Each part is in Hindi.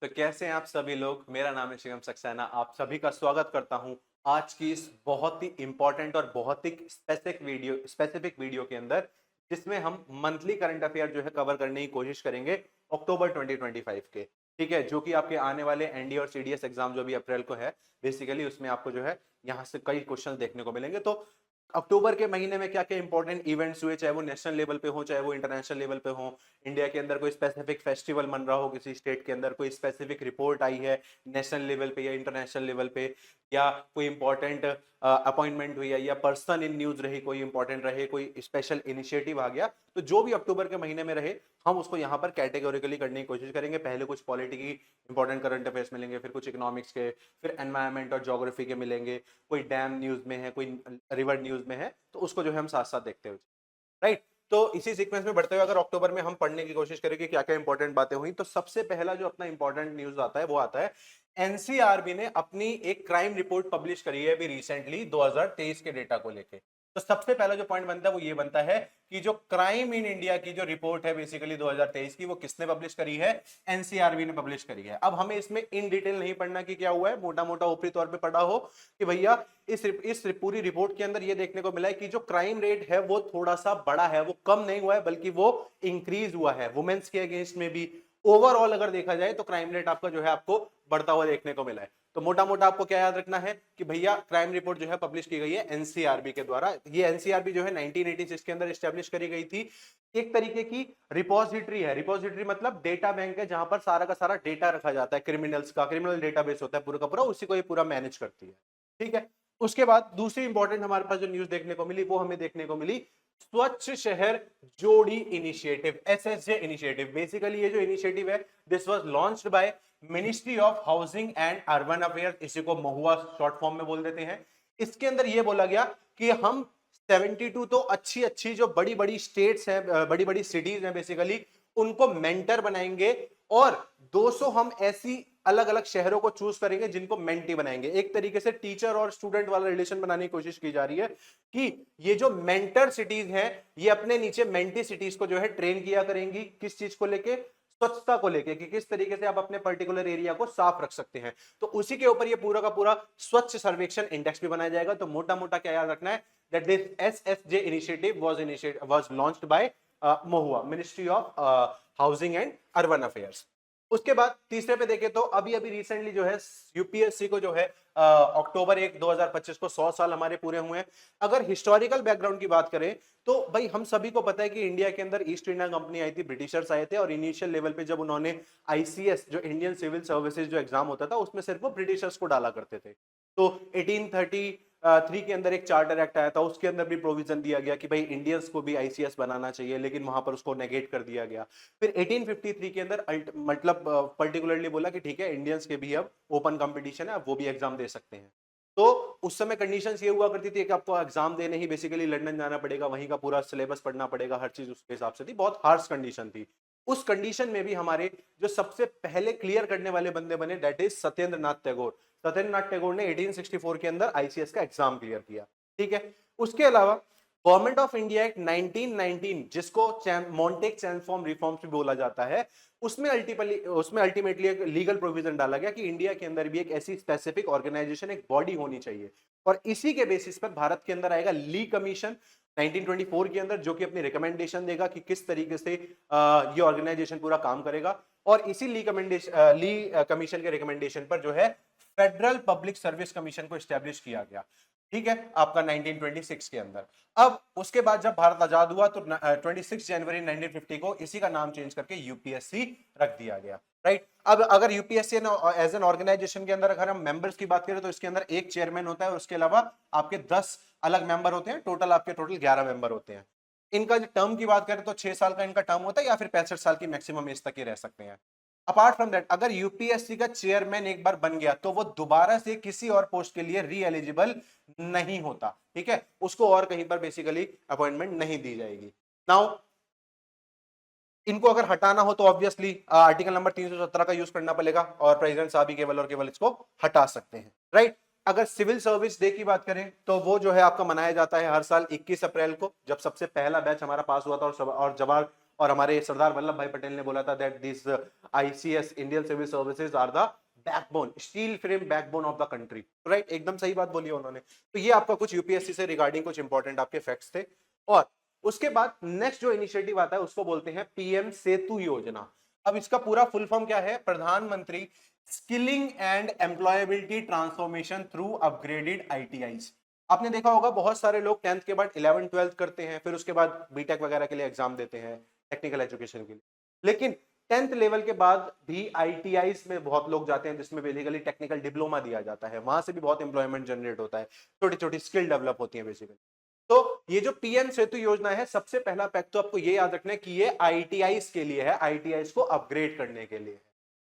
तो कैसे हैं आप सभी लोग। मेरा नाम है शिवम सक्सेना। आप सभी का स्वागत करता हूं आज की इस बहुत ही इंपॉर्टेंट और बहुत ही स्पेसिफिक वीडियो के अंदर, जिसमें हम मंथली करंट अफेयर जो है कवर करने की कोशिश करेंगे अक्टूबर 2025 के। ठीक है, जो कि आपके आने वाले एनडी और सीडीएस एग्जाम जो भी अप्रैल को है, बेसिकली उसमें आपको जो है यहाँ से कई क्वेश्चन देखने को मिलेंगे। तो अक्टूबर के महीने में क्या क्या इंपॉर्टेंट इवेंट्स हुए, चाहे वो नेशनल लेवल पे हो चाहे वो इंटरनेशनल लेवल पे हो, इंडिया के अंदर कोई स्पेसिफिक फेस्टिवल मन रहा हो, किसी स्टेट के अंदर कोई स्पेसिफिक रिपोर्ट आई है नेशनल लेवल पे या इंटरनेशनल लेवल पे, या कोई इंपॉर्टेंट अपॉइंटमेंट हुई है या पर्सन इन न्यूज रही, कोई इंपॉर्टेंट रहे, कोई स्पेशल इनिशिएटिव आ गया, तो जो भी अक्टूबर के महीने में रहे हम उसको यहाँ पर कैटेगोरिकली करने की कोशिश करेंगे। पहले कुछ पॉलिटी की इंपॉर्टेंट करंट अफेयर्स मिलेंगे, फिर कुछ इकोनॉमिक्स के, फिर एनवायरमेंट और ज्योग्राफी के मिलेंगे, कोई डैम न्यूज में है, कोई रिवर न्यूज में है, तो उसको जो है हम साथ साथ देखते हुए, राइट। तो इसी सीक्वेंस में बढ़ते हुए अगर अक्टूबर में हम पढ़ने की कोशिश करें कि क्या क्या इंपॉर्टेंट बातें हुई, तो सबसे पहला जो अपना इंपॉर्टेंट न्यूज आता है वो आता है एनसीआरबी ने अपनी एक क्राइम रिपोर्ट पब्लिश करी है अभी रिसेंटली 2023 के डेटा को लेके। तो सबसे पहला जो पॉइंट बनता है वो ये बनता है कि जो क्राइम इन इंडिया की जो रिपोर्ट है बेसिकली 2023 की, वो किसने पब्लिश करी है? एनसीआरबी ने पब्लिश करी है। अब हमें इसमें इन डिटेल नहीं पढ़ना कि क्या हुआ है, मोटा मोटा ऊपरी तौर पे पढ़ा हो कि भैया इस पूरी रिपोर्ट के अंदर ये देखने को मिला है कि जो क्राइम रेट है वो थोड़ा सा बड़ा है, वो कम नहीं हुआ है बल्कि वो इंक्रीज हुआ है वुमेन्स के अगेंस्ट में भी। ओवरऑल अगर देखा जाए तो क्राइम रेट आपका जो है आपको बढ़ता हुआ देखने को मिला है। तो मोटा मोटा आपको क्या याद रखना है कि भैया क्राइम रिपोर्ट जो है पब्लिश की गई है एनसीआरबी के द्वारा। ये एनसीआरबी जो है 1986 के अंदर एस्टेब्लिश करी गई थी। एक तरीके की रिपोजिटरी है, रिपोजिटरी मतलब डेटा बैंक है, जहां पर सारा का सारा डेटा रखा जाता है क्रिमिनल्स का, क्रिमिनल डेटाबेस होता है पूरा का पूरा, उसी को ये पूरा मैनेज करती है। ठीक है, उसके बाद दूसरी इंपॉर्टेंट हमारे पास जो न्यूज देखने को मिली वो हमें देखने को मिली स्वच्छ शहर जोड़ी इनिशिएटिव, एसएसजे इनिशिएटिव। बेसिकली ये जो इनिशिएटिव है this was launched by ministry of housing and urban affairs, इसी को महुआ शॉर्ट फॉर्म में बोल देते हैं। इसके अंदर यह बोला गया कि हम 72 तो अच्छी अच्छी जो बड़ी बड़ी स्टेट्स हैं, बड़ी बड़ी सिटीज हैं बेसिकली, उनको मेंटर बनाएंगे और 200 हम ऐसी अलग अलग शहरों को चूज करेंगे जिनको मेंटी बनाएंगे। एक तरीके से टीचर और स्टूडेंट वाला रिलेशन बनाने की कोशिश की जा रही है कि ये जो मेंटर सिटीज हैं ये अपने नीचे मेंटी सिटीज को जो है ट्रेन किया करेंगी। किस चीज को लेके? स्वच्छता को लेके, कि किस तरीके से आप अपने पर्टिकुलर एरिया को साफ रख सकते हैं। तो उसी के ऊपर ये पूरा का पूरा स्वच्छ सर्वेक्षण इंडेक्स भी बनाया जाएगा। तो मोटा मोटा क्या याद रखना है, that this SSJ initiative was launched bye Mahua, ministry of housing and urban affairs. उसके बाद तीसरे पे देखें तो अभी अभी रिसेंटली जो है यूपीएससी को जो है अक्टूबर 1 2025 को 100 साल हमारे पूरे हुए हैं। अगर हिस्टोरिकल बैकग्राउंड की बात करें तो भाई हम सभी को पता है कि इंडिया के अंदर ईस्ट इंडिया कंपनी आई थी, ब्रिटिशर्स आए थे, और इनिशियल लेवल पे जब उन्होंने आईसीएस जो इंडियन सिविल सर्विसेज जो एग्जाम होता था उसमें सिर्फ वो ब्रिटिशर्स को डाला करते थे। तो 1833 के अंदर एक चार्टर एक्ट आया था, उसके अंदर भी प्रोविजन दिया गया कि भाई इंडियंस को भी आईसीएस बनाना चाहिए, लेकिन वहां पर उसको नेगेट कर दिया गया। फिर 1853 के अंदर मतलब पर्टिकुलरली बोला कि ठीक है इंडियंस के भी अब ओपन कंपटीशन है, अब वो भी एग्जाम दे सकते हैं। तो उस समय कंडीशंस ये हुआ करती थी कि आपको एग्जाम देने ही बेसिकली लंदन जाना पड़ेगा, वहीं का पूरा सिलेबस पढ़ना पड़ेगा, हर चीज उसके हिसाब से थी, बहुत हार्श कंडीशन थी। उस कंडीशन में भी हमारे जो सबसे पहले क्लियर करने वाले बंदे बने दैट इज सत्येंद्र नाथ टैगोर। सत्येंद्र नाथ टैगोर ने 1864 के अंदर आईसीएस का एग्जाम क्लियर किया। ठीक है, उसके अलावा गवर्नमेंट ऑफ इंडिया एक्ट 1919, जिसको मॉन्टेक चैनफॉर्म रिफॉर्म्स भी बोला जाता है, उसमें अल्टीमेटली एक लीगल प्रोविजन डाला गया कि इंडिया के अंदर भी एक ऐसी स्पेसिफिक ऑर्गेनाइजेशन, एक बॉडी होनी चाहिए, और इसी के बेसिस पर भारत के अंदर आएगा ली कमीशन 1924 के अंदर, जो कि अपनी रिकमेंडेशन देगा कि किस तरीके से ये ऑर्गेनाइजेशन पूरा काम करेगा। और इसी ली कमीशन के रिकमेंडेशन पर जो है फेडरल पब्लिक सर्विस कमीशन को स्टैब्लिश किया गया। ठीक है, आपका 1926 के अंदर। अब उसके बाद जब भारत आजाद हुआ तो 26 जनवरी 1950 को इसी का नाम चेंज करके यूपीएससी रख दिया गया। राइट, अब अगर यूपीएससी एज एन ऑर्गेनाइजेशन के अंदर अगर हम मेंबर्स की बात करें तो इसके अंदर एक चेयरमैन होता है और उसके अलावा आपके 10 अलग मेंबर होते हैं, टोटल 11 मेंबर होते हैं। इनका जो टर्म की बात करें तो 6 साल का इनका टर्म होता है, या फिर 65 साल की मैक्सिमम एज तक ही रह सकते हैं। अपार्ट फ्रॉम दैट, अगर यूपीएससी का चेयरमैन एक बार बन गया तो वो दोबारा से किसी और पोस्ट के लिए री एलिजिबल नहीं होता। ठीक है, उसको और कहीं पर बेसिकली अपॉइंटमेंट नहीं दी जाएगी। नाउ इनको अगर हटाना हो तो ऑब्वियसली आर्टिकल नंबर 317 का यूज करना पड़ेगा और प्रेसिडेंट साहब ही केवल और केवल इसको हटा सकते हैं। राइट, अगर सिविल सर्विस डे की बात करें तो वो जो है आपका मनाया जाता है हर साल 21 अप्रैल को, जब सबसे पहला बैच हमारा पास हुआ था और और हमारे सरदार वल्लभ भाई पटेल ने बोला था that this ICS Indian civil services are the backbone, steel frame backbone of the country, right, एकदम सही बात बोली है उन्होंने। तो ये आपका कुछ यूपीएससी से रिगार्डिंग कुछ इंपॉर्टेंट आपके फैक्ट्स थे। और उसके बाद नेक्स्ट जो इनिशिएटिव आता है उसको बोलते हैं पीएम सेतु योजना। अब इसका पूरा फुल फॉर्म क्या है? प्रधानमंत्री skilling and employability transformation through upgraded ITIs. आपने देखा होगा बहुत सारे लोग 10th के बाद 11th 12th करते हैं, फिर उसके बाद बीटेक वगैरह के लिए एग्जाम देते हैं, टेक्निकल एजुकेशन के लिए। लेकिन 10th लेवल के बाद भी आईटीआईज में बहुत लोग जाते हैं, जिसमें बेसिकली टेक्निकल डिप्लोमा दिया जाता है, वहां से भी बहुत एम्प्लॉयमेंट जनरेट होता है, छोटी छोटी स्किल डेवलप होती है बेसिकली। तो ये जो पीएम सेतु योजना है, सबसे पहला फैक्ट तो आपको ये याद रखना है कि ये आईटीआईज के लिए है, आईटीआईज को अपग्रेड करने के लिए है।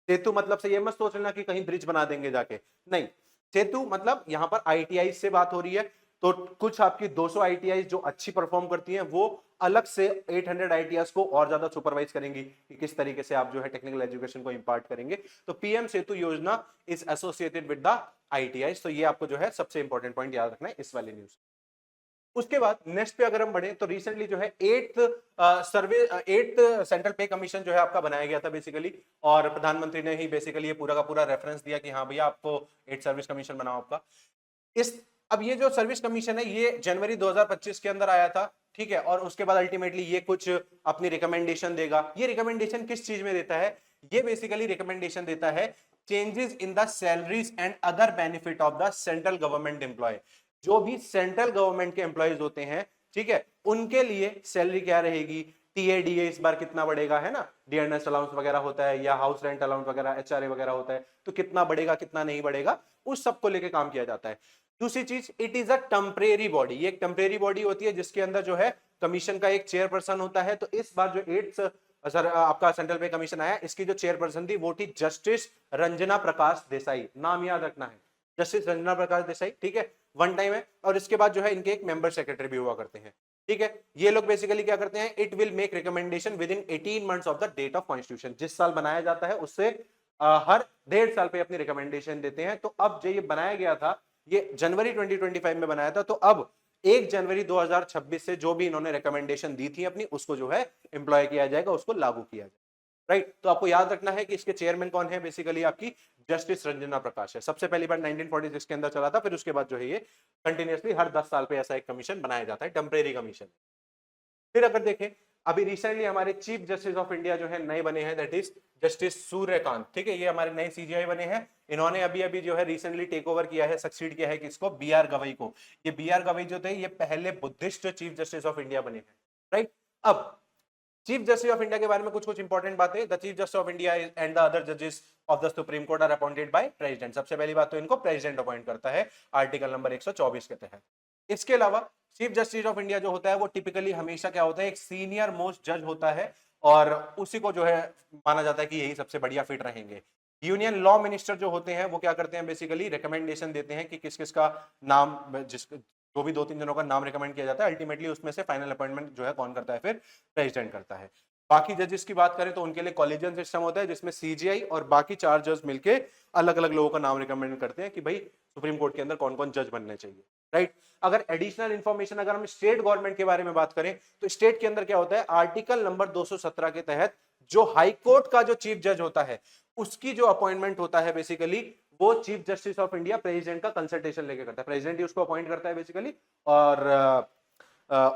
सेतु मतलब से ये मत सोच लेना कि कहीं ब्रिज बना देंगे जाके, नहीं। सेतु मतलब यहां पर आईटीआई से बात हो रही है, तो कुछ आपकी 200 आईटीआई जो अच्छी परफॉर्म करती हैं वो अलग से 800 आईटीआई को और ज्यादा सुपरवाइज करेंगी कि किस तरीके से आप जो है टेक्निकल एजुकेशन को इंपार्ट करेंगे। तो पीएम सेतु योजना is associated with the ITI. तो ये आपको जो है सबसे इंपॉर्टेंट पॉइंट याद रखना है इस वाले न्यूज। उसके बाद नेक्स्ट पे अगर हम बढ़े तो रिसेंटली जो है 8th सेंट्रल पे कमीशन जो है आपका बनाया गया था बेसिकली, और प्रधानमंत्री ने ही बेसिकली ये पूरा का पूरा रेफरेंस दिया कि हाँ भैया आपको 8 सर्विस कमीशन बनाओ आपका। अब ये जो सर्विस कमीशन है ये जनवरी 2025 के अंदर आया था, ठीक है, और उसके बाद अल्टीमेटली ये कुछ अपनी रिकमेंडेशन देगा। ये रिकमेंडेशन किस चीज में देता है? ये बेसिकली रिकमेंडेशन देता है changes in the salaries and other benefit of the central government employ. जो भी सेंट्रल गवर्नमेंट के एम्प्लॉयज होते हैं, ठीक है, उनके लिए सैलरी क्या रहेगी, टीएडीए इस बार कितना बढ़ेगा, है ना, डीएनएस अलाउंस वगैरह होता है या हाउस रेंट अलाउंस वगैरह, एचआरए वगैरह होता है, तो कितना बढ़ेगा कितना नहीं बढ़ेगा, उस सब को लेकर काम किया जाता है। दूसरी चीज, it is a temporary body. ये एक टेम्परेरी बॉडी होती है जिसके अंदर जो है कमीशन का एक चेयरपर्सन होता है। तो इस बार जो 8th सर आपका सेंट्रल पे कमीशन आया, इसकी जो चेयरपर्सन थी वो थी जस्टिस रंजना प्रकाश देसाई। नाम याद रखना है, जस्टिस रंजना प्रकाश देसाई, ठीक है, वन टाइम है। और इसके बाद जो है इनके एक मेंबर सेक्रेटरी भी हुआ करते हैं, ठीक है। ये लोग बेसिकली क्या करते हैं, it will make recommendation within 18 months of the date of constitution. जिस साल बनाया जाता है उससे हर 1.5 साल पे अपनी रिकमेंडेशन देते हैं। तो अब जो ये बनाया गया था, ये जनवरी 2025 में बनाया था, तो अब 1 जनवरी 2026 से जो भी इन्होंने रिकमेंडेशन दी थी अपनी, उसको जो है एम्प्लॉय किया जाएगा, उसको लागू किया जाएगा, राइट। तो आपको याद रखना है कि इसके चेयरमैन कौन है, बेसिकली आपकी जस्टिस रंजना प्रकाश है। सबसे पहली बार 1946 के अंदर चला था, फिर उसके बाद जो है ये कंटिन्यूअसली हर 10 साल पे ऐसा एक कमीशन बनाया जाता है, टेम्परेरी कमीशन। फिर अगर देखें, अभी रिसेंटली हमारे चीफ जस्टिस ऑफ इंडिया जो है नए बने हैं, दैट इज जस्टिस सूर्यकांत, ठीक है, ये हमारे नए सीजीआई बने हैं। इन्होंने अभी अभी जो है रिसेंटली टेक ओवर किया है, सक्सीड किया है किसको, बीआर गवई को। ये बीआर गवई जो थे ये पहले Buddhist chief justice of India बने हैं, राइट। अब चीफ जस्टिस ऑफ इंडिया के बारे में कुछ कुछ इंपॉर्टेंट बातें। The chief justice of India and the other जजेस of the supreme court are appointed by president. सबसे पहली बात तो इनको प्रेसिडेंट अपॉइंट करता है आर्टिकल नंबर 124 के तहत। इसके अलावा चीफ जस्टिस ऑफ इंडिया जो होता है वो टिपिकली हमेशा क्या होता है, एक सीनियर मोस्ट जज होता है, और उसी को जो है माना जाता है कि यही सबसे बढ़िया फिट रहेंगे। यूनियन लॉ मिनिस्टर जो होते हैं वो क्या करते हैं, बेसिकली रिकमेंडेशन देते हैं कि किस किस का नाम, जो भी 2-3 जनों का नाम रिकमेंड किया जाता है, अल्टीमेटली उसमें से फाइनल अपॉइंटमेंट जो है कौन करता है, फिर प्रेसिडेंट करता है। बाकी जजेस की बात करें तो उनके लिए कॉलेजियन सिस्टम होता है, जिसमें सीजीआई और बाकी 4 जज मिलके अलग अलग लोगों का नाम रिकमेंड करते हैं कि भाई सुप्रीम कोर्ट के अंदर कौन कौन जज बनने चाहिए, राइट। अगर एडिशनल इंफॉर्मेशन अगर हम स्टेट गवर्नमेंट के बारे में बात करें तो स्टेट के अंदर क्या होता है, आर्टिकल नंबर 217 के तहत जो हाई कोर्ट का जो चीफ जज होता है उसकी जो अपॉइंटमेंट होता है बेसिकली वो chief justice of India president का कंसल्टेशन लेके करता है। प्रेसिडेंट ही उसको अपॉइंट करता है बेसिकली, और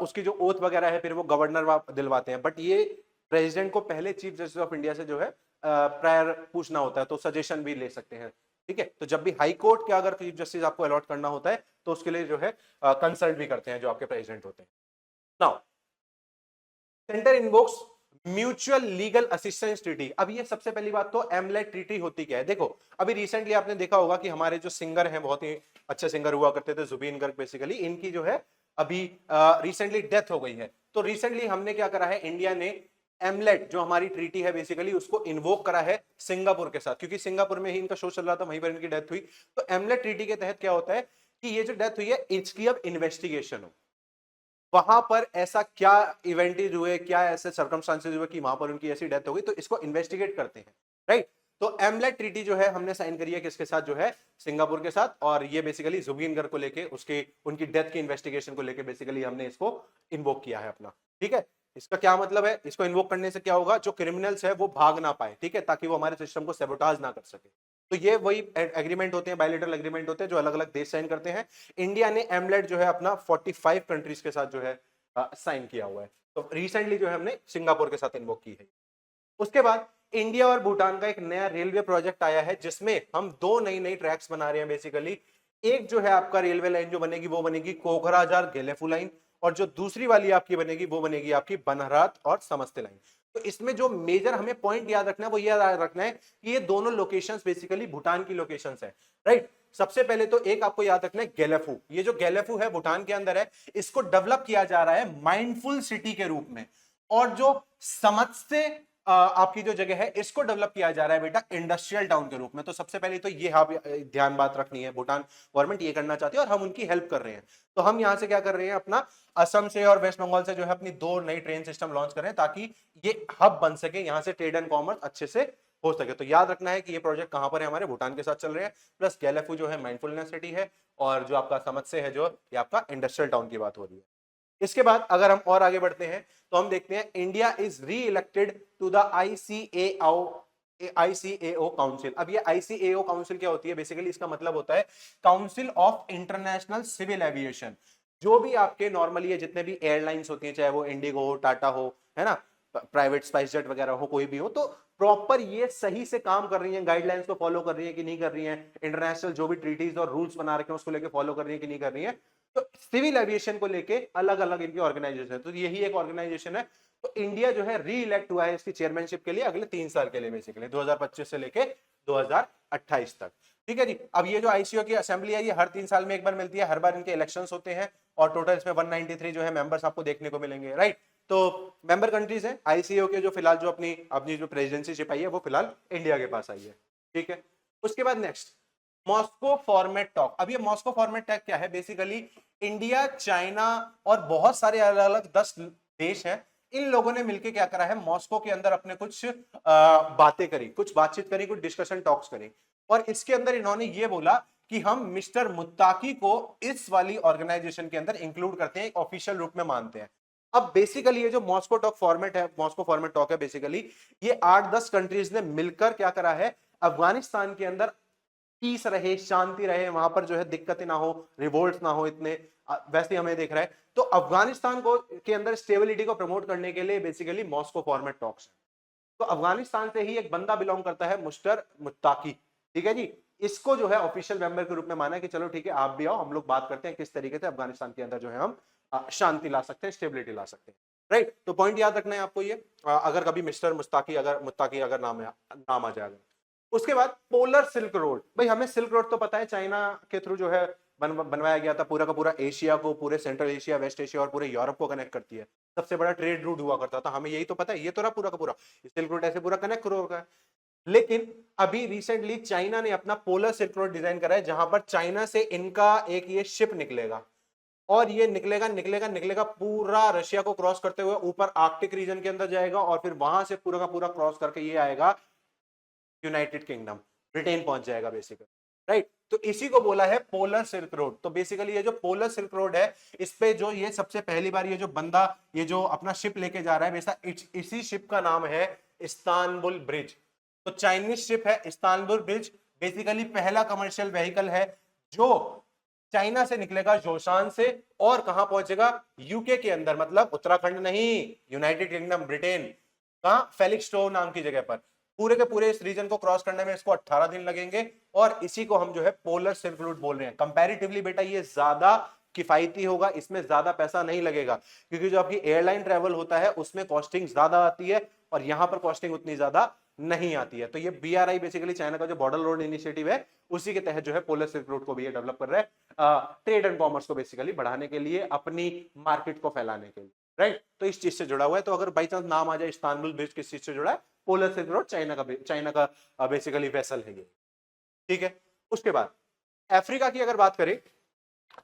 उसकी जो ओथ वगैरह है फिर वो गवर्नर दिलवाते हैं। बट ये प्रेसिडेंट को पहले चीफ जस्टिस ऑफ इंडिया से जो है प्रायर पूछना होता है, तो सजेशन भी ले सकते हैं, ठीक है। तो जब भी हाई कोर्ट के अगर चीफ जस्टिस आपको अलॉट करना होता है तो उसके लिए जो है कंसल्ट भी करते हैं जो आपके प्रेसिडेंट होते हैं। Now centre invokes mutual legal assistance treaty. अब ये सबसे पहली बात तो एमलेट ट्रीटी होती क्या है, देखो अभी रिसेंटली आपने देखा होगा कि हमारे जो सिंगर हैं, बहुत ही अच्छे सिंगर हुआ करते थे, जुबीन गर्ग, बेसिकली इनकी जो है अभी रिसेंटली डेथ हो गई है। तो रिसेंटली हमने क्या करा है, इंडिया ने एमलेट जो हमारी ट्रीटी है बेसिकली उसको इन्वोक करा है सिंगापुर के साथ, क्योंकि सिंगापुर में ही इनका शो चल रहा था, वहीं पर इनकी डेथ हुई। तो एमलेट ट्रीटी के तहत क्या होता है कि ये जो डेथ हुई है इसकी अब इन्वेस्टिगेशन हो, वहां पर ऐसा क्या इवेंट हुए, क्या ऐसे सर्कमस्टांसेस हुए कि वहां पर उनकी ऐसी डेथ हो गई, तो इसको इन्वेस्टिगेट करते हैं, राइट। तो एमलेट ट्रीटी जो है हमने साइन करी है किसके साथ, जो है सिंगापुर के साथ, और ये बेसिकली जुबिन गर्ग को लेके उसके उनकी डेथ की इन्वेस्टिगेशन को लेके बेसिकली हमने इसको इन्वोक किया है अपना, ठीक है। इसका क्या मतलब है, इसको इन्वोक करने से क्या होगा, जो क्रिमिनल्स है वो भाग ना पाए, ठीक है, ताकि वो हमारे सिस्टम को सेबोटाज ना कर सके। तो ये वही एग्रीमेंट होते हैं, बायलैटरल एग्रीमेंट होते हैं जो अलग अलग देश साइन करते हैं। इंडिया ने एमलेट जो है अपना 45 कंट्रीज के साथ जो है साइन किया हुआ है। तो रिसेंटली जो है हमने सिंगापुर के साथ इन्वोक की है। उसके बाद इंडिया और भूटान का एक नया रेलवे प्रोजेक्ट आया है, जिसमें हम दो नई नई ट्रैक्स बना रहे हैं बेसिकली। एक जो है आपका रेलवे लाइन जो बनेगी वो बनेगी कोकराझार गेलेफू लाइन, और जो दूसरी वाली आपकी बनेगी वो बनेगी आपकी बनहरात और समस्ती लाइन। तो इसमें जो मेजर हमें पॉइंट याद रखना है वो याद रखना है कि ये दोनों लोकेशंस बेसिकली भूटान की लोकेशंस है, राइट। सबसे पहले तो एक आपको याद रखना है गेलेफू, ये जो गेलेफू है भूटान के अंदर है, इसको डेवलप किया जा रहा है माइंडफुल सिटी के रूप में। और जो समझ से आपकी जो जगह है इसको डेवलप किया जा रहा है बेटा इंडस्ट्रियल टाउन के रूप में। तो सबसे पहले तो ये आप ध्यान बात रखनी है, भूटान गवर्नमेंट ये करना चाहती है और हम उनकी हेल्प कर रहे हैं। तो हम यहां से क्या कर रहे हैं, अपना असम से और वेस्ट बंगाल से जो है अपनी दो नई ट्रेन सिस्टम लॉन्च कर रहे हैं, ताकि ये हब बन सके, यहां से ट्रेड एंड कॉमर्स अच्छे से हो सके। तो याद रखना है कि ये प्रोजेक्ट कहां पर है, हमारे भूटान के साथ चल रहे हैं। प्लस गैलेफू जो है माइंडफुलनेस सिटी है, और जो आपका समझ से है जो ये आपका इंडस्ट्रियल टाउन की बात हो रही है। इसके बाद अगर हम और आगे बढ़ते हैं तो हम देखते हैं India is re elected to the ICAO council. अब ये आईसीएओ काउंसिल क्या होती है, बेसिकली इसका मतलब होता है council of international civil aviation. जो भी आपके नॉर्मली है, जितने भी एयरलाइंस होती हैं, चाहे वो इंडिगो हो, टाटा हो, है ना, प्राइवेट स्पाइस जेट वगैरह हो, कोई भी हो, तो प्रॉपर ये सही से काम कर रही है, गाइडलाइंस को फॉलो कर रही है कि नहीं कर रही है, इंटरनेशनल जो भी ट्रीटीज और रूल्स बना रखे हैं उसको लेके फॉलो कर रही है कि नहीं कर रही है। तो सिविल एविएशन को लेके अलग अलग इनकी ऑर्गेनाइजेशन है, तो यही एक ऑर्गेनाइजेशन है। तो इंडिया जो है री इलेक्ट हुआ है इसकी चेयरमैनशिप के लिए अगले 3 साल के लिए, बेसिकली 2025 से लेके 2028 तक। ठीक है जी। अब ये जो आईसीओ की असेंबली है ये हर 3 साल में एक बार मिलती है, हर बार इनके इलेक्शंस होते हैं, और टोटल इसमें 193 जो है मेंबर्स आपको देखने को मिलेंगे, राइट। तो मेंबर कंट्रीज हैं आईसीओ के, जो फिलहाल जो अपनी अपनी जो प्रेसिडेंसीशिप आई है वो फिलहाल इंडिया के पास आई है, ठीक है। उसके बाद नेक्स्ट मॉस्को फॉर्मेट टॉक। अब ये मॉस्को फॉर्मेट टॉक क्या है, बेसिकली इंडिया, चाइना और बहुत सारे अलग अलग 10 देश हैं, इन लोगों ने मिलकर क्या करा है, मॉस्को के अंदर अपने कुछ बातें करी, कुछ बातचीत करी, कुछ डिस्कशन टॉक्स करी, और इसके अंदर इन्होंने ये बोला कि हम मिस्टर मुत्ताकी को इस वाली ऑर्गेनाइजेशन के अंदर इंक्लूड करते हैं, एक ऑफिशियल रूप में मानते हैं। अब बेसिकली ये जो मॉस्को टॉक फॉर्मेट है, मॉस्को फॉर्मेट टॉक है, बेसिकली ये 8-10 कंट्रीज ने मिलकर क्या करा है, अफगानिस्तान के अंदर पीस रहे, शांति रहे, वहां पर जो है दिक्कतें ना हो, रिवोल्ट ना हो इतने, वैसे हमें देख रहा है। तो अफगानिस्तान को के अंदर स्टेबिलिटी को प्रमोट करने के लिए बेसिकली मॉस्को फॉर्मेट टॉक्स है। तो अफगानिस्तान से ही एक बंदा बिलोंग करता है, मिस्टर मुत्ताकी, ठीक है जी। इसको जो है ऑफिशियल मेंबर के रूप में माना है कि चलो ठीक है आप भी आओ, हम लोग बात करते हैं किस तरीके से अफगानिस्तान के अंदर जो है हम शांति ला सकते हैं, स्टेबिलिटी ला सकते हैं, राइट। तो पॉइंट याद रखना है आपको ये, अगर कभी मिस्टर मुत्ताकी अगर नाम आ जाएगा। उसके बाद पोलर सिल्क रोड, भाई हमें सिल्क रोड तो पता है, चाइना के थ्रू जो है बनवाया गया था, पूरा का पूरा एशिया को, पूरे सेंट्रल एशिया, वेस्ट एशिया और पूरे यूरोप को कनेक्ट करती है, सबसे बड़ा ट्रेड रूट हुआ करता था, हमें यही तो पता है, ये तो रहा पूरा का पूरा सिल्क रोड ऐसे पूरा कनेक्ट होगा। लेकिन अभी रिसेंटली चाइना ने अपना पोलर सिल्क रोड डिजाइन करा है, जहां पर चाइना से इनका एक ये शिप निकलेगा, और ये निकलेगा निकलेगा निकलेगा पूरा रशिया को क्रॉस करते हुए ऊपर आर्कटिक रीजन के अंदर जाएगा, और फिर वहां से पूरा का पूरा क्रॉस करके ये आएगा यूनाइटेड किंगडम, ब्रिटेन पहुंच जाएगा बेसिकली, राइट। तो इसी को बोला है पोलर सिल्क रोड। तो बेसिकली ये जो पोलर सिल्क रोड है, इस पे जो ये सबसे पहली बार ये जो बंदा ये जो अपना शिप लेके जा रहा है, वैसा इसी शिप का नाम है इस्तांबुल ब्रिज। तो चाइनीज शिप है इस्तांबुल ब्रिज, बेसिकली पहला कमर्शियल व्हीकल है जो चाइना से निकलेगा, जोशान से, और कहां पहुंचेगा, यूके के अंदर, मतलब उत्तराखंड नहीं, यूनाइटेड किंगडम, ब्रिटेन, कहां, फेलिक्सटो नाम की जगह पर। पूरे के पूरे इस रीजन को क्रॉस करने में इसको 18 दिन लगेंगे, और इसी को हम जो है पोलर सिल्क रूट बोल रहे हैं। कंपैरेटिवली बेटा ये ज्यादा किफायती होगा, इसमें ज्यादा पैसा नहीं लगेगा, क्योंकि जो आपकी एयरलाइन ट्रेवल होता है उसमें कॉस्टिंग ज्यादा आती है, और यहां पर कॉस्टिंग उतनी ज्यादा नहीं आती है। तो ये बीआरआई बेसिकली चाइना का जो बॉर्डर रोड इनिशिएटिव है उसी के तहत जो है पोलर सिल्क रूट को भी ये डेवलप कर रहा है, ट्रेड एंड कॉमर्स को बेसिकली बढ़ाने के लिए, अपनी मार्केट को फैलाने के लिए, राइट। तो इस चीज से जुड़ा हुआ है। तो अगर बाई चांस नाम आ जाए इस्तांबुल ब्रिज, किस चीज से जुड़ा है, पोलर सिल्क रोड, चाइना का बेसिकली वेसल है ये, ठीक है। उसके बाद अफ्रीका की अगर बात करें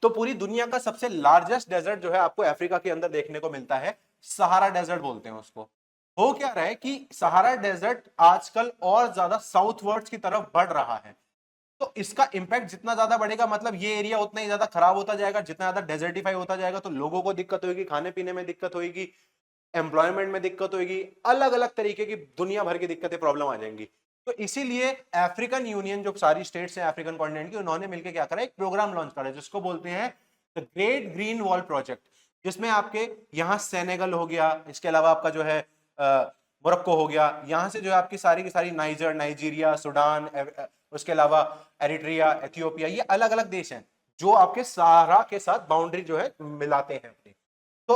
तो पूरी दुनिया का सबसे लार्जेस्ट डेजर्ट जो है आपको अफ्रीका के अंदर देखने को मिलता है, सहारा डेजर्ट बोलते हैं उसको। हो क्या रहा है कि सहारा डेजर्ट आजकल और ज्यादा साउथवर्ड्स की तरफ बढ़ रहा है, तो इसका इंपैक्ट जितना ज्यादा बढ़ेगा, मतलब ये एरिया उतना ही ज्यादा खराब होता जाएगा, जितना ज्यादा डेजर्टिफाई होता जाएगा तो लोगों को दिक्कत होगी, खाने पीने में दिक्कत होगी, एम्प्लॉयमेंट में दिक्कत होगी, अलग अलग तरीके की दुनिया भर की दिक्कतें प्रॉब्लम आ जाएंगी। तो इसीलिए अफ्रीकन यूनियन जो सारी स्टेट्स हैं अफ्रीकन कॉन्टिनेंट की, उन्होंने मिलकर क्या करा, एक प्रोग्राम लॉन्च करा जिसको बोलते हैं the great green wall project, जिसमें आपके यहाँ सेनेगल हो गया, इसके अलावा आपका जो है मोरक्को हो गया, यहां से जो है आपकी सारी की सारी नाइजर, नाइजीरिया, सूडान, उसके अलावा एरिट्रिया, एथियोपिया, ये अलग अलग देश हैं जो आपके सहारा के साथ बाउंड्री जो है मिलाते हैं अपनी। तो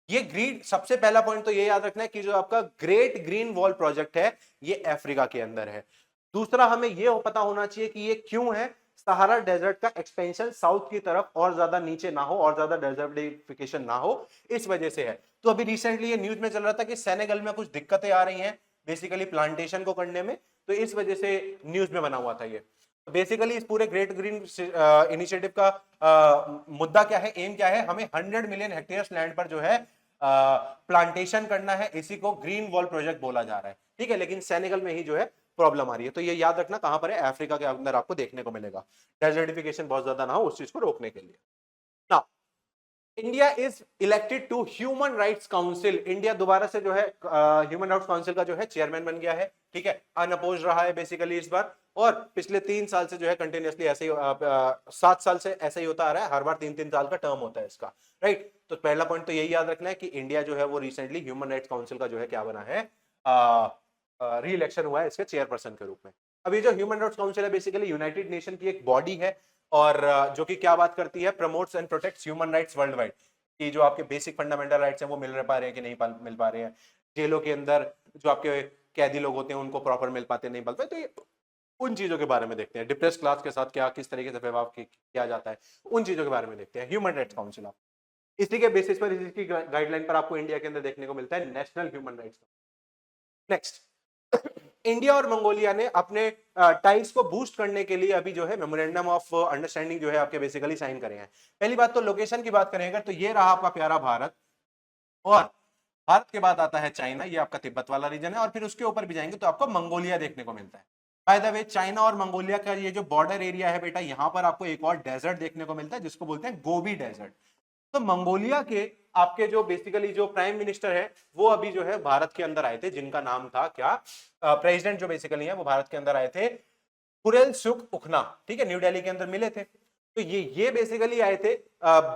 ये ग्रीन, सबसे पहला पॉइंट तो ये याद रखना है कि जो आपका ग्रेट ग्रीन वॉल प्रोजेक्ट है ये अफ्रीका के अंदर है। दूसरा हमें ये पता होना चाहिए कि ये क्यों है, सहारा डेजर्ट का एक्सपेंशन साउथ की तरफ और ज्यादा नीचे ना हो और ज्यादा डेजर्टिफिकेशन ना हो, इस वजह से है। तो अभी रिसेंटली ये न्यूज में चल रहा था कि सेनेगल में कुछ दिक्कतें आ रही हैं बेसिकली प्लांटेशन को करने में, तो इस वजह से न्यूज में बना हुआ था ये। बेसिकली इस पूरे ग्रेट ग्रीन इनिशिएटिव का मुद्दा क्या है, एम क्या है, हमें 100 मिलियन हेक्टेयर्स लैंड पर जो है प्लांटेशन करना है, इसी को ग्रीन वॉल प्रोजेक्ट बोला जा रहा है, ठीक है। लेकिन सेनेगल में ही जो है प्रॉब्लम आ रही है, तो ये याद रखना कहां पर है, अफ्रीका के अंदर आपको देखने को मिलेगा, डेजर्टिफिकेशन बहुत ज्यादा ना हो उस चीज को रोकने के लिए। Now India is elected to human rights council, India दोबारा से जो है ह्यूमन राइट्स काउंसिल का जो है चेयरमैन बन गया है, ठीक है, अनअपोज रहा है बेसिकली इस बार, और पिछले 3 साल से जो है कंटिन्यूअसली ऐसे ही 7 साल से ऐसा ही होता आ रहा है, हर बार 3-3 साल का टर्म होता है इसका, राइट। तो पहला पॉइंट तो यही याद रखना है कि इंडिया जो है वो रिसेंटली ह्यूमन राइट्स काउंसिल का जो है क्या बना है, री इलेक्शन हुआ है इसके चेयरपर्सन के रूप में। अब ये जो ह्यूमन राइट्स काउंसिल है बेसिकली यूनाइटेड नेशन की एक बॉडी है, और जो कि क्या बात करती है, promotes and protects human rights world wide, कि जो आपके बेसिक फंडामेंटल राइट्स हैं वो मिल पा रहे हैं कि नहीं मिल पा रहे हैं, जेलों के अंदर जो आपके कैदी लोग होते हैं उनको प्रॉपर मिल पाते नहीं मिल पाते, तो ये उन चीजों के बारे में देखते हैं, डिप्रेस क्लास के साथ क्या किस तरीके से व्यवहार किया जाता है, उन चीजों के बारे में देखते हैं ह्यूमन राइट्स काउंसिल। आप इसी के बेसिस पर, इसकी गाइडलाइन पर आपको इंडिया के अंदर देखने को मिलता है national human rights. Next, India और मंगोलिया ने अपने टाइज को बूस्ट करने के लिए अभी जो है मेमोरेंडम ऑफ अंडरस्टैंडिंग जो है आपके बेसिकली साइन करे हैं। पहली बात तो लोकेशन की बात करेंगे तो ये रहा आपका प्यारा भारत, और भारत के बाद आता है चाइना, ये आपका तिब्बत वाला रीजन है, और फिर उसके ऊपर भी जाएंगे तो आपको मंगोलिया देखने को मिलता है। बाय द वे चाइना और मंगोलिया का ये जो बॉर्डर एरिया है बेटा, यहां पर आपको एक और डेजर्ट देखने को मिलता है जिसको बोलते हैं गोबी डेजर्ट। तो मंगोलिया के आपके जो बेसिकली जो प्राइम मिनिस्टर है वो अभी जो है भारत के अंदर आए थे, जिनका नाम था क्या, प्रेसिडेंट जो बेसिकली है वो भारत के अंदर आए थे, खुरेल सुख उखना, ठीक है, न्यू दिल्ली के अंदर मिले थे। तो ये बेसिकली आए थे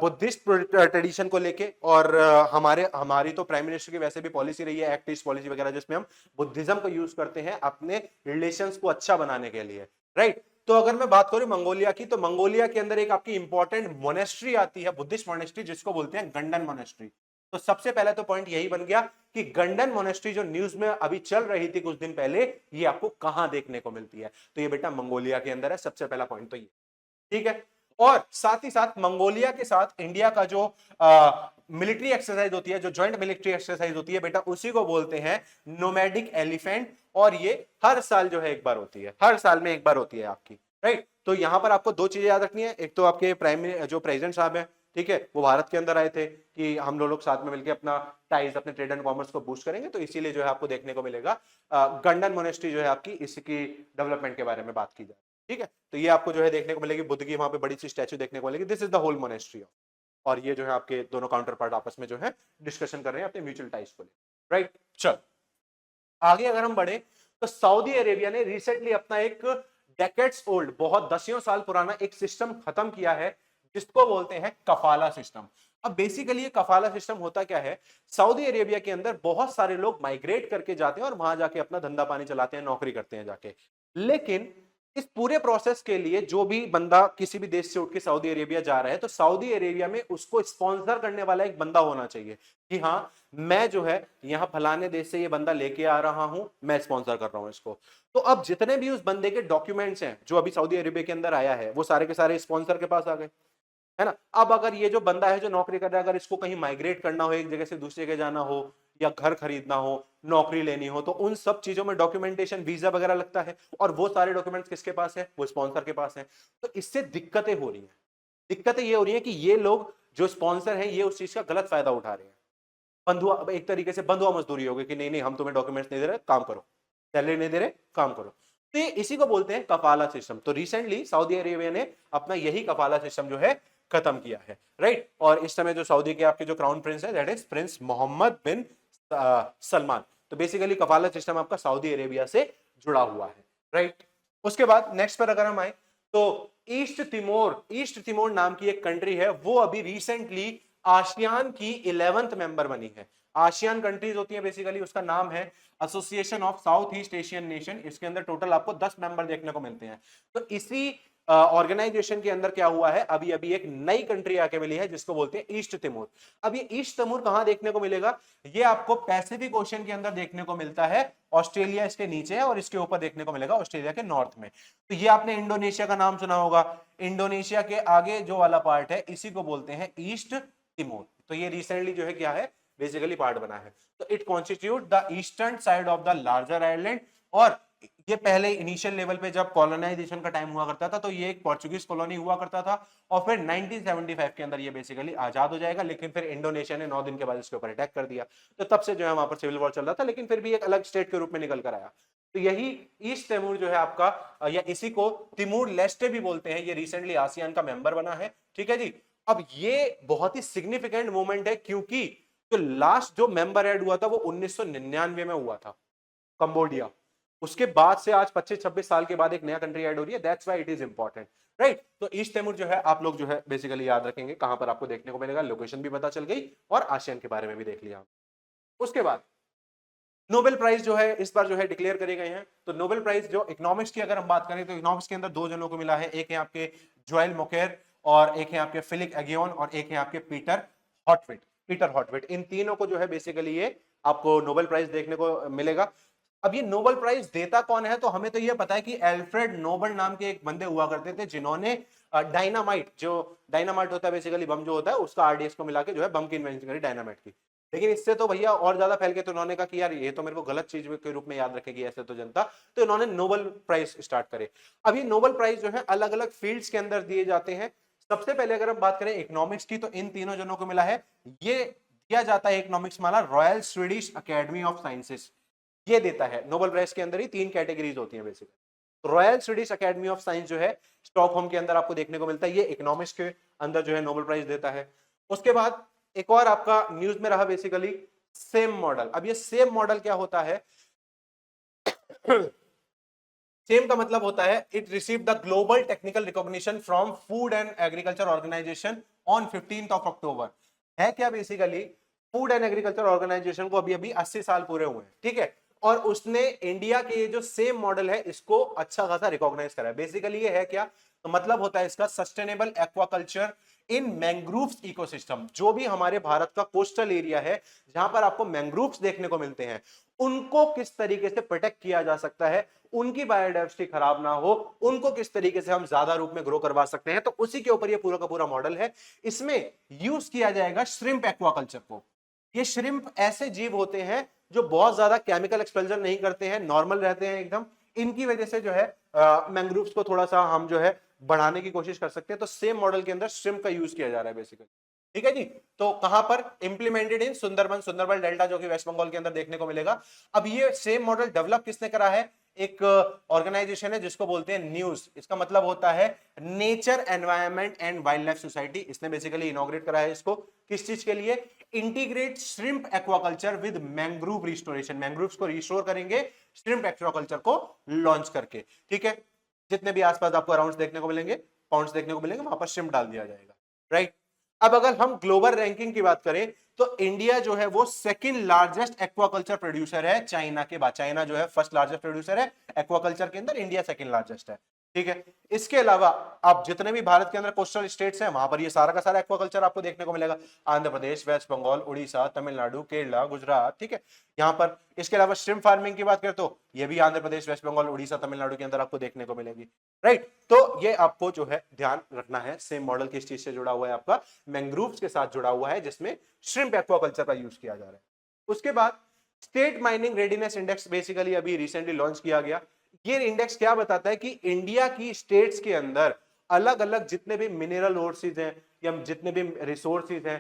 बुद्धिस्ट ट्रेडिशन को लेके, और हमारी तो प्राइम मिनिस्टर की वैसे भी पॉलिसी रही है, एक्ट ईस्ट पॉलिसी वगैरह, जिसमें हम बुद्धिज्म को यूज करते हैं अपने रिलेशंस को अच्छा बनाने के लिए, राइट। तो अगर मैं बात करूं मंगोलिया की, तो मंगोलिया के अंदर एक आपकी इंपॉर्टेंट मोनेस्ट्री आती है, बुद्धिस्ट मोनेस्ट्री, जिसको बोलते हैं गंडन मोनेस्ट्री। तो सबसे पहले तो पॉइंट यही बन गया कि गंडन मोनेस्ट्री जो न्यूज में अभी चल रही थी कुछ दिन पहले, ये आपको कहां देखने को मिलती है, तो ये बेटा मंगोलिया के अंदर है, सबसे पहला पॉइंट तो ये, ठीक है। और साथ ही साथ मंगोलिया के साथ इंडिया का जो मिलिट्री एक्सरसाइज होती है, जो जॉइंट मिलिट्री एक्सरसाइज होती है बेटा, उसी को बोलते हैं नोमैडिक एलिफेंट, और ये हर साल जो है एक बार होती है, हर साल में एक बार होती है आपकी, राइट। तो यहां पर आपको 2 चीजें याद रखनी है, एक तो आपके जो प्रेसिडेंट साहब हैं, ठीक है, वो भारत के अंदर आए थे कि हम लोग साथ में मिलकर अपना टाइज, अपने ट्रेड एंड कॉमर्स को बूस्ट करेंगे, तो इसीलिए जो है आपको देखने को मिलेगा गंडन मोनेस्ट्री जो है आपकी, इसकी डेवलपमेंट के बारे में बात की जाए, ठीक है। तो ये आपको जो है देखने को मिलेगी, बुद्ध की वहां पे बड़ी सी स्टैचू देखने को मिलेगी, this is the whole monastery, और ये जो है आपके दोनों काउंटर पार्ट आपस में जो है डिस्कशन कर रहे हैं अपने म्यूचुअल टाइज को लेकर, राइट। चल आगे अगर हम बढ़े तो सऊदी अरेबिया ने रिसेंटली अपना एक डेकेड्स ओल्ड, बहुत दसियों साल पुराना एक सिस्टम खत्म किया है, जिसको बोलते हैं कफाला सिस्टम। अब बेसिकली ये कफाला सिस्टम होता क्या है, सऊदी अरेबिया के अंदर बहुत सारे लोग माइग्रेट करके जाते हैं और वहां जाके अपना धंधा पानी चलाते हैं, नौकरी करते हैं जाके, लेकिन इस पूरे प्रोसेस के लिए जो भी बंदा किसी भी देश से उठ के सऊदी अरेबिया जा रहा है, तो सऊदी अरेबिया में उसको स्पॉन्सर करने वाला एक बंदा होना चाहिए कि हाँ मैं जो है यहाँ फलाने देश से ये बंदा लेके आ रहा हूं, मैं स्पॉन्सर कर रहा हूं इसको। तो अब जितने भी उस बंदे के डॉक्यूमेंट्स हैं जो अभी सऊदी अरेबिया के अंदर आया है, वो सारे के सारे स्पॉन्सर के पास आ गए, है ना। अब अगर ये जो बंदा है जो नौकरी कर रहा है, अगर इसको कहीं माइग्रेट करना हो, एक जगह से दूसरी जगह जाना हो, या घर खरीदना हो, नौकरी लेनी हो, तो उन सब चीजों में डॉक्यूमेंटेशन, वीजा वगैरह लगता है, और वो सारे डॉक्यूमेंट्स किसके पास है, वो स्पॉन्सर के पास है। तो इससे दिक्कतें हो रही हैं, दिक्कतें ये हो रही है कि ये लोग जो स्पॉन्सर है ये उस चीज का गलत फायदा उठा रहे हैं, बंधुआ, एक तरीके से बंधुआ मजदूरी हो गई कि नहीं नहीं हम तुम्हें डॉक्यूमेंट्स नहीं दे रहे, काम करो, सैलरी नहीं दे रहे, काम करो। तो ये इसी को बोलते हैं कफाला सिस्टम। तो रिसेंटली सऊदी अरेबिया ने अपना यही कफाला सिस्टम जो है खत्म किया है, राइट। और इस समय जो सऊदी के आपके जो क्राउन प्रिंस है दैट इज प्रिंस मोहम्मद बिन सलमान। तो बेसिकली कफालत सिस्टम आपका सऊदी अरेबिया से जुड़ा हुआ है, राइट। उसके बाद नेक्स्ट पर अगर हम आए तो ईस्ट तिमोर नाम की एक कंट्री है, वो अभी रिसेंटली आसियान की 11th मेंबर बनी है। आसियान कंट्रीज होती है बेसिकली, उसका नाम है association of south east Asian nation. इसके अंदर टोटल आपको 10 मेंबर देखने को मिलते हैं। तो इसी ऑर्गेनाइजेशन के अंदर क्या हुआ है, अभी अभी एक नई कंट्री आके मिली है जिसको बोलते हैं ईस्ट तिमोर। अब ये ईस्ट तिमोर कहां देखने को मिलेगा, ये आपको पैसिफिक ओशन के अंदर देखने को मिलता है। ऑस्ट्रेलिया इसके नीचे है और इसके ऊपर देखने को मिलेगा ऑस्ट्रेलिया के नॉर्थ में। तो ये आपने इंडोनेशिया का नाम सुना होगा, इंडोनेशिया के आगे जो वाला पार्ट है इसी को बोलते हैं ईस्ट तिमोर। तो ये रिसेंटली जो है क्या है, बेसिकली पार्ट बना है। तो it constitute the eastern side of the larger island. और ये पहले इनिशियल लेवल पे जब कॉलोनाइजेशन का टाइम हुआ करता था तो ये एक पोर्चुगीज कॉलोनी हुआ करता था, और फिर 1975 के अंदर ये बेसिकली आजाद हो जाएगा। लेकिन फिर इंडोनेशिया ने 9 दिन के बाद इसके ऊपर अटैक कर दिया, तो तब से जो है वहां पर सिविल वॉर चल रहा था, लेकिन फिर भी एक अलग स्टेट के रूप में निकल कर आया। तो यही ईस्ट तिमोर जो है आपका, या इसी को तिमोर लेस्टे भी बोलते हैं, ये रिसेंटली आसियान का मेंबर बना है, ठीक है जी। अब ये बहुत ही सिग्निफिकेंट मूवमेंट है, क्योंकि जो लास्ट जो मेंबर ऐड हुआ था वो 1999 में हुआ था, कंबोडिया। उसके बाद से आज 25-26 साल के बाद एक नया कंट्री ऐड हो रही है, that's why it is important, right. तो ईस्ट तिमोर जो है आप लोग जो है बेसिकली याद रखेंगे, कहां पर आपको देखने को मिलेगा, लोकेशन भी पता चल गई और आसियान के बारे में भी देख लिया। उसके बाद नोबेल प्राइज जो है इस बार जो है डिक्लेयर करे गए हैं। तो नोबेल प्राइज जो इकोनॉमिक्स की अगर हम बात करें तो इकोनॉमिक्स के अंदर 2 जनों को मिला है, एक है आपके जोएल मोकेर और एक है आपके फिलिप एगियोन और एक है आपके पीटर हॉटविट। इन तीनों को जो है बेसिकली ये आपको नोबेल प्राइज देखने को मिलेगा। अब ये नोबेल प्राइज देता कौन है, तो हमें तो ये पता है कि एल्फ्रेड नोबेल नाम के एक बंदे हुआ करते थे, जिन्होंने डायनामाइट होता है बेसिकली बम जो होता है, उसका आरडीएक्स को मिला के जो है बम की इन्वेंशन करी, डायनामाइट की। लेकिन इससे तो भैया और ज्यादा फैल के, तो उन्होंने कहा कि यार ये तो मेरे को गलत चीज के रूप में याद रखेगी ऐसे तो जनता, तो इन्होंने नोबेल प्राइज स्टार्ट करे। अब ये नोबेल प्राइज जो है अलग अलग फील्ड्स के अंदर दिए जाते हैं। सबसे पहले अगर हम बात करें इकोनॉमिक्स की, तो इन तीनों जनों को मिला है, ये दिया जाता है economics Mala royal Swedish academy of sciences, ये देता है। नोबेल प्राइज के अंदर ही 3 कैटेगरीज होती हैं basically. Royal Swedish academy of science जो है स्टॉकहोम के अंदर आपको देखने को मिलता है, ये इकोनॉमिक्स के अंदर जो है नोबेल प्राइज देता है। उसके बाद एक और आपका न्यूज में रहा बेसिकली सेम मॉडल। अब ये सेम मॉडल क्या होता है, सेम का मतलब होता है it receive the global technical recognition from food and agriculture organisation on 15 October. है क्या basically, food and agriculture organisation को अभी अभी 80 साल पूरे हुए हैं, ठीक है। और उसने इंडिया के ये जो सेम मॉडल है इसको अच्छा खासा रिकॉग्नाइज करा है। बेसिकली ये है क्या, तो मतलब होता है इसका सस्टेनेबल एक्वाकल्चर इन मैंग्रोव्स इकोसिस्टम। जो भी हमारे भारत का कोस्टल एरिया है जहां पर आपको मैंग्रोव्स देखने को मिलते हैं, उनको किस तरीके से प्रोटेक्ट किया जा सकता है, उनकी बायोडाइवर्सिटी खराब ना हो, उनको किस तरीके से हम ज्यादा रूप में ग्रो करवा सकते हैं, तो उसी के ऊपर ये पूरा का पूरा मॉडल है। इसमें यूज किया जाएगा श्रिम्प एक्वाकल्चर को। ये श्रिम्प ऐसे जीव होते हैं जो बहुत ज्यादा केमिकल एक्सपेल्जर नहीं करते हैं, नॉर्मल रहते हैं एकदम। इनकी वजह से जो है मैंग्रोव्स को थोड़ा सा हम जो है बढ़ाने की कोशिश कर सकते हैं। तो सेम मॉडल के अंदर श्रिम्प का यूज किया जा रहा है बेसिकली, ठीक है जी। तो कहां पर इंप्लीमेंटेड इन सुंदरबन डेल्टा जो कि वेस्ट बंगाल के अंदर देखने को मिलेगा। अब ये सेम मॉडल डेवलप किसने करा है, एक ऑर्गेनाइजेशन है जिसको बोलते हैं न्यूज। इसका मतलब होता है nature environment and wild life society. इसने बेसिकली इनॉग्रेट करा है इसको, किस चीज के लिए, integrate shrimp aquaculture with mangrove restoration. Mangroves को रिस्टोर करेंगे श्रिम्प एक्वाकल्चर को लॉन्च करके, ठीक है। जितने भी आसपास आपको अराउंड देखने को मिलेंगे, पॉन्ड्स देखने को मिलेंगे, वहां पर श्रिम्प डाल दिया जाएगा, राइट। अब अगर हम ग्लोबल रैंकिंग की बात करें तो इंडिया जो है वो सेकंड लार्जेस्ट एक्वाकल्चर प्रोड्यूसर है चाइना के बाद। चाइना जो है फर्स्ट लार्जेस्ट प्रोड्यूसर है एक्वाकल्चर के अंदर, इंडिया सेकंड लार्जेस्ट है, ठीक है। इसके अलावा आप जितने भी भारत के अंदर कोस्टल स्टेट्स हैं वहां पर ये सारा का सारा एक्वाकल्चर आपको देखने को मिलेगा। आंध्र प्रदेश, वेस्ट बंगाल, उड़ीसा, तमिलनाडु, केरला, गुजरात, ठीक है, यहाँ पर। इसके अलावा श्रिम्प फार्मिंग की बात करें तो ये भी आंध्र प्रदेश, वेस्ट बंगाल, उड़ीसा, तमिलनाडु के अंदर आपको देखने को मिलेगी, राइट। तो ये आपको जो है ध्यान रखना है। सेम मॉडल किस चीज से जुड़ा हुआ है, आपका मैंग्रोव्स के साथ जुड़ा हुआ है, जिसमें श्रिम्प एक्वाकल्चर का यूज किया जा रहा है। उसके बाद state mining readiness index basically अभी रिसेंटली लॉन्च किया गया। ये इंडेक्स क्या बताता है कि इंडिया की स्टेट्स के अंदर अलग अलग जितने भी मिनरल रिसोर्सेज हैं या जितने भी रिसोर्सेज हैं,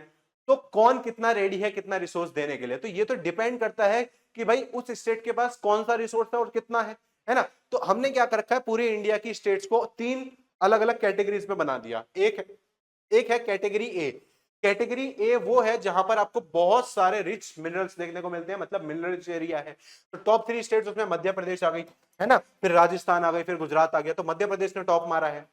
तो कौन कितना रेडी है कितना रिसोर्स देने के लिए। तो ये तो डिपेंड करता है कि भाई उस स्टेट के पास कौन सा रिसोर्स है और कितना है ना। तो हमने क्या कर रखा है, पूरे इंडिया की स्टेट्स को 3 अलग अलग कैटेगरीज में बना दिया। एक एक है कैटेगरी ए। कैटेगरी ए वो है जहां पर आपको बहुत सारे रिच मिनरल्स देखने को मिलते हैं, मतलब मिनरल रिच एरिया है। तो टॉप 3 स्टेट्स उसमें मध्य प्रदेश आ गई, है ना, फिर राजस्थान आ गई, फिर गुजरात आ गया, तो मध्य प्रदेश ने टॉप मारा है।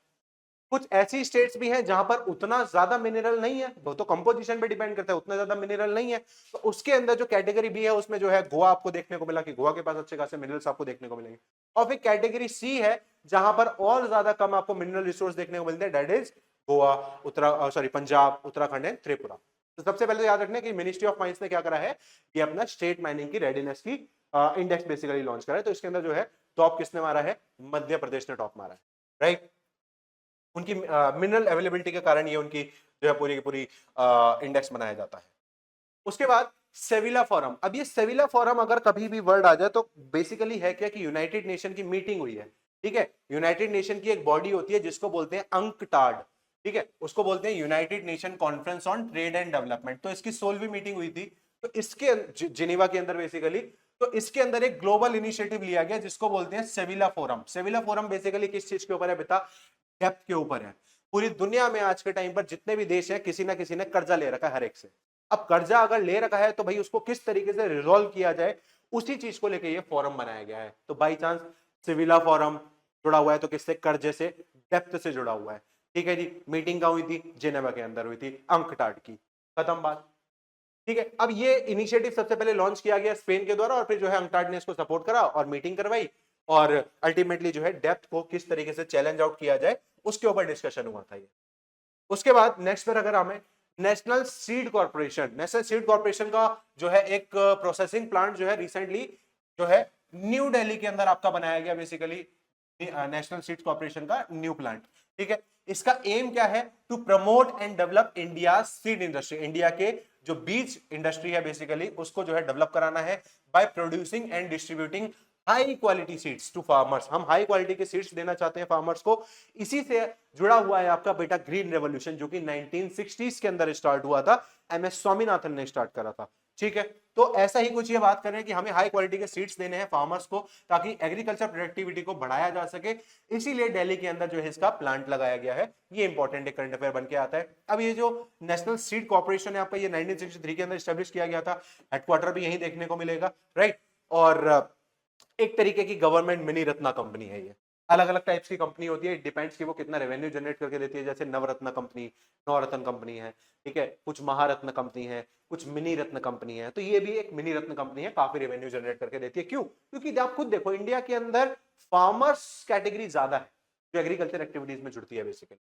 कुछ ऐसी स्टेट्स भी हैं जहां पर उतना ज्यादा मिनरल नहीं है, वो तो कंपोजिशन पे डिपेंड करता है, उतना ज्यादा मिनरल नहीं है, तो उसके अंदर जो कैटेगरी बी है उसमें जो है गोवा आपको देखने को मिला कि गोवा के पास अच्छे खासे मिनरल्स आपको देखने को मिलेंगे। और फिर कैटेगरी सी है जहां पर और ज्यादा कम आपको मिनरल रिसोर्स देखने को मिलते हैं, that is Goa, Punjab, Uttarakhand and Tripura. तो सबसे पहले याद रखना कि मिनिस्ट्री ऑफ माइंस ने क्या करा है, ये अपना स्टेट माइनिंग की रेडीनेस की इंडेक्स बेसिकली लॉन्च करा है। तो इसके अंदर जो है टॉप किसने मारा है, मध्य प्रदेश ने टॉप मारा है, राइट। उनकी मिनरल अवेलेबिलिटी के कारण ये उनकी जो है पूरी की पूरी इंडेक्स बनाया जाता है। उसके बाद सेविला फोरम। अब ये सेविला फोरम अगर कभी भी वर्ड आ जाए तो बेसिकली है क्या कि यूनाइटेड नेशन की मीटिंग हुई है, ठीक है। यूनाइटेड नेशन की एक बॉडी होती है जिसको बोलते हैं अंकटाड, ठीक है, उसको बोलते हैं United nation conference on trade and development. तो इसकी 16वीं मीटिंग हुई थी, तो इसके जिनेवा के अंदर बेसिकली, तो इसके अंदर एक ग्लोबल इनिशिएटिव लिया गया जिसको बोलते हैं Sevilla forum. Sevilla forum basically किस चीज के ऊपर है बेटा, डेप्थ के ऊपर है। पूरी दुनिया में आज के टाइम पर जितने भी देश हैं किसी ना किसी ने कर्जा ले रखा है हर एक से। अब कर्जा अगर ले रखा है तो भाई उसको किस तरीके से रिजॉल्व किया जाए, उसी चीज को लेकर ये फोरम बनाया गया है। तो बाई चांस सिविला फोरम जुड़ा हुआ है तो किससे, कर्जे से, डेप्थ से जुड़ा हुआ है, ठीक है जी। मीटिंग कहां हुई थी, जिनेवा के अंदर हुई थी, अंकटाड की, खत्म बात, ठीक है। अब ये इनिशिएटिव सबसे पहले लॉन्च किया गया स्पेन के द्वारा, और फिर जो है अंकटाड ने इसको सपोर्ट करा और मीटिंग करवाई, और अल्टीमेटली जो है डेप्थ को किस तरीके से चैलेंज आउट किया जाए उसके ऊपर डिस्कशन हुआ था ये। उसके बाद नेक्स्ट पर अगर हमें national seed corporation, national seed corporation का जो है एक प्रोसेसिंग प्लांट जो है रिसेंटली जो है न्यू दिल्ली के अंदर आपका बनाया गया, बेसिकली नेशनल सीड कॉर्पोरेशन का न्यू प्लांट, ठीक है। इसका एम क्या है, to promote and develop India seed industry. India के जो बीज इंडस्ट्री है बेसिकली उसको जो है डेवलप कराना है by producing and distributing high quality seeds to farmers. हम हाई क्वालिटी के सीड्स देना चाहते हैं फार्मर्स को। इसी से जुड़ा हुआ है आपका बेटा ग्रीन रेवोल्यूशन, जो कि 1960s के अंदर स्टार्ट हुआ था, एमएस स्वामीनाथन ने स्टार्ट करा था, ठीक है। तो ऐसा ही कुछ ये बात कर रहे हैं कि हमें हाई क्वालिटी के सीड्स देने हैं फार्मर्स को ताकि एग्रीकल्चर प्रोडक्टिविटी को बढ़ाया जा सके, इसीलिए दिल्ली के अंदर जो है इसका प्लांट लगाया गया है। ये इंपॉर्टेंट एक करंट अफेयर बन के आता है। अब ये जो नेशनल सीड कॉर्पोरेशन है आपका, ये 1963 के अंदर स्टैब्लिश किया गया था, हेडक्वार्टर भी यहीं देखने को मिलेगा, राइट। और एक तरीके की गवर्नमेंट मिनी रत्ना कंपनी है ये। अलग अलग टाइप्स की कंपनी होती है, डिपेंड्स कि वो कितना रेवेन्यू जनरेट करके देती है। जैसे नवरत्न कंपनी, नवरत्न कंपनी है, ठीक है, कुछ महारत्न कंपनी है, कुछ मिनी रत्न कंपनी है। तो ये भी एक मिनी रत्न कंपनी है, काफी रेवेन्यू जनरेट करके देती है। क्यों? क्योंकि आप खुद देखो इंडिया के अंदर फार्मर्स कैटेगरी ज्यादा है जो एग्रीकल्चर एक्टिविटीज में जुड़ती है बेसिकली,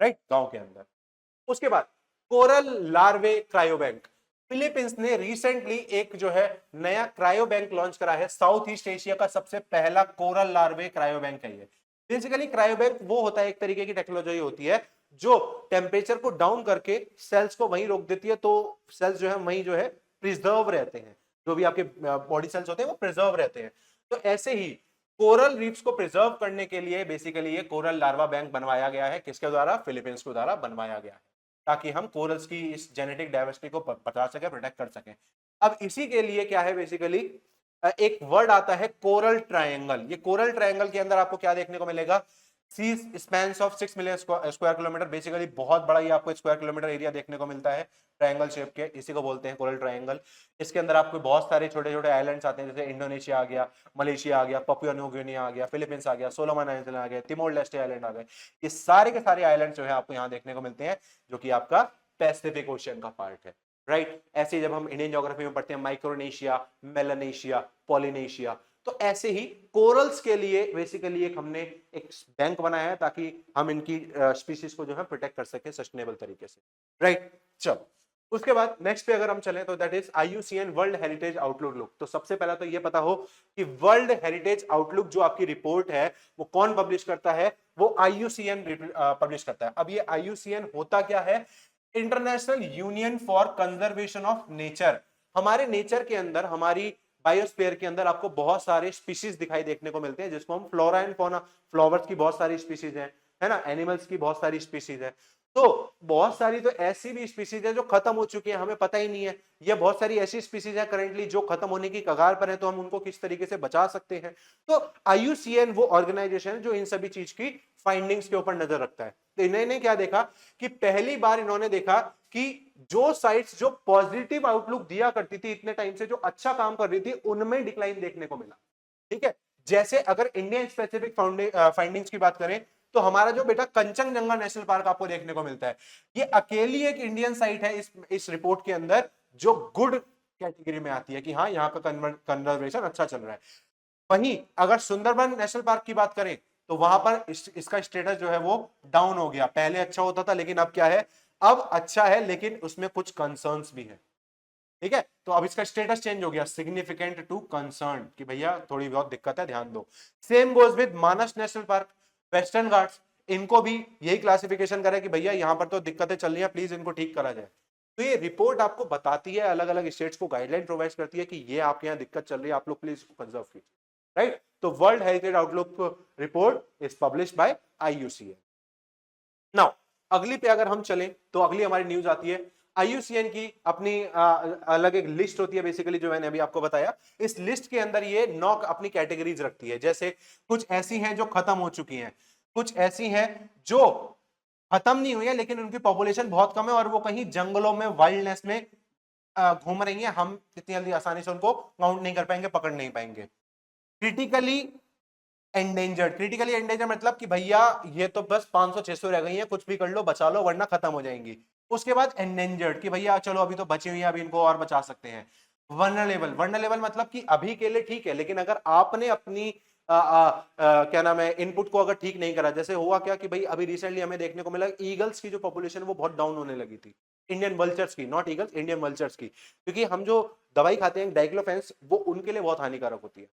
राइट, गांव के अंदर। उसके बाद कोरल लार्वे क्रायोबैंक। फिलीपींस ने रिसेंटली एक जो है नया क्रायो बैंक लॉन्च करा है, साउथ ईस्ट एशिया का सबसे पहला कोरल लार्वे क्रायो बैंक है ये। बेसिकली क्रायो बैंक वो होता है, एक तरीके की टेक्नोलॉजी होती है जो टेम्परेचर को डाउन करके सेल्स को वहीं रोक देती है, तो सेल्स जो है वहीं जो है प्रिजर्व रहते हैं, जो भी आपके बॉडी सेल्स होते हैं वो प्रिजर्व रहते हैं। तो ऐसे ही कोरल रीफ्स को प्रिजर्व करने के लिए बेसिकली ये कोरल लार्वा बैंक बनवाया गया है। किसके द्वारा? फिलीपींस के द्वारा बनवाया गया है, ताकि हम कोरल्स की इस जेनेटिक डाइवर्सिटी को बचा सके, प्रोटेक्ट कर सकें। अब इसी के लिए क्या है बेसिकली एक वर्ड आता है कोरल ट्रायंगल। ये कोरल ट्रायंगल के अंदर आपको क्या देखने को मिलेगा? Sea spans of 6 million square kilometre, basically बहुत बड़ा ये आपको स्क्वायर किलोमीटर एरिया देखने को मिलता है ट्रायंगल शेप के, इसी को बोलते हैं कोरल ट्रायंगल। इसके अंदर आपको बहुत सारे छोटे छोटे आइलैंड्स आते हैं, जैसे इंडोनेशिया आ गया, मलेशिया आ गया, पपुआ न्यू गिनी आ गया, फिलीपींस आ गया, सोलोमन आइलैंड आ गया, तिमोर लेस्टे आइलैंड आ गए। ये सारे के सारे आइलैंड जो है आपको यहाँ देखने को मिलते हैं, जो कि आपका पैसिफिक ओशियन का पार्ट है, राइट। ऐसे जब हम इंडियन ज्योग्राफी में पढ़ते हैं माइक्रोनेशिया, मेलानेशिया, पॉलिनेशिया, तो ऐसे ही कोरल्स के लिए बेसिकली एक हमने एक बैंक बनाया है ताकि हम इनकी स्पीशीज को जो है प्रोटेक्ट कर सके सस्टेनेबल तरीके से, राइट। चलो उसके बाद नेक्स्ट पे अगर हम चलें तो that is IUCN world heritage outlook. तो सबसे पहला तो ये पता हो कि वर्ल्ड हेरिटेज आउटलुक जो आपकी रिपोर्ट है वो कौन पब्लिश करता है? वो IUCN पब्लिश करता है। अब ये IUCN होता क्या है? International union for conservation of nature. हमारे नेचर के अंदर, हमारी बायोस्फीयर के अंदर आपको बहुत सारे स्पीशीज दिखाई देखने को मिलते हैं, जिसको हम फ्लोरा एंड फौना, फ्लावर्स की बहुत सारी स्पीशीज है ना, एनिमल्स की बहुत सारी स्पीशीज है। तो बहुत सारी तो ऐसी भी स्पीसीज है जो खत्म हो चुकी है, हमें पता ही नहीं है। ये बहुत सारी ऐसी स्पीसीज है करेंटली जो खत्म होने की कगार पर है, तो हम उनको किस तरीके से बचा सकते हैं। तो IUCN वो ऑर्गेनाइजेशन है जो इन सभी चीज की फाइंडिंग्स के ऊपर नजर रखता है। तो इन्होंने क्या देखा कि पहली बार इन्होंने देखा कि जो साइट्स जो पॉजिटिव आउटलुक दिया करती थी इतने टाइम से, जो अच्छा काम कर रही थी, उनमें डिक्लाइन देखने को मिला। ठीक है, जैसे अगर इंडियन स्पेसिफिक फाइंडिंग्स की बात करें तो हमारा जो बेटा कंचनजंगा नेशनल पार्क आपको देखने को मिलता है, ये अकेली एक इंडियन साइट है इस रिपोर्ट के अंदर जो गुड कैटेगरी में आती है कि हाँ यहाँ का कंजर्वेशन अच्छा चल रहा है। वहीं अगर सुंदरबन नेशनल पार्क की बात करें तो वहां पर इसका स्टेटस जो है वो डाउन हो गया। पहले अच्छा होता था लेकिन अब क्या है, अब अच्छा है लेकिन उसमें कुछ कंसर्न्स भी है। ठीक है, तो अब इसका स्टेटस चेंज हो गया सिग्निफिकेंट टू कंसर्न कि भैया थोड़ी बहुत दिक्कत है, ध्यान दो। Same goes with Manas national park, western Ghats, इनको भी यही क्लासिफिकेशन करें कि भैया यहां पर तो दिक्कतें चल रही है, प्लीज इनको ठीक करा जाए। तो ये रिपोर्ट आपको बताती है, अलग अलग स्टेट्स को गाइडलाइन प्रोवाइड करती है कि ये आपके यहाँ दिक्कत चल रही है, आप लोग प्लीज इसको कंजर्व कीजिए। राइट, तो world heritage outlook report is published by IUCN। Now अगली पे अगर हम चलें तो अगली हमारी न्यूज आती है IUCN की अपनी अलग एक लिस्ट होती है बेसिकली, जो मैंने अभी आपको बताया। इस लिस्ट के अंदर ये 9 अपनी कैटेगरीज रखती है। जैसे कुछ ऐसी हैं जो खत्म हो चुकी हैं, कुछ ऐसी हैं जो खत्म नहीं हुई है लेकिन उनकी पॉपुलेशन बहुत कम है और वो कहीं जंगलों में वाइल्डनेस में घूम रही है, हम इतनी जल्दी आसानी से उनको काउंट नहीं कर पाएंगे, पकड़ नहीं पाएंगे। क्रिटिकली एंडेंजर्ड, क्रिटिकली एंडेंजर्ड मतलब कि भैया ये तो बस 500-600 रह गई हैं, कुछ भी कर लो बचा लो वरना खत्म हो जाएंगी। उसके बाद एंडेंजर्ड कि भैया चलो अभी तो बची हुई है, अभी इनको और बचा सकते हैं। वनरेबल, वनरेबल मतलब कि अभी के लिए ठीक है लेकिन अगर आपने अपनी क्या नाम है इनपुट को अगर ठीक नहीं करा। जैसे हुआ क्या कि भाई अभी रिसेंटली हमें देखने को मिला ईगल्स की जो पॉपुलेशन वो बहुत डाउन होने लगी थी, इंडियन वल्चर्स की, नॉट ईगल्स, इंडियन वल्चर्स की, क्योंकि हम जो दवाई खाते हैं डाइक्लोफेंस वो उनके लिए बहुत हानिकारक होती है।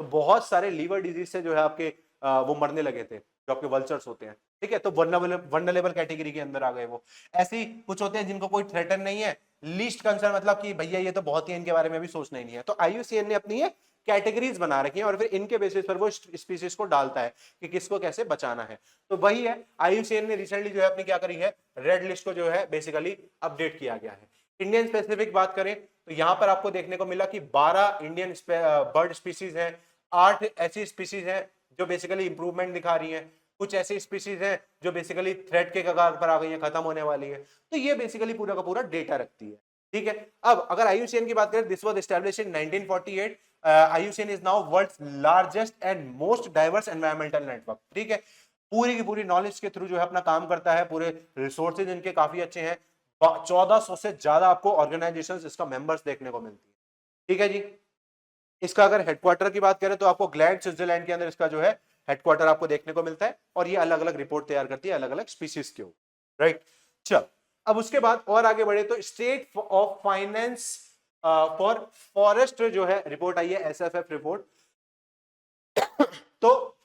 तो बहुत सारे लीवर डिजीज से जो है आपके वो मरने लगे थे जो आपके वल्चर्स होते हैं। ठीक है, तो वनरेबल कैटेगरी के अंदर आ गए वो। ऐसी कुछ होते हैं जिनको कोई थ्रेटन नहीं है, लीस्ट कंसर्न मतलब कि भैया ये तो बहुत ही इनके बारे में भी सोचना ही नहीं है। तो IUCN ने अपनी ये कैटेगरीज बना रखी है और फिर इनके बेसिस पर वो स्पीसीज को डालता है कि किसको कैसे बचाना है। तो वही है, IUCN ने रिसेंटली जो है अपनी क्या करी है, रेड लिस्ट को जो है बेसिकली अपडेट किया गया है। इंडियन स्पेसिफिक बात करें तो यहां पर आपको देखने को मिला कि 12 इंडियन बर्ड स्पीसीज हैं, 8 ऐसी स्पीसीज हैं जो बेसिकली इंप्रूवमेंट दिखा रही हैं, कुछ ऐसी स्पीसीज हैं जो बेसिकली थ्रेट के कगार पर आ गई हैं, खत्म होने वाली है। तो ये बेसिकली पूरा का पूरा डेटा रखती है। ठीक है, अब अगर IUCN की बात करें, this was established in 1948। IUCN is now world's largest and most diverse environmental network. ठीक है, पूरी की पूरी नॉलेज के थ्रू जो है अपना काम करता है, पूरे रिसोर्सेज इनके काफी अच्छे हैं। 1400 से ज्यादा आपको ऑर्गेनाइजेशंस इसका मेंबर्स देखने को मिलती है। ठीक है जी, इसका अगर हेडक्वार्टर की बात करें तो आपको ग्लैंड स्विट्जरलैंड के अंदर इसका जो है हेडक्वार्टर आपको देखने को मिलता है और ये अलग अलग रिपोर्ट तैयार करती है अलग अलग स्पीसीज के ऊपर। राइट, चल अब उसके बाद और आगे बढ़े तो state of finance for forest जो है रिपोर्ट आई है, SFF रिपोर्ट। तो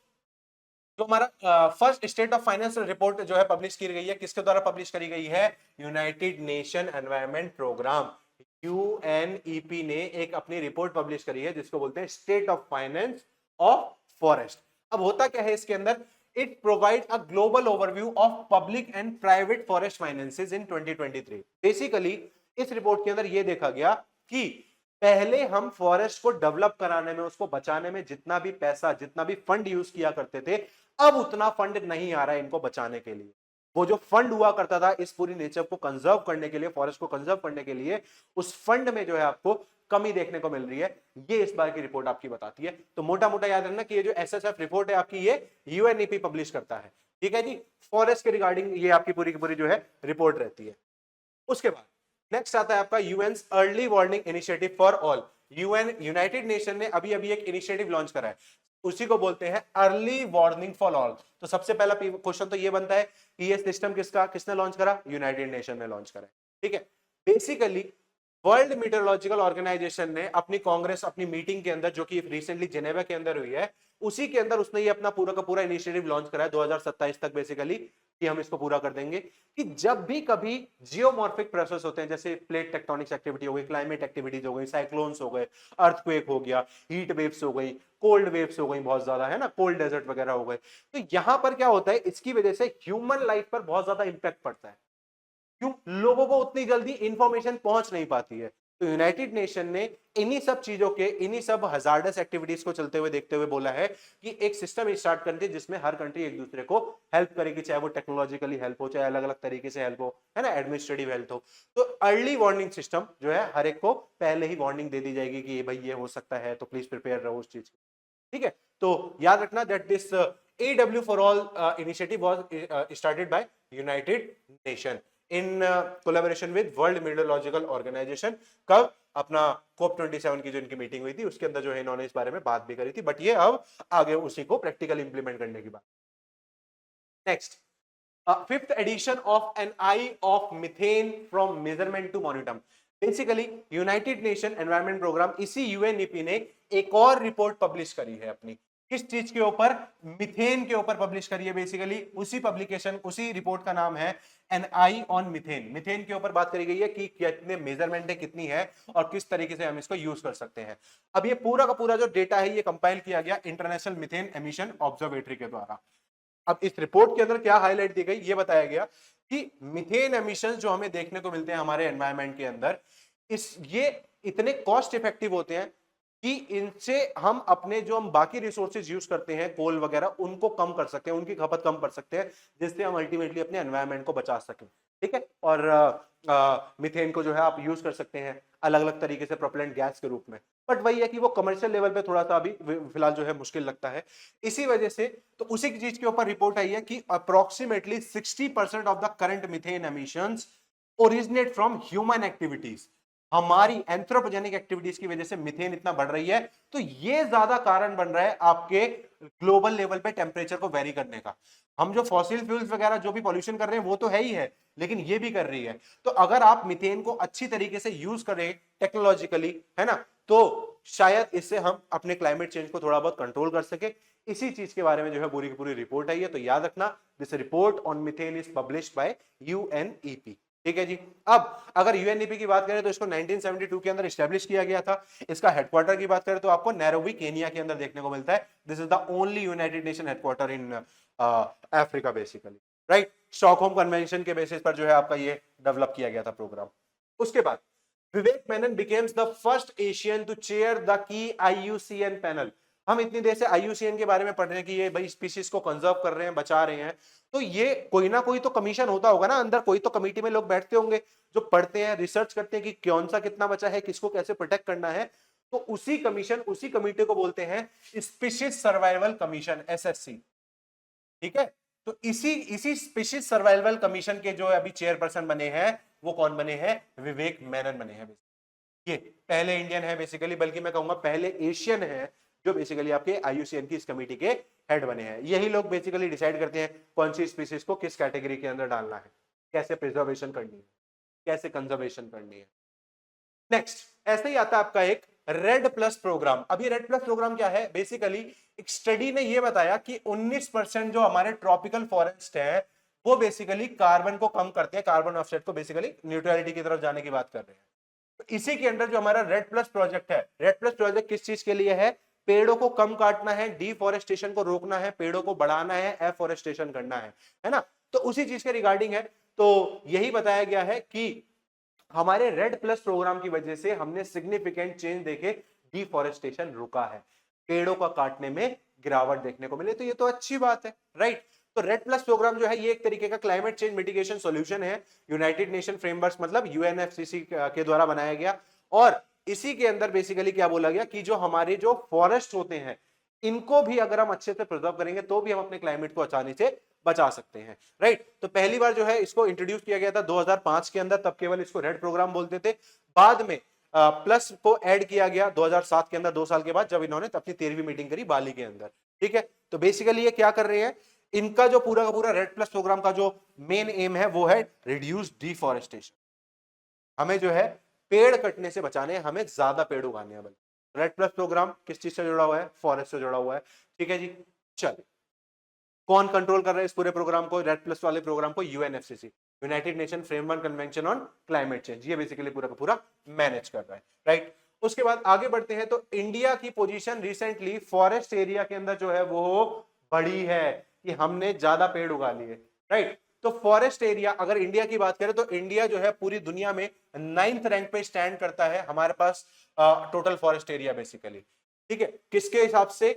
जो हमारा first state of finance report जो है पब्लिश की गई है, किसके द्वारा पब्लिश करी गई है, United Nation environment programme UNEP ने एक अपनी रिपोर्ट पब्लिश करी है जिसको बोलते हैं state of finance of forest. अब होता क्या है इसके अंदर, it provide a global overview of public and private forest finances in 2023। Basically इस रिपोर्ट के अंदर यह देखा गया कि पहले हम फॉरेस्ट को डेवलप कराने में, उसको बचाने में जितना भी पैसा, जितना भी फंड यूज किया करते थे, अब उतना फंड नहीं आ रहा है इनको बचाने के लिए। वो जो फंड हुआ करता था इस पूरी नेचर को कंजर्व करने के लिए, फॉरेस्ट को कंजर्व करने के लिए, उस फंड में जो है आपको कमी देखने को मिल रही है। ये इस बार की रिपोर्ट आपकी बताती है। तो मोटा मोटा याद रखना कि ये जो SSF रिपोर्ट है आपकी, ये UNEP पब्लिश करता है। ठीक है जी, फॉरेस्ट के रिगार्डिंग ये आपकी पूरी की पूरी जो है रिपोर्ट रहती है। उसके बाद नेक्स्ट आता है आपका UN early warning initiative for all. United nation ने अभी अभी एक इनिशिएटिव लॉन्च करा है, उसी को बोलते हैं अर्ली वार्निंग फॉर ऑल। तो सबसे पहला क्वेश्चन तो ये बनता है कि ये सिस्टम किसने लॉन्च करा, यूनाइटेड नेशन ने लॉन्च करा। ठीक है, बेसिकली वर्ल्ड मीटरोलॉजिकल ऑर्गेनाइजेशन ने अपनी कांग्रेस, अपनी मीटिंग के अंदर जो कि रिसेंटली जेनेवा के अंदर हुई है, उसी के अंदर उसने ये अपना पूरा का पूरा इनिशिएटिव लॉन्च करा है 2027 तक बेसिकली कि हम इसको पूरा कर देंगे कि जब भी कभी जियोमॉर्फिक प्रोसेस होते हैं, जैसे प्लेट टेक्टोनिक्स एक्टिविटी हो गई, क्लाइमेट एक्टिविटीज हो गई, साइक्लोन्स हो गए, अर्थक्वेक हो गया, हीट वेव्स हो गई, कोल्ड वेव्स हो गई बहुत ज्यादा, है ना, कोल्ड डेजर्ट वगैरह हो गए, तो यहां पर क्या होता है, इसकी वजह से ह्यूमन लाइफ पर बहुत ज्यादा इंपैक्ट पड़ता है। क्यों? लोगों को उतनी जल्दी इंफॉर्मेशन पहुंच नहीं पाती है। तो यूनाइटेड नेशन ने इन्हीं सब चीजों के, इन्हीं सब हजार्डस एक्टिविटीज को चलते हुए देखते हुए बोला है कि एक सिस्टम स्टार्ट करते जिसमें हर कंट्री एक दूसरे को हेल्प करेगी, चाहे वो टेक्नोलॉजिकली हेल्प हो, चाहे अलग अलग तरीके से हेल्प हो, है ना, एडमिनिस्ट्रेटिव हेल्प हो। तो अर्ली वार्निंग सिस्टम जो है, हर एक को पहले ही वार्निंग दे दी जाएगी कि भाई ये हो सकता है, तो प्लीज प्रिपेयर रहो उस चीज की। ठीक है, तो याद रखना that this AW for all initiative was started by United Nation in collaboration with world metrological organisation. कब? अपना COP27 की जो इनकी मीटिंग हुई थी उसके अंदर जो है इन्होंने इस बारे में बात भी करी थी, बट ये अब आगे उसी को प्रैक्टिकल इंप्लीमेंट करने की बात। Next, fifth edition of an eye of methane from measurement to monitor. Basically United Nation environment Programme, इसी यूएनईपी ने एक और रिपोर्ट पब्लिश करी है अपनी, किस चीज के ऊपर? मिथेन के ऊपर पब्लिश करी है। बेसिकली उसी पब्लिकेशन, उसी रिपोर्ट का नाम है an eye on methane. Methane के ऊपर बात करी गई है कि कितने मेजरमेंट है, कितनी है, और किस तरीके से हम इसको यूज कर सकते हैं। अब ये पूरा का पूरा जो डेटा है ये कंपाइल किया गया इंटरनेशनल मिथेन एमिशन ऑब्जर्वेटरी के द्वारा। अब इस रिपोर्ट के अंदर क्या हाईलाइट दी गई, ये बताया गया कि मिथेन एमिशंस जो हमें देखने को मिलते हैं हमारे एनवायरनमेंट के अंदर, ये इतने कॉस्ट इफेक्टिव होते हैं कि इनसे हम अपने जो हम बाकी रिसोर्सेज यूज करते हैं, कोल वगैरह, उनको कम कर सकते हैं, उनकी खपत कम कर सकते हैं, जिससे हम अल्टीमेटली अपने एनवायरनमेंट को बचा सकें। ठीक है, और मिथेन को जो है आप यूज कर सकते हैं अलग अलग तरीके से प्रोपेलेंट गैस के रूप में, बट वही है कि वो कमर्शियल लेवल पे थोड़ा सा अभी फिलहाल जो है मुश्किल लगता है। इसी वजह से तो उसी चीज के ऊपर रिपोर्ट आई है कि approximately 60% of the current methane emissions originate from human activities. हमारी एंथ्रोपोजेनिक एक्टिविटीज की वजह से मिथेन इतना बढ़ रही है, तो ये ज्यादा कारण बन रहा है आपके ग्लोबल लेवल पे टेम्परेचर को वेरी करने का। हम जो फॉसिल फ्यूल्स वगैरह जो भी पॉल्यूशन कर रहे हैं वो तो है ही है, लेकिन ये भी कर रही है। तो अगर आप मिथेन को अच्छी तरीके से यूज करें टेक्नोलॉजिकली, है ना, तो शायद इससे हम अपने क्लाइमेट चेंज को थोड़ा बहुत कंट्रोल कर सके। इसी चीज के बारे में जो है पूरी की पूरी रिपोर्ट आई है। तो याद रखना, this report on methane is published by UNEP. ठीक है जी। अब अगर यूएनईपी की बात करें तो इसको 1972 के अंदर एस्टेब्लिश किया गया था। इसका हेडक्वार्टर की बात करें तो आपको नैरोबी केनिया के अंदर देखने को मिलता है। This is the only United nation headquarter in Africa basically, right. Stockholm convention के बेसिस पर जो है आपका ये डेवलप किया गया था प्रोग्राम। उसके बाद Vivek Menon becomes the first Asian to chair the की आईयूसीएन पैनल। हम इतनी देर से आईयूसीएन के बारे में पढ़ रहे हैं कि ये भाई स्पीशीज को कंजर्व कर रहे हैं, बचा रहे हैं, तो ये कोई ना कोई तो कमीशन होता होगा ना अंदर, कोई तो कमेटी में लोग बैठते होंगे जो पढ़ते हैं, रिसर्च करते हैं कि कौन सा कितना बचा है, किसको कैसे प्रोटेक्ट करना है। तो उसी कमीशन, उसी कमेटी को बोलते हैं स्पीशीज सर्वाइवल कमीशन, एसएससी। ठीक है, तो इसी स्पीशीज सर्वाइवल कमीशन के जो अभी चेयरपर्सन बने हैं वो कौन बने हैं? विवेक मेनन बने हैं। ये पहले इंडियन है बेसिकली, बल्कि मैं कहूंगा पहले एशियन है जो बेसिकली आपके आईयूसीएन की इस कमेटी के हेड बने हैं। यही लोग बेसिकली डिसाइड करते हैं कौन सी स्पीसीज को किस कैटेगरी के अंदर डालना है, कैसे प्रिजर्वेशन करनी है, कैसे कंजर्वेशन करनी है। नेक्स्ट, ऐसे ही आता है आपका एक रेड प्लस प्रोग्राम। अभी रेड प्लस प्रोग्राम क्या है? बेसिकली एक स्टडी ने यह बताया कि 19% जो हमारे ट्रॉपिकल फॉरेस्ट है वो बेसिकली कार्बन को कम करते हैं, कार्बन ऑफसेट को बेसिकली न्यूट्रलिटी की तरफ जाने की बात कर रहे हैं। तो इसी के अंदर जो हमारा रेड प्लस प्रोजेक्ट है, रेड प्लस प्रोजेक्ट किस चीज के लिए है? पेड़ों को कम काटना है, डिफॉरेस्टेशन को रोकना है, पेड़ों को बढ़ाना है, एफॉरेस्टेशन करना है ना। तो उसी चीज के रिगार्डिंग है। तो यही बताया गया है कि हमारे रेड प्लस प्रोग्राम की वजह से हमने सिग्निफिकेंट चेंज देखे, डिफॉरेस्टेशन रुका है, पेड़ों का काटने में गिरावट देखने को मिले। तो ये तो अच्छी बात है, राइट। तो रेड प्लस प्रोग्राम जो है ये एक तरीके का क्लाइमेट चेंज मिटिगेशन सॉल्यूशन है, यूनाइटेड नेशन फ्रेमवर्क मतलब यूएनएफसीसी के द्वारा बनाया गया। और इसी के अंदर बेसिकली क्या बोला गया कि जो हमारे जो फॉरेस्ट होते हैं इनको भी अगर हम अच्छे से प्रिजर्व करेंगे तो भी हम अपने क्लाइमेट को आसानी से बचा सकते हैं, राइट। तो पहली बार जो है इसको इंट्रोड्यूस किया गया था 2005 के अंदर, तब केवल इसको रेड प्रोग्राम बोलते थे। बाद में प्लस को ऐड किया गया 2007 के अंदर, 2 साल के बाद, जब इन्होंने अपनी 13वीं मीटिंग करी बाली के अंदर। ठीक है, तो बेसिकली ये क्या कर रहे हैं, इनका जो पूरा का पूरा रेड प्लस प्रोग्राम का जो मेन एम है वो है रिड्यूस डिफॉरेस्टेशन। हमें जो है पेड़ कटने से बचाने, हमें ज्यादा पेड़ उगाने हैं। रेड प्लस प्रोग्राम किस चीज से जुड़ा हुआ है? फॉरेस्ट से जुड़ा हुआ है। ठीक है जी, चलिए कौन कंट्रोल कर रहा है इस पूरे प्रोग्राम को, रेड प्लस वाले प्रोग्राम को? UNFCCC, United nation framework convention on climate change, ये बेसिकली पूरा का पूरा मैनेज कर रहा है, राइट। उसके बाद आगे बढ़ते हैं तो इंडिया की पोजीशन रिसेंटली फॉरेस्ट एरिया के अंदर जो है वो बड़ी है कि हमने ज्यादा पेड़ उगा लिए, राइट। तो फॉरेस्ट एरिया अगर इंडिया की बात करें तो इंडिया जो है पूरी दुनिया में 9th रैंक पे स्टैंड करता है, हमारे पास टोटल फॉरेस्ट एरिया बेसिकली, ठीक है। किसके हिसाब से?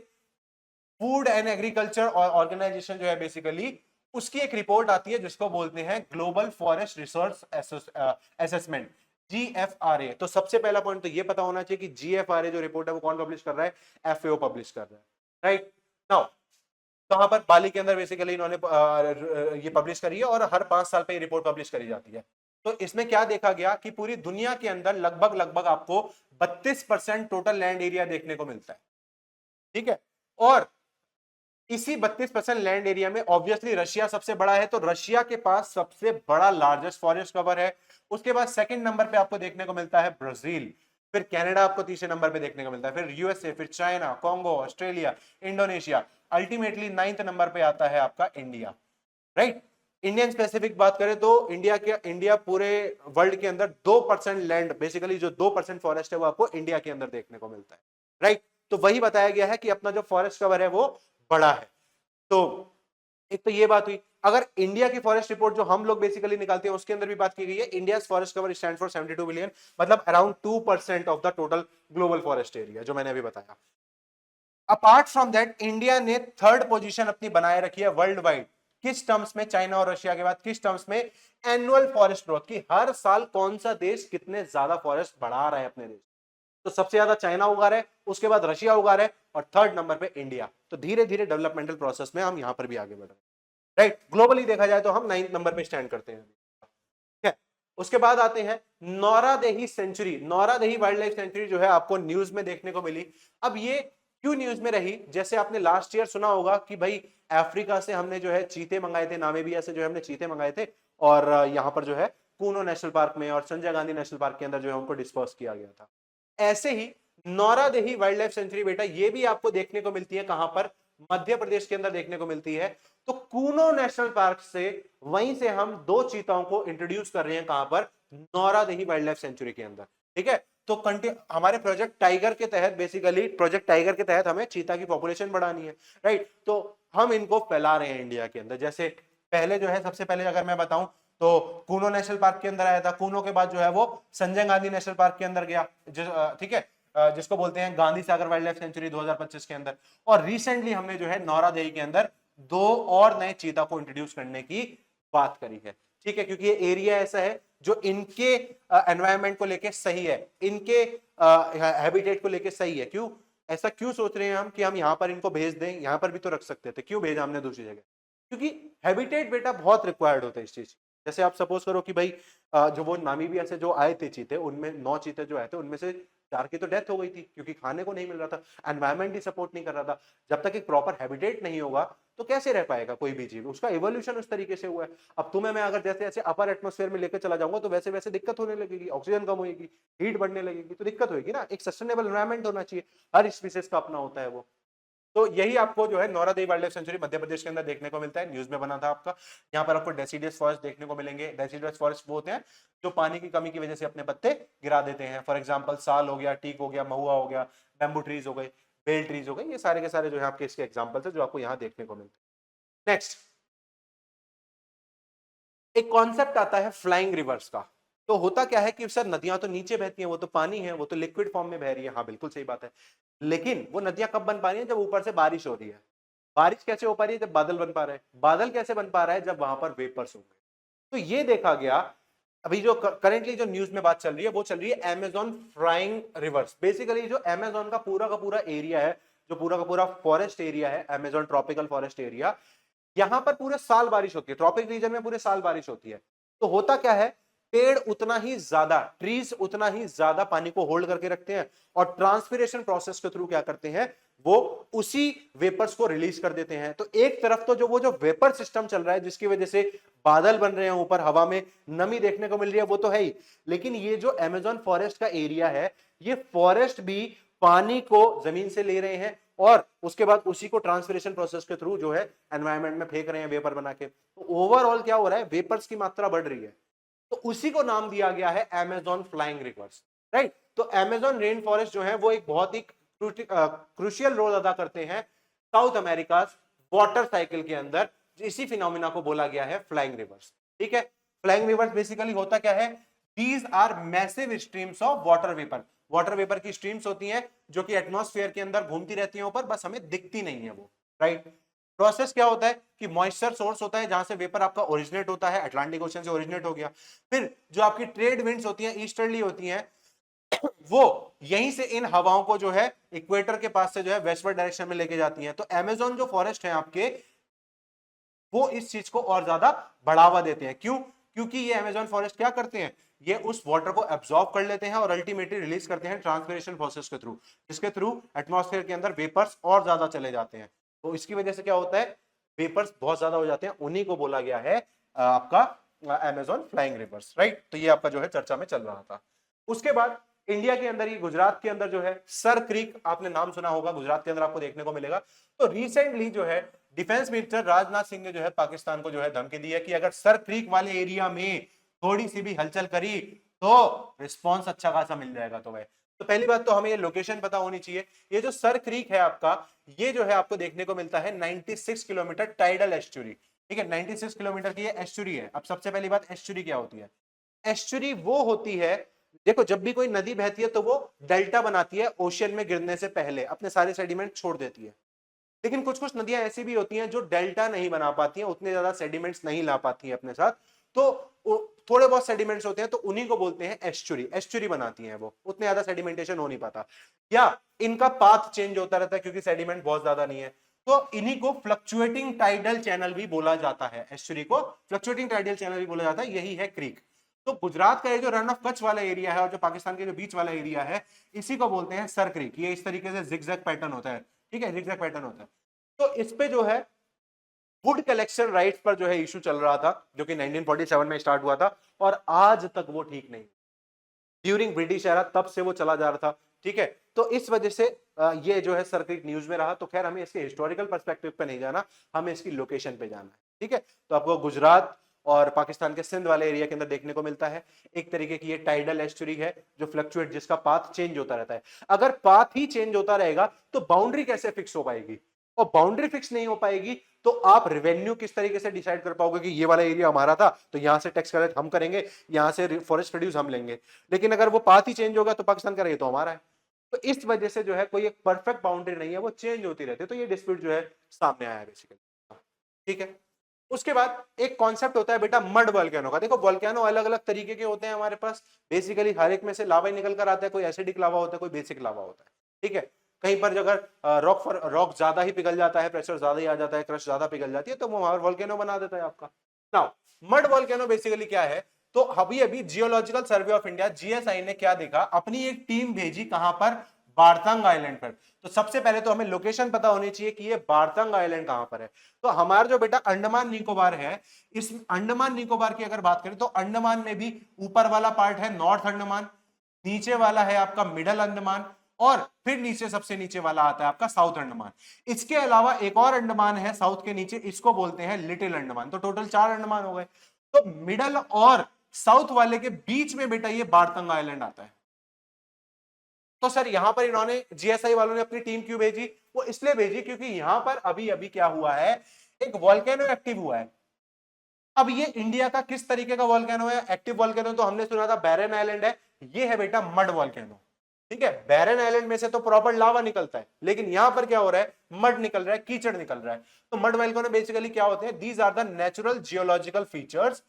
फूड एंड एग्रीकल्चर ऑर्गेनाइजेशन जो है बेसिकली, उसकी एक रिपोर्ट आती है जिसको बोलते हैं global forest resource assessment, GFRA। तो सबसे पहला पॉइंट तो ये पता होना चाहिए कि GFRA जो रिपोर्ट है वो कौन पब्लिश कर रहा है? FAO पब्लिश कर रहा है, राइट। नाउ कहां पर? बाली के अंदर बेसिकली इन्होंने ये पब्लिश करी है और हर 5 साल पे ये रिपोर्ट पब्लिश करी जाती है। तो इसमें क्या देखा गया कि पूरी दुनिया के अंदर लगभग लगभग आपको 32% टोटल लैंड एरिया देखने को मिलता है, ठीक है। और इसी 32% लैंड एरिया में ऑब्वियसली रशिया सबसे बड़ा है, तो रशिया के पास सबसे बड़ा लार्जेस्ट फॉरेस्ट कवर है। उसके बाद सेकंड नंबर पे आपको देखने को मिलता है ब्राजील, फिर कनाडा आपको तीसरे नंबर पे देखने को मिलता है, फिर यूएसए, फिर China, Congo, Australia, Indonesia, ultimately 9th number पे आता है आपका इंडिया, राइट। इंडियन स्पेसिफिक बात करें तो इंडिया पूरे वर्ल्ड के अंदर 2% लैंड, बेसिकली जो 2% फॉरेस्ट है वो आपको इंडिया के अंदर देखने को मिलता है, राइट। तो वही बताया गया है कि अपना जो फॉरेस्ट कवर है वो बड़ा है। तो एक तो ये बात हुई। अगर इंडिया की फॉरेस्ट रिपोर्ट जो हम लोग बेसिकली निकालते हैं उसके अंदर भी बात की गई है, India forest cover stand for 72 billion, मतलब around 2% of the total global forest area, जो मैंने अभी बताया। अपार्ट फ्रॉम दैट इंडिया ने 3rd पोजीशन अपनी बनाए रखी है वर्ल्ड वाइड, किस टर्म्स में? चाइना और रशिया के बाद किस टर्म्स में? एनुअल फॉरेस्ट ग्रोथ की, हर साल कौन सा देश कितने ज्यादा फॉरेस्ट बढ़ा रहा है अपने देश। तो सबसे ज्यादा चाइना उगा रहा है, उसके बाद रशिया उगा रहा है, और 3rd नंबर पे इंडिया। तो धीरे धीरे डेवलपमेंटल प्रोसेस में हम यहां पर भी आगे बढ़ रहे हैं, राइट। ग्लोबली देखा जाए तो हम 9th नंबर पे स्टैंड करते हैं, ठीक है। उसके बाद आते हैं Nauradehi sanctuary. Nauradehi wildlife sanctuary जो है आपको न्यूज में देखने को मिली। अब ये क्यों न्यूज में रही? जैसे आपने लास्ट ईयर सुना होगा कि भाई अफ्रीका से हमने जो है चीते मंगाए थे, नामीबिया से जो है हमने चीते मंगाए थे, और यहां पर जो है कूनो नेशनल पार्क में और संजय गांधी नेशनल पार्क के अंदर जो है उनको डिस्पर्स किया गया था। ऐसे ही नौरादेही वाइल्ड लाइफ सेंचुरी बेटा ये भी आपको देखने को मिलती है, कहां पर? मध्य प्रदेश के अंदर देखने को मिलती है। तो कूनो नेशनल पार्क से, वहीं से हम 2 चीताओं को इंट्रोड्यूस कर रहे हैं, कहां पर? नौरादेही वाइल्ड लाइफ सेंचुरी के अंदर, ठीक है। तो हमारे प्रोजेक्ट टाइगर के तहत, बेसिकली प्रोजेक्ट टाइगर के तहत हमें चीता की पॉपुलेशन बढ़ानी है, राइट। तो हम इनको फैला रहे हैं इंडिया के अंदर। जैसे पहले जो है, सबसे पहले अगर मैं बताऊं तो कूनो नेशनल पार्क के अंदर आया था, कूनो के बाद जो है वो संजय गांधी नेशनल पार्क के अंदर गया, ठीक है, जिसको बोलते हैं Gandhi Sagar wild life sanctuary 2025 के अंदर। और रिसेंटली हमने जो है नौरादेही के अंदर 2 और नए चीता को इंट्रोड्यूस करने की बात करी है, ठीक है, क्योंकि ये एरिया ऐसा है जो इनके एनवायरनमेंट को लेके सही है, इनके हैबिटेट को लेके सही है। क्यों ऐसा क्यों सोच रहे हैं हम कि हम यहाँ पर इनको भेज दें? यहाँ पर भी तो रख सकते थे, क्यों भेजा हमने दूसरी जगह? क्योंकि हैबिटेट बेटा बहुत रिक्वायर्ड होता है इस चीज। जैसे आप सपोज करो कि भाई जो वो नामीबिया से जो आए थे चीते, उनमें 9 चीते जो आए थे, उनमें से 4 की तो डेथ हो गई थी क्योंकि खाने को नहीं मिल रहा था, एनवायरमेंट ही सपोर्ट नहीं कर रहा था। जब तक एक प्रॉपर हैबिटेट नहीं होगा तो कैसे रह पाएगा कोई भी जीव? उसका इवोल्यूशन उस तरीके से हुआ है। अब तुम्हें मैं अगर जैसे जैसे अपर एटमॉस्फेयर में लेकर चला जाऊंगा तो वैसे वैसे दिक्कत होने लगेगी, ऑक्सीजन कम होगी, हीट बढ़ने लगेगी, तो दिक्कत होगी ना। एक सस्टेनेबल एनवायरमेंट होना चाहिए, हर स्पीसीज का अपना होता है वो। तो यही आपको जो है नौरादेवी wild life sanctuary Madhya Pradesh के अंदर देखने को मिलता है, न्यूज में बना था आपका। यहाँ पर आपको डेसिडियस फॉरेस्ट देखने को मिलेंगे। डेसिडियस फॉरेस्ट वो होते हैं जो पानी की कमी की वजह से अपने पत्ते गिरा देते हैं। फॉर एग्जांपल साल हो गया, टीक हो गया, महुआ हो गया, बैम्बू ट्रीज हो गए, बेल ट्रीज हो गए, ये सारे के सारे जो है आपके इसके एग्जाम्पल्स है जो आपको यहाँ देखने को मिलते हैं। नेक्स्ट एक कॉन्सेप्ट आता है फ्लाइंग रिवर्स का। तो होता क्या है कि सर नदियां तो नीचे बहती हैं, वो तो पानी है, वो तो लिक्विड फॉर्म में बह रही है। हाँ बिल्कुल सही बात है, लेकिन वो नदियां कब बन पा रही हैं? जब ऊपर से बारिश हो रही है। बारिश कैसे हो पा रही है? जब बादल बन पा रहे हैं। बादल कैसे बन पा रहा है? जब वहां पर वेपर्स होंगे। तो ये देखा गया, अभी जो करेंटली जो न्यूज में बात चल रही है वो चल रही है अमेजॉन फ्लाइंग रिवर्स। बेसिकली जो अमेजॉन का पूरा एरिया है, जो पूरा का पूरा फॉरेस्ट एरिया है, अमेजॉन ट्रॉपिकल फॉरेस्ट एरिया, यहां पर पूरे साल बारिश होती है। ट्रॉपिक रीजन में पूरे साल बारिश होती है। तो होता क्या है, पेड़ उतना ही ज्यादा, ट्रीज उतना ही ज्यादा पानी को होल्ड करके रखते हैं, और ट्रांसपिरेशन प्रोसेस के थ्रू क्या करते हैं, वो उसी वेपर्स को रिलीज कर देते हैं। तो एक तरफ तो वो जो वेपर सिस्टम चल रहा है जिसकी वजह से बादल बन रहे हैं, ऊपर हवा में नमी देखने को मिल रही है, वो तो है ही, लेकिन ये जो अमेजॉन फॉरेस्ट का एरिया है, ये फॉरेस्ट भी पानी को जमीन से ले रहे हैं और उसके बाद उसी को ट्रांसपिरेशन प्रोसेस के थ्रू जो है एनवायरमेंट में फेंक रहे हैं वेपर बना के। तो ओवरऑल क्या हो रहा है, वेपर्स की मात्रा बढ़ रही है। तो उसी को नाम दिया गया है अमेजोन फ्लाइंग रिवर्स, राइट। तो अमेजोन रेन फॉरेस्ट जो है वो एक बहुत ही क्रूशियल रोल अदा करते हैं साउथ अमेरिका वाटर साइकिल के अंदर। इसी फिनोमिना को बोला गया है फ्लाइंग रिवर्स, ठीक है। फ्लाइंग रिवर्स बेसिकली होता क्या है, these are massive streams of water vapour. Water vapour की स्ट्रीम्स होती हैं जो कि एटमॉस्फेयर के अंदर घूमती रहती हैं ऊपर, बस हमें दिखती नहीं है वो, राइट। प्रोसेस क्या होता है कि मॉइस्चर सोर्स होता है जहां से वेपर आपका ओरिजिनेट होता है, अटलांटिक ओशन से ओरिजिनेट हो गया। फिर जो आपकी ट्रेड विंड्स होती हैं, ईस्टर्ली होती हैं, वो यहीं से इन हवाओं को जो है इक्वेटर के पास से जो है वेस्टवर्ड डायरेक्शन में लेके जाती हैं। तो अमेजोन जो फॉरेस्ट है आपके, वो इस चीज को और ज्यादा बढ़ावा देते हैं। क्यों? क्योंकि ये अमेजोन फॉरेस्ट क्या करते हैं, ये उस वाटर को एब्जॉर्ब कर लेते हैं और अल्टीमेटली रिलीज करते हैं ट्रांसपिरेशन प्रोसेस के थ्रू, जिसके थ्रू एटमॉस्फेयर के अंदर वेपर्स और ज्यादा चले जाते हैं। तो इसकी वजह से क्या होता है, वेपर्स बहुत ज्यादा हो जाते हैं, उन्हीं को बोला गया है आपका अमेजोन फ्लाइंग रिवर्स, राइट। तो ये आपका जो है चर्चा में चल रहा था। उसके बाद इंडिया के अंदर ही गुजरात के अंदर जो है सर क्रीक, आपने नाम सुना होगा, गुजरात के अंदर आपको देखने को मिलेगा। तो रिसेंटली जो है डिफेंस मिनिस्टर राजनाथ सिंह ने जो है पाकिस्तान को जो है धमकी दी है कि अगर सर क्रीक वाले एरिया में थोड़ी सी भी हलचल करी तो रिस्पॉन्स अच्छा खासा मिल जाएगा। तो पहली बात तो हमें ये लोकेशन पता होनी चाहिए। ये जो सर क्रीक है आपका, ये जो है आपको देखने को मिलता है 96 किलोमीटर टाइडल एस्चुरी, ठीक है। 96 किलोमीटर की ये एस्चुरी है। अब सबसे पहली बात, एस्चुरी क्या होती है? एस्चुरी वो होती है, देखो जब भी कोई नदी बहती है तो वो डेल्टा बनाती है, ओशियन में गिरने से पहले अपने सारे सेडिमेंट छोड़ देती है। लेकिन कुछ कुछ नदियां ऐसी भी होती हैं जो डेल्टा नहीं बना पाती हैं, उतने ज्यादा सेडिमेंट्स नहीं ला पाती हैं अपने साथ, तो थोड़े बहुत सेडिमेंट्स होते हैं तो उन्हीं को बोलते हैं एस्चुरी। एस्चुरी बनाती हैं वो, उतने ज्यादा सेडिमेंटेशन हो नहीं पाता, या इनका पाथ चेंज होता रहता है क्योंकि सेडिमेंट बहुत ज्यादा नहीं है। तो इन्हीं को फ्लक्चुएटिंग टाइडल चैनल भी बोला जाता है, एस्चुरी को फ्लक्चुएटिंग टाइडल चैनल भी बोला जाता है, यही है क्रीक। तो गुजरात का ये जो रन ऑफ कच्छ वाला एरिया है और जो पाकिस्तान के जो बीच वाला एरिया है, इसी को बोलते हैं सर क्रीक। ये इस तरीके से जिगजैग पैटर्न होता है, ठीक है, जिगजैग पैटर्न होता है। तो इस पे जो है वुड कलेक्शन राइट्स पर जो है इशू चल रहा था, जो कि 1947 में स्टार्ट हुआ था और आज तक वो ठीक नहीं, ड्यूरिंग ब्रिटिश एरा तब से वो चला जा रहा था, ठीक है। तो इस वजह से ये जो है सर्किट न्यूज में रहा। तो खैर हमें इसके हिस्टोरिकल पर्सपेक्टिव पे नहीं जाना, हमें इसकी लोकेशन पे जाना है, ठीक है। तो आपको गुजरात और पाकिस्तान के सिंध वाले एरिया के अंदर देखने को मिलता है एक तरीके की ये टाइडल एस्चुरी है जो फ्लक्चुएट, जिसका पाथ चेंज होता रहता है। अगर पाथ ही चेंज होता रहेगा तो बाउंड्री कैसे फिक्स हो पाएगी, और बाउंड्री फिक्स नहीं हो पाएगी तो आप रेवेन्यू किस तरीके से डिसाइड कर पाओगे कि ये वाला एरिया हमारा था तो यहां से टैक्स कलेक्ट हम करेंगे, यहां से फॉरेस्ट प्रोड्यूस हम लेंगे। लेकिन अगर वो पाथ ही चेंज होगा तो पाकिस्तान का तो हमारा है। तो इस वजह से जो है कोई एक परफेक्ट बाउंड्री नहीं है, वो चेंज होती रहती है। तो ये डिस्प्यूट जो है सामने आया है बेसिकली, ठीक है। उसके बाद एक कॉन्सेप्ट होता है बेटा मड वोल्केनो का। देखो वोल्केनो अलग अलग तरीके के होते हैं हमारे पास, बेसिकली हर एक में से लावा ही निकल कर आता है, कोई एसिडिक लावा होता है, कोई बेसिक लावा होता है, ठीक है। कहीं पर अगर रॉक ज्यादा ही पिघल जाता है, प्रेशर ज्यादा ही आ जाता है, क्रश ज्यादा पिघल जाती है, तो वो वोल्केनो बना देता है आपका। नाउ मड वोल्केनो बेसिकली क्या है, तो अभी अभी geological survey of India GSI ने क्या देखा, अपनी एक टीम भेजी कहां पर, बारतंग आइलैंड पर। तो सबसे पहले तो हमें लोकेशन पता होनी चाहिए कि ये बारतंग आइलैंड कहां पर है। तो हमारा जो बेटा अंडमान निकोबार है, इस अंडमान निकोबार की अगर बात करें तो अंडमान में भी ऊपर वाला पार्ट है नॉर्थ अंडमान, नीचे वाला है आपका मिडल अंडमान, और फिर नीचे सबसे नीचे वाला आता है आपका साउथ अंडमान। इसके अलावा एक और अंडमान है साउथ के नीचे, इसको बोलते हैं लिटिल अंडमान। तो टोटल 4 अंडमान हो गए। तो मिडल और साउथ वाले के बीच में बेटा ये बारतंग आइलैंड आता है। तो सर यहां पर इन्होंने जीएसआई वालों ने अपनी टीम क्यों भेजी, वो इसलिए भेजी क्योंकि यहां पर अभी अभी क्या हुआ है, एक वोल्केनो एक्टिव हुआ है। अब ये इंडिया का किस तरीके का वोल्केनो है, एक्टिव वोल्केनो तो हमने सुना था बैरन आइलैंड है, ये है बेटा मड वोल्केनो, ठीक है। बैरन आइलैंड में से तो प्रॉपर लावा निकलता है, लेकिन यहां पर क्या हो रहा है, मड निकल रहा है, कीचड़ निकल रहा है। तो मड वोल्केनो बेसिकली क्या होते हैं, these are the natural geological features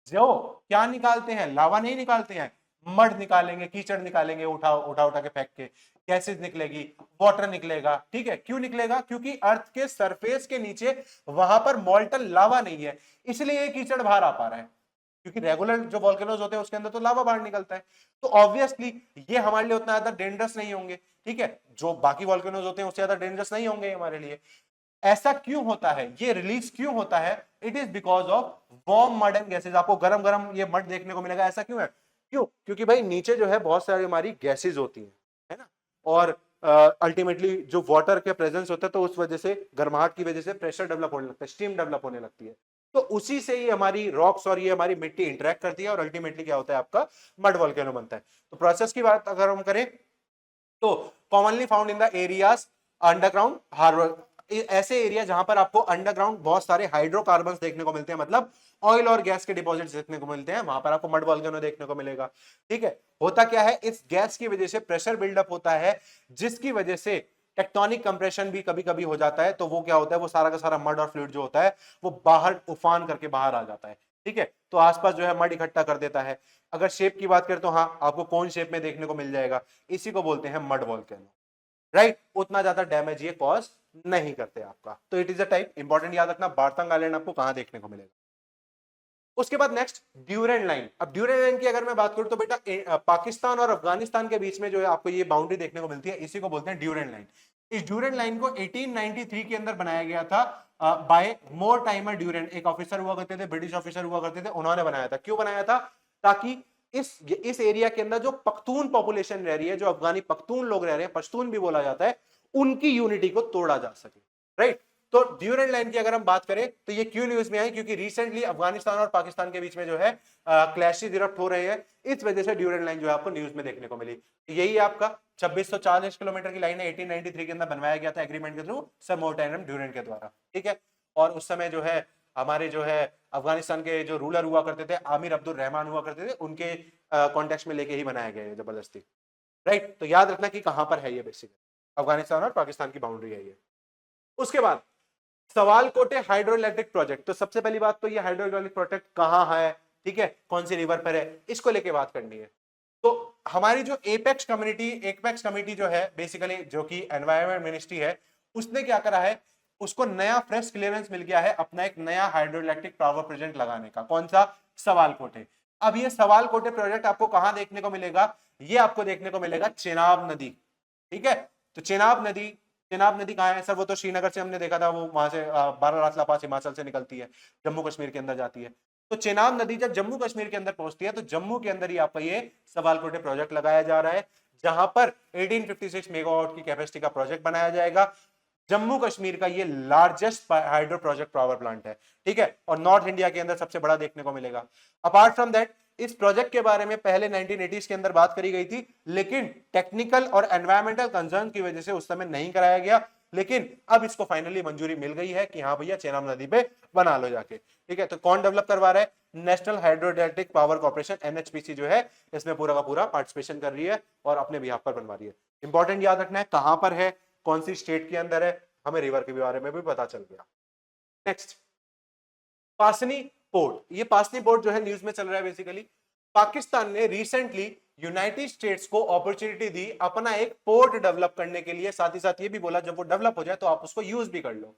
जो क्या निकालते हैं, लावा नहीं निकालते हैं, मड निकालेंगे, कीचड़ निकालेंगे, उठा उठा उठा के फेंक के, गैसेज निकलेगी, वाटर निकलेगा, ठीक है। क्यों निकलेगा, क्योंकि अर्थ के सरफेस के नीचे वहां पर मॉल्टन लावा नहीं है, इसलिए ये कीचड़ बाहर आ पा रहा है। क्योंकि रेगुलर जो वोल्केनोज होते हैं उसके अंदर तो लावा बाहर निकलता है, तो ऑब्वियसली ये हमारे लिए उतना ज्यादा डेंजरस नहीं होंगे, ठीक है। जो बाकी वोल्केनोज होते हैं उससे ज्यादा डेंजरस नहीं होंगे हमारे लिए। ऐसा क्यों होता है, ये रिलीज क्यों होता है, it is because of warm mud and gases. आपको गरम गरम ये मड देखने को मिलेगा, ऐसा क्यों है, क्यों, क्योंकि भाई नीचे जो है बहुत सारी हमारी गैसेज होती हैं, है ना, और अल्टीमेटली जो वाटर के प्रेजेंस होता है तो उस वजह से गर्माहट की वजह से प्रेशर डेवलप होने लगता है, स्टीम डेवलप होने लगती है। तो उसी से ये हमारी रॉक्स और ये हमारी मिट्टी इंटरेक्ट करती है और अल्टीमेटली क्या होता है, आपका मड वॉल्केनो बनता है। तो प्रोसेस की बात अगर हम करें तो commonly found in the areas underground harbour, ऐसे एरिया जहां पर आपको अंडरग्राउंड बहुत सारे हाइड्रोकार्बन्स देखने को मिलते हैं, मतलब ऑयल और गैस के डिपॉजिट्स देखने को मिलते हैं, वहां पर आपको मड वॉल्केनो देखने को मिलेगा। ठीक है, होता क्या है, इस गैस की वजह से प्रेशर बिल्डअप होता है, जिसकी वजह से टेक्टोनिक कंप्रेशन भी कभी कभी हो जाता है। तो वो क्या होता है, वो सारा का सारा मड और फ्लूइड जो होता है वो बाहर उफान करके बाहर आ जाता है। ठीक है, तो आसपास जो है मड इकट्ठा कर देता है। अगर शेप की बात करें तो हाँ, आपको कौन शेप में देखने को मिल जाएगा, इसी को बोलते हैं मड वॉल्केनो। राइट, उतना ज्यादा डैमेज ये कॉज नहीं करते आपका। तो it is a type, important याद रखना, बारतंग आइलैंड आपको कहां देखने को मिलेगा। उसके बाद नेक्स्ट ड्यूरेंट लाइन। अब ड्यूरेंट लाइन की अगर मैं बात करूं तो बेटा पाकिस्तान और अफगानिस्तान के बीच में जो है आपको ये बाउंड्री देखने को मिलती है, इसी को बोलते हैं ड्यूरेंट लाइन। इस ड्यूरेंट लाइन को 1893 के अंदर बनाया गया था बाय मोरटाइमर ड्यूरेंट, एक ऑफिसर हुआ करते थे, ब्रिटिश ऑफिसर हुआ करते थे, उन्होंने बनाया था। क्यों बनाया था, ताकि इस एरिया के अंदर जो पख्तून पॉपुलेशन रह रही है, जो अफगानी पख्तून लोग रह रहे हैं, पश्तून भी बोला जाता है, उनकी यूनिटी को तोड़ा जा सके। राइट, तो ड्यूरेंट लाइन की अगर हम बात करें तो ये क्यों न्यूज में आई, क्योंकि रिसेंटली अफगानिस्तान और पाकिस्तान के बीच में जो है क्लैशेस इरप्ट हो रहे हैं, इस वजह से ड्यूरेंट लाइन जो है आपको न्यूज में देखने को मिली। यही आपका 2640 किलोमीटर की लाइन है, 1893 के अंदर बनवाया गया था एग्रीमेंट के थ्रू सर मोरटाइम ड्यूरेंट के द्वारा। ठीक है, और उस समय जो है हमारे जो है अफगानिस्तान के जो रूलर हुआ करते थे, आमिर अब्दुल रहमान हुआ करते थे, उनके कॉन्टेक्स्ट में लेके ही बनाया गया है जबरदस्ती। राइट, तो याद रखना कि कहां पर है ये, बेसिकली अफगानिस्तान और पाकिस्तान की बाउंड्री है ये। उसके बाद सवालकोटे हाइड्रो इलेक्ट्रिक प्रोजेक्ट। तो सबसे पहली बात तो ये हाइड्रो इलेक्ट्रिक प्रोजेक्ट कहां है, ठीक है, कौन सी रिवर पर है, इसको लेके बात करनी है। तो हमारी जो एपेक्स कमेटी जो है बेसिकली, जो कि एनवायरमेंट मिनिस्ट्री है, उसने क्या करा है, उसको नया फ्रेश क्लियरेंस मिल गया है अपना एक नया हाइड्रो इलेक्ट्रिक पावर प्रोजेक्ट लगाने का। कौन सा, सवालकोटे। अब ये सवालकोटे प्रोजेक्ट आपको कहां देखने को मिलेगा, ये आपको देखने को मिलेगा चेनाब नदी। ठीक है, तो चेनाब नदी कहाँ है सर, वो तो श्रीनगर से हमने देखा था, वो वहां से बारालातला पास हिमाचल से निकलती है, जम्मू कश्मीर के अंदर जाती है। तो चेनाब नदी जब जम्मू कश्मीर के अंदर पहुंचती है, तो जम्मू के अंदर ही आपका ये सवालकोटे प्रोजेक्ट लगाया जा रहा है, जहां पर 1856 मेगावाट की कैपेसिटी का प्रोजेक्ट बनाया जाएगा। जम्मू कश्मीर का ये largest hydro project power plant है। ठीक है, और नॉर्थ इंडिया के अंदर सबसे बड़ा देखने को मिलेगा। अपार्ट फ्रॉम दैट, इस प्रोजेक्ट के बारे में पहले 1980s के अंदर बात करी गई थी, लेकिन टेक्निकल और एनवायरमेंटल कंसर्न की वजह से उस समय नहीं कराया गया। लेकिन अब इसको फाइनली मंजूरी मिल गई है कि हाँ भैया चेनाब नदी पे बना लो जाके। ठीक है, तो कौन डेवलप करवा रहा है, national hydroelectric power corporation NHPC जो है इसमें पूरा का पूरा पार्टिसिपेशन कर रही है और अपने बिहाफ पर बनवा रही है। इंपॉर्टेंट याद रखना है कहां पर है, कौन सी स्टेट के अंदर है, हमें रिवर के बारे में भी पता चल गया। Next, Pasni port. ये पासनी पोर्ट जो है न्यूज में चल रहा है, बेसिकली पाकिस्तान ने रिसेंटली यूनाइटेड स्टेट्स को अपॉर्चुनिटी दी अपना एक पोर्ट डेवलप करने के लिए, साथ ही साथ ये भी बोला जब वो डेवलप हो जाए तो आप उसको यूज भी कर लो।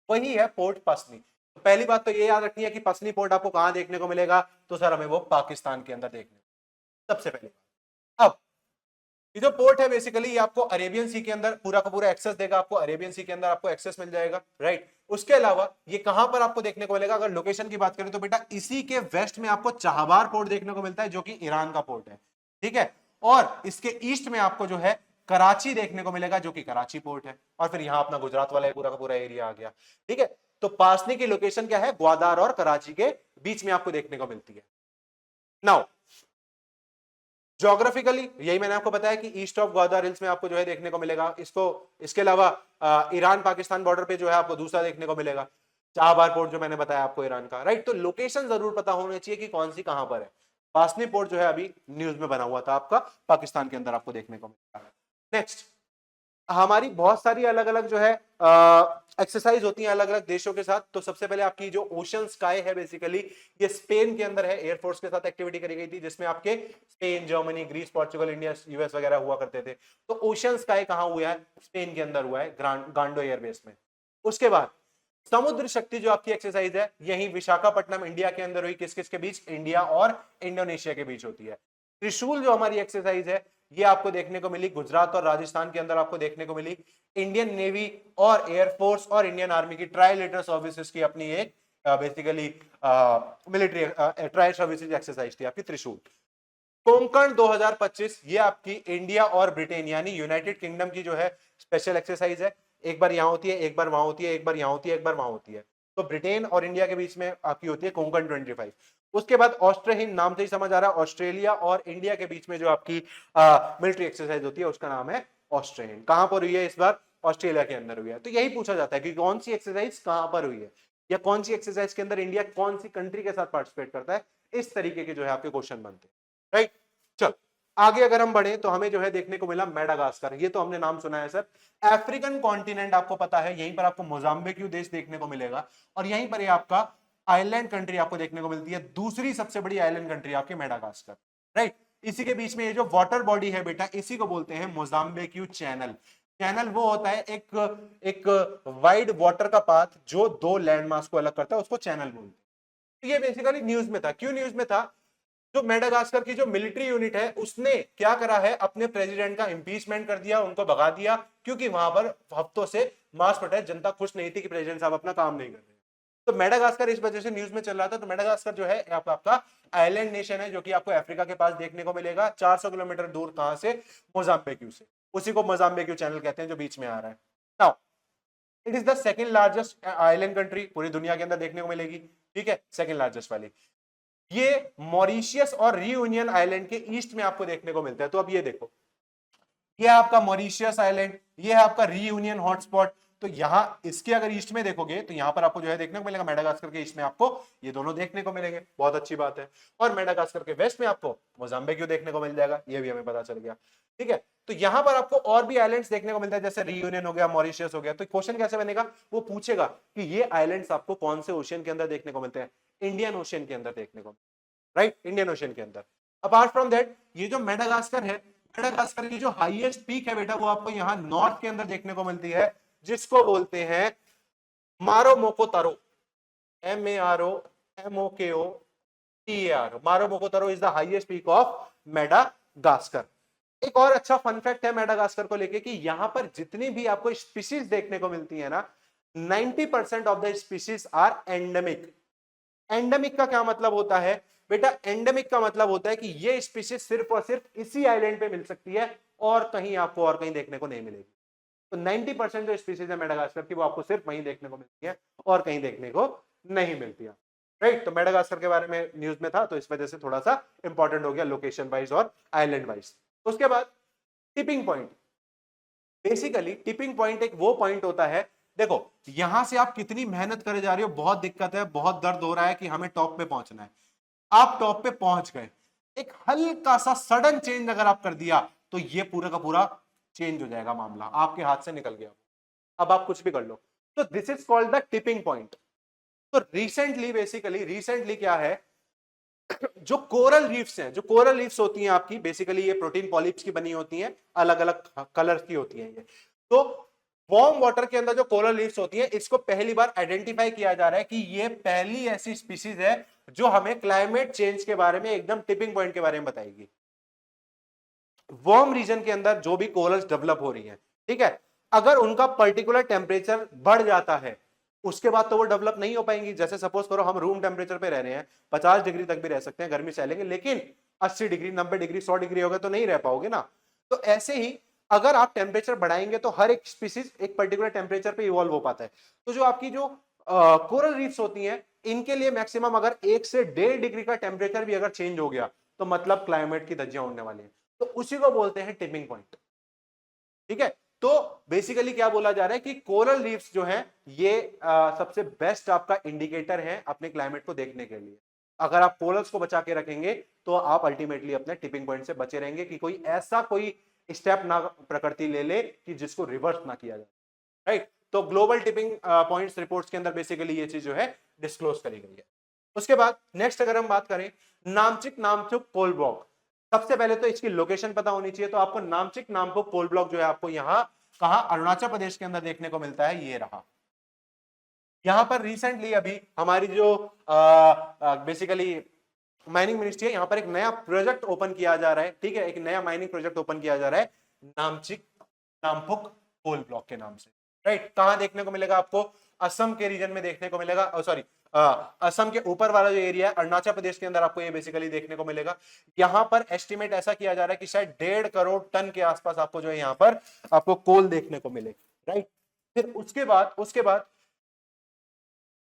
वही है पोर्ट पसनी। तो पहली बात तो ये याद रखनी है कि पसनी पोर्ट आपको कहां देखने को मिलेगा, तो सर हमें वो पाकिस्तान के अंदर देखने को, सबसे पहले। अब ये जो पोर्ट है बेसिकली ये आपको अरेबियन सी के अंदर पूरा का पूरा एक्सेस देगा, आपको अरेबियन सी के अंदर आपको एक्सेस मिल जाएगा। राइट, उसके अलावा ये कहां पर आपको देखने को मिलेगा, अगर लोकेशन की बात करें तो बेटा इसी के वेस्ट में आपको चाहबार पोर्ट देखने को मिलता है, जो कि ईरान का पोर्ट है। ठीक है, और इसके ईस्ट में आपको जो है कराची देखने को मिलेगा, जो कि कराची पोर्ट है, और फिर यहां अपना गुजरात वाला पूरा का पूरा एरिया आ गया। ठीक है, तो पासनी की लोकेशन क्या है, ग्वादार और कराची के बीच में आपको देखने को मिलती है। नाउ ज्योग्राफिकली यही मैंने आपको बताया कि ईस्ट ऑफ ग्वादार हिल्स में आपको जो है देखने को मिलेगा इसको। इसके अलावा ईरान पाकिस्तान बॉर्डर पे जो है आपको दूसरा देखने को मिलेगा, चाहबार पोर्ट जो मैंने बताया आपको ईरान का। राइट, तो लोकेशन जरूर पता होनी चाहिए कि कौन सी कहां पर है। पासनी पोर्ट जो है अभी न्यूज में बना हुआ था आपका, पाकिस्तान के अंदर आपको देखने को मिलेगा। नेक्स्ट, हमारी बहुत सारी अलग अलग जो है एक्सरसाइज होती है अलग अलग देशों के साथ। तो सबसे पहले आपकी जो ओशन स्काई है बेसिकली ये स्पेन के अंदर है, एयरफोर्स के साथ एक्टिविटी करी गई थी, जिसमें आपके Spain, Germany, Greece, Portugal, India, US वगैरह हुआ करते थे। तो ओशन स्काई कहां हुआ है, स्पेन के अंदर हुआ है, गांडो एयरबेस में। उसके बाद समुद्र शक्ति जो आपकी एक्सरसाइज है यही विशाखापट्टनम इंडिया के अंदर हुई, किस किस के बीच, इंडिया और इंडोनेशिया के बीच होती है। त्रिशूल जो हमारी एक्सरसाइज है ये आपको देखने को मिली गुजरात और राजस्थान के अंदर आपको देखने को मिली। इंडियन नेवी और एयरफोर्स और इंडियन आर्मी की ट्राइलेटरल सर्विसेज की अपनी एक basically military tri services exercise थी आपकी त्रिशूल। कोंकण 2025 ये आपकी इंडिया और ब्रिटेन यानी यूनाइटेड किंगडम की जो है स्पेशल एक्सरसाइज है। एक बार यहां होती है, एक बार वहां होती है, एक बार यहां होती है, एक बार वहां होती है। तो ब्रिटेन और इंडिया के बीच में आपकी होती है कोंकण 25। उसके बाद ऑस्ट्रेहिन, नाम से ही समझ आ रहा है, ऑस्ट्रेलिया और इंडिया के बीच में जो आपकी मिलिट्री एक्सरसाइज होती है उसका नाम है ऑस्ट्रेहिन। कहां पर हुई है इस बार? ऑस्ट्रेलिया के अंदर हुई है। तो यही पूछा जाता है कि कौन सी एक्सरसाइज कहां पर हुई है, या कौन सी एक्सरसाइज के अंदर इंडिया कौन सी कंट्री के साथ पार्टिसिपेट करता है। इस तरीके के जो है आपके क्वेश्चन बनते हैं, राइट। चल आगे अगर हम बढ़े तो हमें जो है देखने को मिला मेडागास्कर। ये तो हमने नाम सुना है सर। अफ्रीकन कॉन्टिनेंट आपको पता है, यहीं पर आपको मोजाम्बिक देश देखने को मिलेगा, और यहीं पर ये आपका आइलैंड कंट्री आपको देखने को मिलती है। दूसरी सबसे बड़ी आइलैंड कंट्री आपकी मेडागास्कर, राइट। इसी के बीच में ये जो वाटर बॉडी है बेटा, इसी को बोलते हैं मोजाम्बिक चैनल। चैनल वो होता है एक वाइड वाटर का पाथ जो दो लैंडमास को अलग करता है, उसको चैनल बोलते हैं। तो ये बेसिकली न्यूज में था। क्यों न्यूज में था? जो मेडागास्कर की जो मिलिट्री यूनिट है उसने क्या करा है, अपने प्रेसिडेंट का इंपीचमेंट कर दिया, उनको भगा दिया, क्योंकि वहां पर हफ्तों से मास प्रोटेस्ट, जनता खुश नहीं थी कि प्रेसिडेंट साहब अपना काम नहीं कर रहे। तो मेडागास्कर इस वजह से न्यूज में चल रहा था। तो मेडागास्कर जो है आपका आइलैंड नेशन है, जो कि आपको अफ्रीका के पास देखने को मिलेगा, 400 किलोमीटर दूर। कहां से? मोजाम्बिक से। उसी को मोजाम्बिक चैनल कहते हैं जो बीच में आ रहा है। Now it is the second largest island country पूरी दुनिया के अंदर देखने को मिलेगी, ठीक है, सेकंड लार्जेस्ट वाली। ये मॉरिशियस और रियूनियन आइलैंड के ईस्ट में आपको देखने को मिलता है। तो अब ये देखो, ये आपका मॉरिशियस आइलैंड, ये है आपका रियूनियन हॉटस्पॉट। तो यहां इसके अगर ईस्ट में देखोगे तो यहां पर आपको जो है देखने को मिलेगा, मेडागास्कर के ईस्ट में आपको ये दोनों देखने को मिलेंगे, बहुत अच्छी बात है। और मेडागास्कर के वेस्ट में आपको मोजाम्बिक देखने को मिल जाएगा, ये भी हमें पता चल गया, ठीक है। तो यहां पर आपको और भी आइलैंड्स देखने को मिलता है, जैसे रियूनियन हो गया, मॉरिशियस हो गया। तो क्वेश्चन कैसे बनेगा? वो पूछेगा कि ये आइलैंड्स आपको कौन से ओशियन के अंदर देखने को मिलते हैं? इंडियन ओशियन के अंदर देखने को, राइट, इंडियन ओशियन के अंदर। अपार्ट फ्रॉम दैट, ये जो मेडागास्कर है, मेडागास्कर की जो हाईएस्ट पीक है बेटा, वो आपको यहाँ नॉर्थ के अंदर देखने को मिलती है, जिसको बोलते हैं मारो मोको तारो, MAROMOKOTAR। Maromokotro is the highest peak of Madagascar. एक और अच्छा फन फैक्ट है मेडागास्कर को लेके कि यहां पर जितनी भी आपको स्पीशीज देखने को मिलती है ना, 90% of the species are endemic. Endemic का क्या मतलब होता है बेटा? एंडेमिक का मतलब होता है कि ये स्पीशीज सिर्फ और सिर्फ इसी आइलैंड पे मिल सकती है, और कहीं आपको और कहीं देखने को नहीं मिलेगी। तो 90% जो स्पीशीज है मेडागास्कर की, वो आपको सिर्फ वहीं देखने को मिलती है और कहीं देखने को नहीं मिलती है, राइट। तो मेडागास्कर के बारे में न्यूज में था, तो इस वजह से थोड़ा सा इंपॉर्टेंट हो गया लोकेशन वाइज और आइलैंड वाइज। उसके बाद tipping point. Basically tipping point एक वो पॉइंट होता है, देखो यहां से आप कितनी मेहनत करे जा रहे हो, बहुत दिक्कत है, बहुत दर्द हो रहा है कि हमें टॉप पे पहुंचना है, आप टॉप पे पहुंच गए, एक हल्का सा सडन चेंज अगर आप कर दिया तो ये पूरा का पूरा चेंज हो जाएगा, मामला आपके हाथ से निकल गया, अब आप कुछ भी कर लो। तो this is called the tipping point. तो रिसेंटली क्या है, जो कोरल रीफ्स हैं, जो कोरल रीफ्स होती हैं आपकी, बेसिकली ये प्रोटीन पॉलिप्स की बनी होती हैं, अलग अलग कलर की होती हैं ये। तो वार्म वाटर के अंदर जो कोरल रीफ्स होती है, इसको पहली बार आइडेंटिफाई किया जा रहा है कि ये पहली ऐसी स्पीशीज है जो हमें क्लाइमेट चेंज के बारे में, एकदम टिपिंग पॉइंट के बारे में बताएगी। वार्म रीजन के अंदर जो भी कोरल्स डेवलप हो रही हैं, ठीक है, अगर उनका पर्टिकुलर टेम्परेचर बढ़ जाता है, उसके बाद तो वो डेवलप नहीं हो पाएंगी। जैसे सपोज करो हम रूम टेम्परेचर पे रह रहे हैं, 50 डिग्री तक भी रह सकते हैं, गर्मी सहलेंगे, लेकिन 80 डिग्री, 90 डिग्री, 100 डिग्री होगा तो नहीं रह पाओगे ना। तो ऐसे ही अगर आप टेम्परेचर बढ़ाएंगे तो हर एक स्पीसीज एक पर्टिकुलर टेम्परेचर पे इवॉल्व हो पाता है। तो जो आपकी जो कोरल रीफ्स होती हैं, इनके लिए मैक्सिमम अगर 1 से 1.5 डिग्री का टेम्परेचर भी अगर चेंज हो गया तो मतलब क्लाइमेट की धज्जियां उड़ने वाली है। तो उसी को बोलते हैं टिपिंग पॉइंट, ठीक है। तो बेसिकली क्या बोला जा रहा है कि कोरल रीफ्स जो हैं ये सबसे बेस्ट आपका इंडिकेटर है अपने क्लाइमेट को देखने के लिए। अगर आप कोरल्स को बचा के रखेंगे तो आप अल्टीमेटली अपने टिपिंग पॉइंट से बचे रहेंगे कि कोई ऐसा कोई स्टेप ना प्रकृति ले ले कि जिसको रिवर्स ना किया जाए, राइट। तो ग्लोबल टिपिंग पॉइंट्स रिपोर्ट्स के अंदर बेसिकली ये चीज जो है डिस्क्लोज करी गई है। उसके बाद नेक्स्ट अगर हम बात करें, नामचिक नामचुक कोल ब्लॉक। सबसे पहले तो इसकी लोकेशन पता होनी चाहिए। तो आपको नामचिक नामचुक कोल ब्लॉक जो है आपको यहां कहां, अरुणाचल प्रदेश के अंदर देखने को मिलता है, ये रहा। यहां पर रिसेंटली अभी हमारी जो बेसिकली माइनिंग मिनिस्ट्री है, यहां पर एक नया प्रोजेक्ट ओपन किया जा रहा है, ठीक है, एक नया माइनिंग प्रोजेक्ट ओपन किया जा रहा है नामचिक नामपुक कोल ब्लॉक के नाम से, राइट। कहां देखने को मिलेगा आपको? असम के रीजन में देखने को मिलेगा, सॉरी असम के ऊपर वाला जो एरिया है अरुणाचल प्रदेश के अंदर आपको ये बेसिकली देखने को मिलेगा। यहां पर एस्टिमेट ऐसा किया जा रहा है कि शायद 1.5 करोड़ टन के आसपास आपको जो है यहाँ पर आपको कोल देखने को मिले, राइट। फिर उसके बाद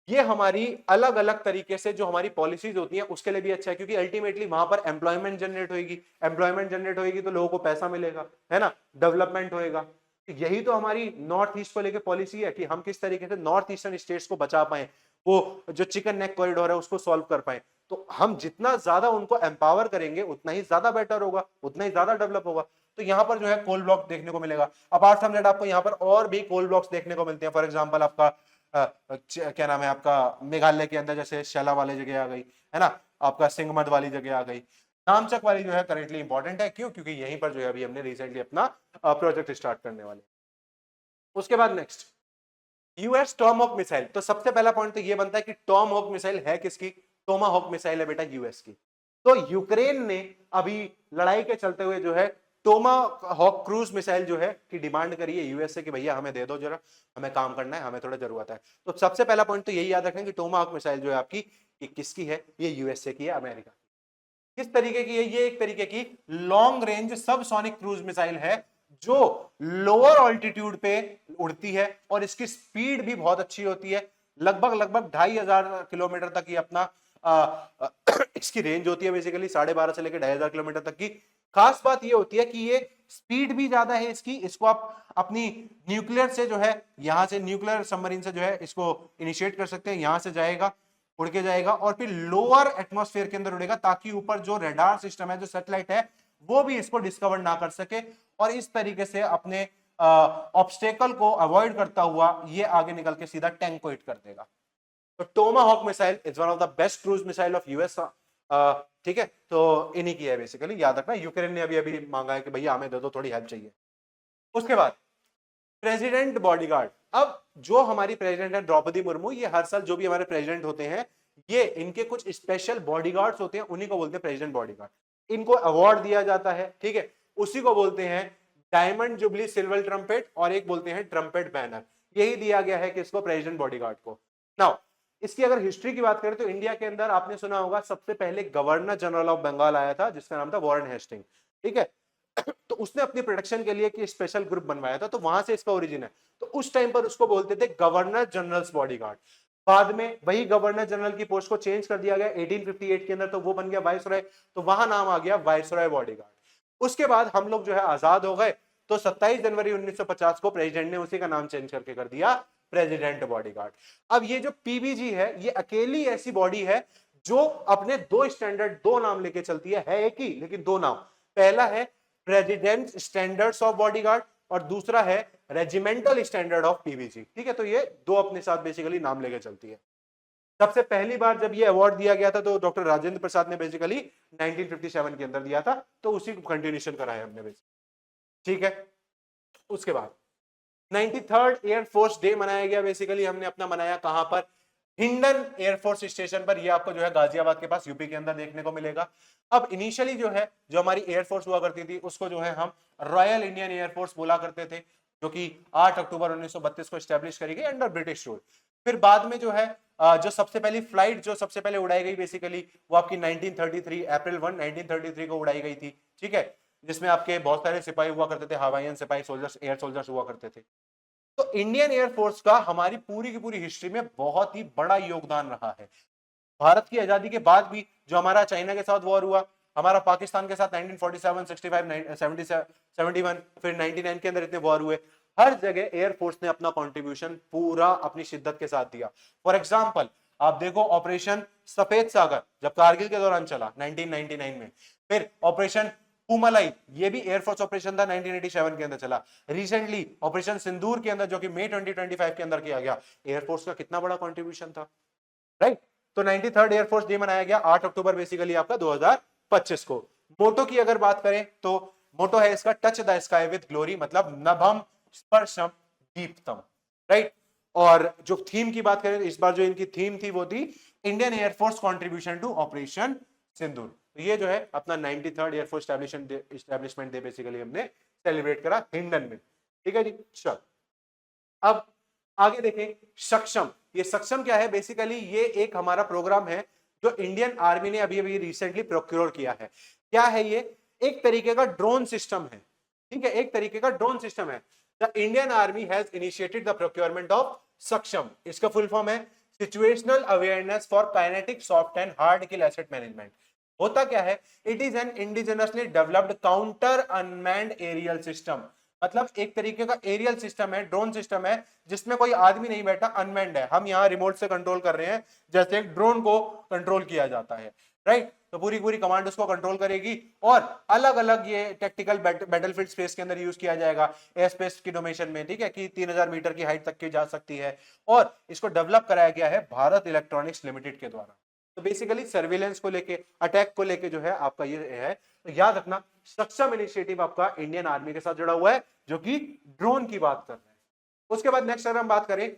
ये हमारी अलग अलग तरीके से जो हमारी पॉलिसीज होती हैं उसके लिए भी अच्छा है, क्योंकि अल्टीमेटली वहां पर एम्प्लॉयमेंट जनरेट होगी तो लोगों को पैसा मिलेगा, है ना, डेवलपमेंट होएगा। यही तो हमारी नॉर्थ ईस्ट को लेकर पॉलिसी है कि हम किस तरीके से नॉर्थ ईस्टर्न स्टेट्स को बचा पाए, वो जो चिकन नेक कॉरिडोर है उसको सॉल्व कर पाए। तो हम जितना ज्यादा उनको एम्पावर करेंगे उतना ही ज्यादा बेटर होगा, उतना ही ज्यादा डेवलप होगा। तो यहाँ पर जो है कोल ब्लॉक देखने को मिलेगा। अपार्ट फ्रॉम दैट आपको यहाँ पर और भी कोल ब्लॉक्स देखने को मिलते हैं। फॉर एग्जाम्पल आपका क्या नाम है आपका, मेघालय के अंदर जैसे शैला वाली जगह आ गई, है ना, आपका सिंगमद वाली जगह आ गई। नामचक वाली जो है करेंटली इंपॉर्टेंट है, क्यों, क्योंकि यहीं पर जो है अभी हमने रिसेंटली अपना प्रोजेक्ट स्टार्ट करने वाले। उसके बाद नेक्स्ट यूएस टॉमहॉक मिसाइल। तो सबसे पहला पॉइंट तो ये बनता है कि टॉमहॉक मिसाइल है किसकी, टोमाहॉक मिसाइल है बेटा यूएस की। तो यूक्रेन ने अभी लड़ाई के चलते हुए जो है टोमाहॉक क्रूज मिसाइल जो है की डिमांड करी है यूएस से कि भैया हमें दे दो, जरा हमें काम करना है, हमें थोड़ा जरूरत है। तो सबसे पहला पॉइंट तो यही याद रखें कि टोमाहॉक मिसाइल जो है आपकी ये किसकी है, ये यूएसए की है, अमेरिका। किस तरीके की है ये, एक तरीके की लॉन्ग रेंज सब सोनिक क्रूज मिसाइल है जो लोअर ऑल्टीट्यूड पे उड़ती है और इसकी स्पीड भी बहुत अच्छी होती है। लगभग 2500 किलोमीटर तक ये अपना इसकी रेंज होती है, बेसिकली 12.5 से लेकर 2500 किलोमीटर तक की। खास बात ये होती है कि ये स्पीड भी ज्यादा है इसकी, इसको आप अपनी न्यूक्लियर से जो है यहां से न्यूक्लियर सबमरीन से जो है इसको इनिशिएट कर सकते हैं, यहां से जाएगा, उड़ के जाएगा और फिर लोअर एटमॉस्फेयर के अंदर उड़ेगा ताकि ऊपर जो रडार सिस्टम है, जो सैटेलाइट है, वो भी इसको डिस्कवर ना कर सके और इस तरीके से अपने ऑब्स्टेकल को अवॉइड करता हुआ ये आगे निकल के सीधा टैंक को हिट कर देगा। तो Tomahawk missile is one of the best cruise missile of US. ठीक है, तो इन्हीं की है बेसिकली, याद रखना। यूक्रेन ने अभी अभी मांगा है कि भैया हमें दे दो, थोड़ी हेल्प चाहिए। उसके बाद प्रेसिडेंट बॉडीगार्ड। अब जो हमारी प्रेसिडेंट है द्रौपदी मुर्मू, ये हर साल जो भी हमारे प्रेसिडेंट होते हैं ये इनके कुछ स्पेशल बॉडीगार्ड्स होते हैं, उन्हीं को बोलते हैं प्रेसिडेंट बॉडीगार्ड। इनको अवार्ड दिया जाता है, ठीक है, उसी को बोलते हैं डायमंड जुबली सिल्वर ट्रम्पेट और एक बोलते हैं ट्रम्पेट बैनर। यही दिया गया है किसको, प्रेसिडेंट बॉडीगार्ड को। नाउ इसकी अगर हिस्ट्री की बात करें तो इंडिया के अंदर आपने सुना होगा सबसे पहले गवर्नर जनरल ऑफ बंगाल आया था जिसका नाम था वॉरेन हेस्टिंग, ठीक है। तो उसने अपनी प्रोटेक्शन के लिए कि स्पेशल ग्रुप बनवाया था, तो वहां से इसका ओरिजिन है। तो उस टाइम पर उसको बोलते थे गवर्नर जनरल्स बॉडीगार्ड। बाद में वही गवर्नर जनरल की पोस्ट को चेंज कर दिया गया 1858 के अंदर, तो वो बन गया वाइसरॉय, तो वहां नाम आ गया वाइसरॉय बॉडीगार्ड। उसके बाद हम लोग जो है आजाद हो गए, तो 27 जनवरी 1950 को प्रेसिडेंट ने उसी का नाम चेंज करके कर दिया प्रेसिडेंट बॉडीगार्ड। अब ये जो पीबीजी है ये अकेली ऐसी बॉडी है जो अपने दो स्टैंडर्ड, दो नाम लेके चलती है एक ही लेकिन दो नाम। पहला है प्रेसिडेंट स्टैंडर्ड्स ऑफ बॉडीगार्ड और दूसरा है रेजिमेंटल स्टैंडर्ड ऑफ पीबीजी, ठीक है। तो ये दो अपने साथ बेसिकली नाम लेके चलती है। सबसे पहली बार जब ये अवार्ड दिया गया था तो डॉक्टर राजेंद्र प्रसाद ने बेसिकली 1957 के अंदर दिया था, तो उसी को कंटिन्यूशन कराया हमने बेसिकली, ठीक है। उसके बाद 93rd एयरफोर्स डे मनाया गया, बेसिकली हमने अपना मनाया कहां पर, हिंडन एयरफोर्स स्टेशन पर। ये आपको जो है गाजियाबाद के पास यूपी के अंदर देखने को मिलेगा। अब इनिशियली जो है जो हमारी एयरफोर्स हुआ करती थी उसको जो है हम रॉयल इंडियन एयरफोर्स बोला करते थे, जो कि 8 अक्टूबर 1932 को एस्टेब्लिश करी गई अंडर ब्रिटिश रूल। फिर बाद में जो है जो सबसे पहली फ्लाइट जो सबसे पहले उड़ाई गई बेसिकली वो आपकी 1933 अप्रैल 1 1933 को उड़ाई गई थी, ठीक है, जिसमें आपके बहुत सारे सिपाही हुआ करते थे, हवाईयन सिपाही, सोल्जर्स, एयर सोल्जर्स हुआ करते थे। तो इंडियन एयरफोर्स का हमारी पूरी की पूरी हिस्ट्री में बहुत ही बड़ा योगदान रहा है। भारत की आजादी के बाद भी जो हमारा चाइना के साथ वॉर हुआ, हमारा पाकिस्तान के साथ 1947, 65, 71, फिर 99 के अंदर इतने वॉर हुए, हर जगह एयरफोर्स ने अपना कंट्रीब्यूशन पूरा अपनी शिद्दत के साथ दिया। फॉर एग्जांपल आप देखो ऑपरेशन सफेद सागर जब कारगिल के दौरान चला 1999 में, फिर ऑपरेशन पूमलाई ये भी एयरफोर्स ऑपरेशन था 1987 के अंदर चला। रिसेंटली ऑपरेशन सिंदूर के अंदर जो कि मई 2025 के अंदर किया गया, एयरफोर्स का कितना बड़ा कंट्रीब्यूशन था, राइट। तो 93rd एयरफोर्स डे मनाया गया 8 अक्टूबर बेसिकली आपका 2025 को। मोटो की अगर बात करें तो मोटो है इसका touch the sky with glory, मतलब नभम स्पर्शम दीप्तम, राइट। और जो थीम की बात करें इस बार जो इनकी थीम थी वो थी Indian Air Force contribution to Operation Sindoor. तो ये जो है अपना 93rd Air Force establishment day basically हमने सेलिब्रेट करा हिंडन में, ठीक है जी। चल अब आगे देखें, सक्षम। ये सक्षम क्या है? बेसिकली ये एक हमारा प्रोग्राम है जो इंडियन आर्मी ने अभी अभी रिसेंटली प्रोक्योर किया है। क्या है ये? एक तरीके का ड्रोन सिस्टम है, ठीक है, एक तरीके का ड्रोन सिस्टम है। The Indian army has initiated the procurement of Saksham. इसका फुल फॉर्म है situational awareness for kinetic soft and hard kill asset management. होता क्या है? It is an indigenously developed counter unmanned aerial system. मतलब एक तरीके का एरियल सिस्टम है, ड्रोन सिस्टम है, जिसमें कोई आदमी नहीं बैठा, अनमैन्ड है। हम यहाँ रिमोट से कंट्रोल कर रहे हैं, जैसे एक ड्रोन को कंट्रोल किया जाता है, राइट? तो पूरी पूरी कमांड उसको कंट्रोल करेगी और अलग अलग ये टेक्टिकल बैटलफील्ड स्पेस के अंदर यूज किया जाएगा, एयर स्पेस की डोमेशन में, ठीक है, कि 3000 मीटर की हाइट तक की जा सकती है। और इसको डेवलप कराया गया है भारत इलेक्ट्रॉनिक्स लिमिटेड के द्वारा। तो बेसिकली सर्विलेंस को लेके, अटैक को लेके जो है आपका ये है। तो याद रखना, सक्षम इनिशिएटिव आपका इंडियन आर्मी के साथ जुड़ा हुआ है, जो कि ड्रोन की बात कर रहे हैं। उसके बाद नेक्स्ट अगर हम बात करें,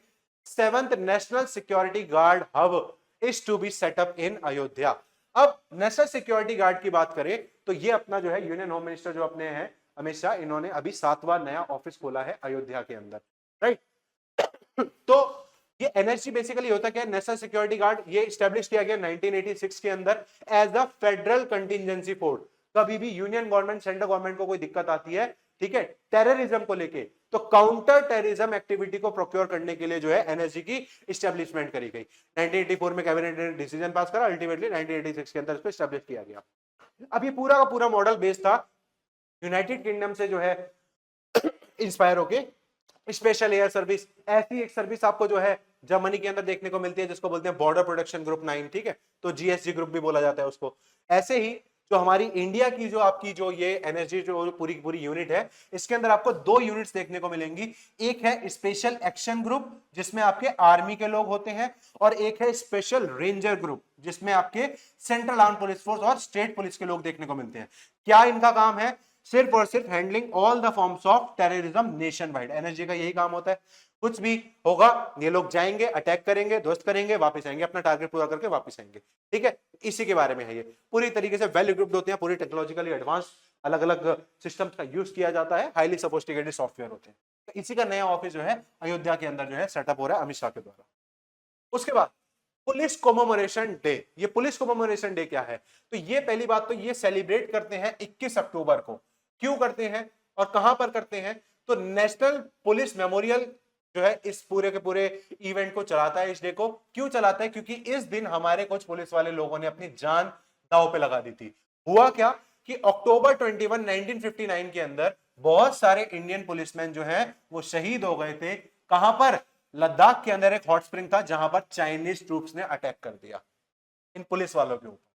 7th National security Guard hub is to be set up in Ayodhya. अब नेशनल सिक्योरिटी गार्ड की बात करें तो ये अपना जो है यूनियन होम मिनिस्टर जो अपने हैं अमित शाह, इन्होंने अभी 7वां नया ऑफिस खोला है अयोध्या के अंदर, राइट? तो ये एनएसजी बेसिकली होता क्या है? नेशनल सिक्योरिटी गार्ड, ये स्टैब्लिश किया गया 1986 के अंदर as the federal contingency force. कभी भी यूनियन गवर्नमेंट, सेंट्रल गवर्नमेंट को कोई दिक्कत आती है, ठीक है, टेररिज्म को लेके, तो काउंटर टेररिज्म एक्टिविटी को प्रोक्योर करने के लिए जो है एनएसजी की स्टैब्लिशमेंट करी गई। 1984 में कैबिनेट ने डिसीजन पास करा, अल्टीमेटली 1986 के अंदर इसको स्टैब्लिश किया गया। अब ये पूरा का पूरा मॉडल बेस्ड था यूनाइटेड किंगडम से जो है इंस्पायर होके स्पेशल एयर सर्विस। ऐसी एक सर्विस आपको जो है जर्मनी के अंदर देखने को मिलती है, जिसको बोलते हैं बॉर्डर प्रोटेक्शन ग्रुप 9, ठीक है, तो जीएसजी ग्रुप भी बोला जाता है उसको। ऐसे ही जो हमारी इंडिया की जो आपकी जो ये एनएसजी जो पूरी पूरी यूनिट है, इसके अंदर आपको 2 यूनिट्स देखने को मिलेंगी। एक है स्पेशल एक्शन ग्रुप, जिसमें आपके आर्मी के लोग होते हैं, और एक है स्पेशल रेंजर ग्रुप, जिसमें आपके सेंट्रल आर्म पुलिस फोर्स और स्टेट पुलिस के लोग देखने को मिलते हैं। क्या इनका काम है? सिर्फ और सिर्फ handling all the forms of terrorism nation wide. NSG का यही काम होता है। कुछ भी होगा, ये लोग जाएंगे, अटैक करेंगे, ध्वस्त करेंगे, वापस आएंगे, अपना टारगेट पूरा करके वापस आएंगे, ठीक है, इसी के बारे में है ये। पूरी तरीके से वेल इक्विप्ड होते हैं, पूरी टेक्नोलॉजिकली एडवांस अलग अलग सिस्टम्स का यूज किया जाता है, हाईली सोफिस्टिकेटेड सॉफ्टवेयर होते हैं। तो इसी का नया ऑफिस जो है अयोध्या के अंदर जो है सेटअप हो रहा है अमित शाह के द्वारा। उसके बाद पुलिस कॉमेमोरेशन डे। ये पुलिस कॉमेमोरेशन डे क्या है? तो ये पहली बात तो ये सेलिब्रेट करते हैं 21 अक्टूबर को। क्यों करते हैं और कहां पर करते हैं? तो नेशनल पुलिस मेमोरियल जो है इस पूरे के पूरे इवेंट को चलाता है। इस डे को क्यों चलाता है? क्योंकि इस दिन हमारे कुछ पुलिस वाले लोगों ने अपनी जान दांव पे लगा दी थी। हुआ क्या कि अक्टूबर 21, 1959 के अंदर बहुत सारे इंडियन पुलिसमैन जो हैं वो शहीद हो गए थे। कहां पर? लद्दाख के अंदर एक हॉट स्प्रिंग था जहां पर चाइनीज ट्रूप्स ने अटैक कर दिया इन पुलिस वालों के ऊपर।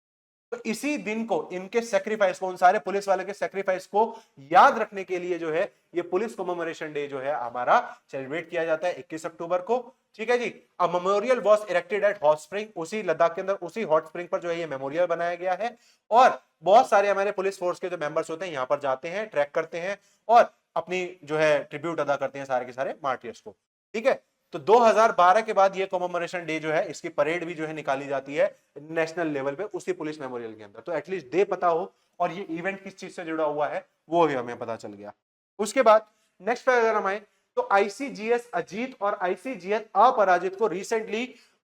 तो इसी दिन को, इनके सेक्रीफाइस को, उन सारे पुलिस वालों के सेक्रीफाइस को याद रखने के लिए जो है ये पुलिस कमेमोरेशन डे जो है हमारा सेलिब्रेट किया जाता है 21 अक्टूबर को, ठीक है जी। A memorial was erected at Hot Spring, उसी लद्दाख के अंदर उसी हॉट स्प्रिंग पर जो है ये मेमोरियल बनाया गया है। और बहुत सारे हमारे पुलिस फोर्स के जो मेंबर्स होते हैं यहाँ पर जाते हैं, ट्रैक करते हैं और अपनी जो है ट्रिब्यूट अदा करते हैं सारे के सारे मार्टियर्स को, ठीक है। तो 2012 के बाद ये कमेमोरेशन डे जो है इसकी परेड भी जो है निकाली जाती है नेशनल लेवल पे उसी पुलिस मेमोरियल के अंदर। तो एटलीस्ट डे पता हो और ये इवेंट किस चीज से जुड़ा हुआ है वो भी हमें पता चल गया। उसके बाद नेक्स्ट पे अगर हम आए तो आईसीजीएस अजीत और आईसीजीएस अपराजित को रिसेंटली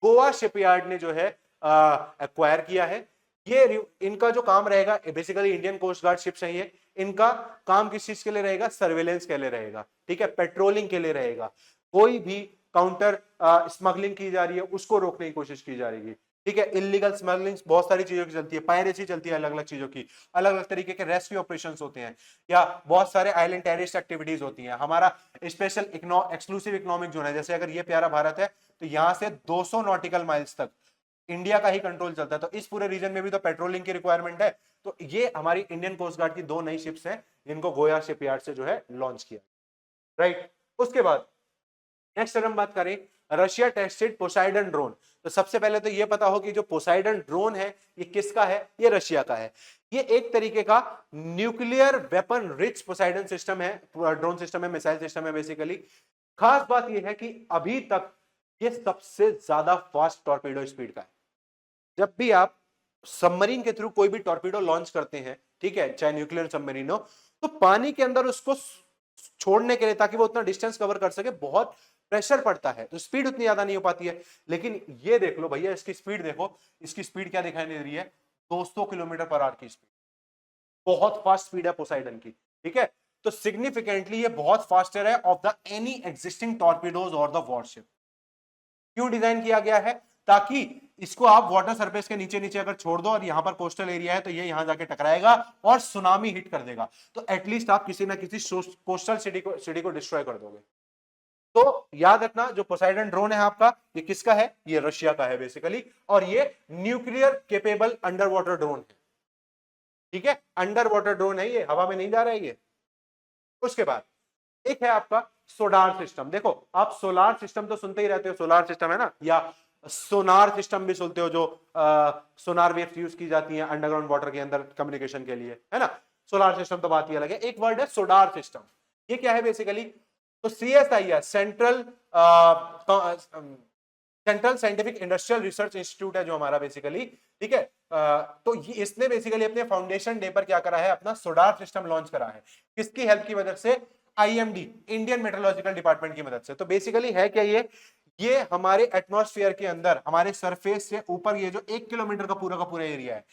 गोवा शिपयार्ड ने जो है एक्वायर किया है। ये इनका जो काम रहेगा basically Indian coast guard ships है ये, इनका काम किस चीज के लिए रहेगा? सर्वेलेंस के लिए रहेगा, ठीक है, पेट्रोलिंग के लिए रहेगा। कोई भी काउंटर स्मगलिंग की जा रही है उसको रोकने की कोशिश की जा रही है, ठीक है। इलीगल स्मगलिंग बहुत सारी चीजों की चलती है, पायरेसी चलती है, अलग अलग चीजों की, अलग अलग तरीके के रेस्क्यू ऑपरेशंस होते हैं, या बहुत सारे आइलैंड टेररिस्ट एक्टिविटीज होती हैं। हमारा स्पेशल एक्सक्लूसिव इकोनॉमिक जोन है, जैसे अगर ये प्यारा भारत है तो यहां से 200 नॉटिकल माइल्स तक इंडिया का ही कंट्रोल चलता है। तो इस पूरे रीजन में भी तो पेट्रोलिंग की रिक्वायरमेंट है। तो ये हमारी इंडियन कोस्ट गार्ड की 2 नई शिप्स हैं जिनको गोवा शिपयार्ड से जो है लॉन्च किया, राइट। उसके बाद नेक्स्ट अगर हम बात करें रशिया टेस्टेड पोसाइडन ड्रोन। तो सबसे पहले तो ये पता हो कि जो पोसाइडन ड्रोन है ये किसका है? ये रशिया का है। ये एक तरीके का nuclear weapon rich Poseidon system है, ड्रोन सिस्टम है, मिसाइल सिस्टम है बेसिकली। खास बात यह है कि अभी तक ये सबसे ज्यादा फास्ट टॉर्पीडो स्पीड का है। जब भी आप सबमरीन के थ्रू कोई भी टॉर्पीडो लॉन्च करते हैं, ठीक है, चाहे न्यूक्लियर सबमरीन हो, तो पानी के अंदर उसको छोड़ने के लिए ताकि वो उतना डिस्टेंस कवर कर सके बहुत प्रेशर पड़ता है तो स्पीड उतनी ज्यादा नहीं हो पाती है। लेकिन ये देख लो भैया, इसकी स्पीड देखो, इसकी स्पीड क्या दिखाई दे रही है, 200 किलोमीटर पर आवर की स्पीड, बहुत फास्ट स्पीड है पोसाइडन की, ठीक है। तो सिग्निफिकेंटली ये बहुत फास्टर है of the any existing torpedoes और द वॉरशिप। क्यों डिजाइन किया गया है, ताकि इसको आप वाटर सरफेस के नीचे नीचे अगर छोड़ दो और यहां पर कोस्टल एरिया है तो ये यहां जाके टकराएगा और सुनामी हिट कर देगा, तो एटलीस्ट आप किसी ना किसी कोस्टल सिटी को डिस्ट्रॉय कर दोगे। तो याद रखना, जो पोसाइडन ड्रोन है आपका, ये किसका है, ये रशिया का है बेसिकली, और ये nuclear capable under water drone है, ठीक है। अंडर वाटर ड्रोन है ये, हवा में नहीं जा रहा है ये। उसके बाद एक है आपका सोडार सिस्टम। देखो आप सोलार सिस्टम तो सुनते ही रहते हो, सोलार सिस्टम है ना, या सोनार सिस्टम भी सुनते हो, जो सोनार वेव्स यूज की जाती हैं अंडरग्राउंड वाटर के अंदर कम्युनिकेशन के लिए, है ना। सोलार सिस्टम तो बात ही अलग है। एक वर्ड है सोडार सिस्टम, ये क्या है बेसिकली, तो CSIR central scientific industrial research institute है जो हमारा बेसिकली, ठीक है। तो इसने बेसिकली अपने फाउंडेशन डे पर क्या करा है, अपना सोडार सिस्टम लॉन्च करा है। किसकी हेल्प की मदद से, IMD, इंडियन मेट्रोलॉजिकल डिपार्टमेंट की मदद से। तो बेसिकली है क्या ये हमारे एटमॉस्फेयर के अंदर, हमारे सरफेस से ऊपर ये जो 1 किलोमीटर का पूरा एरिया है,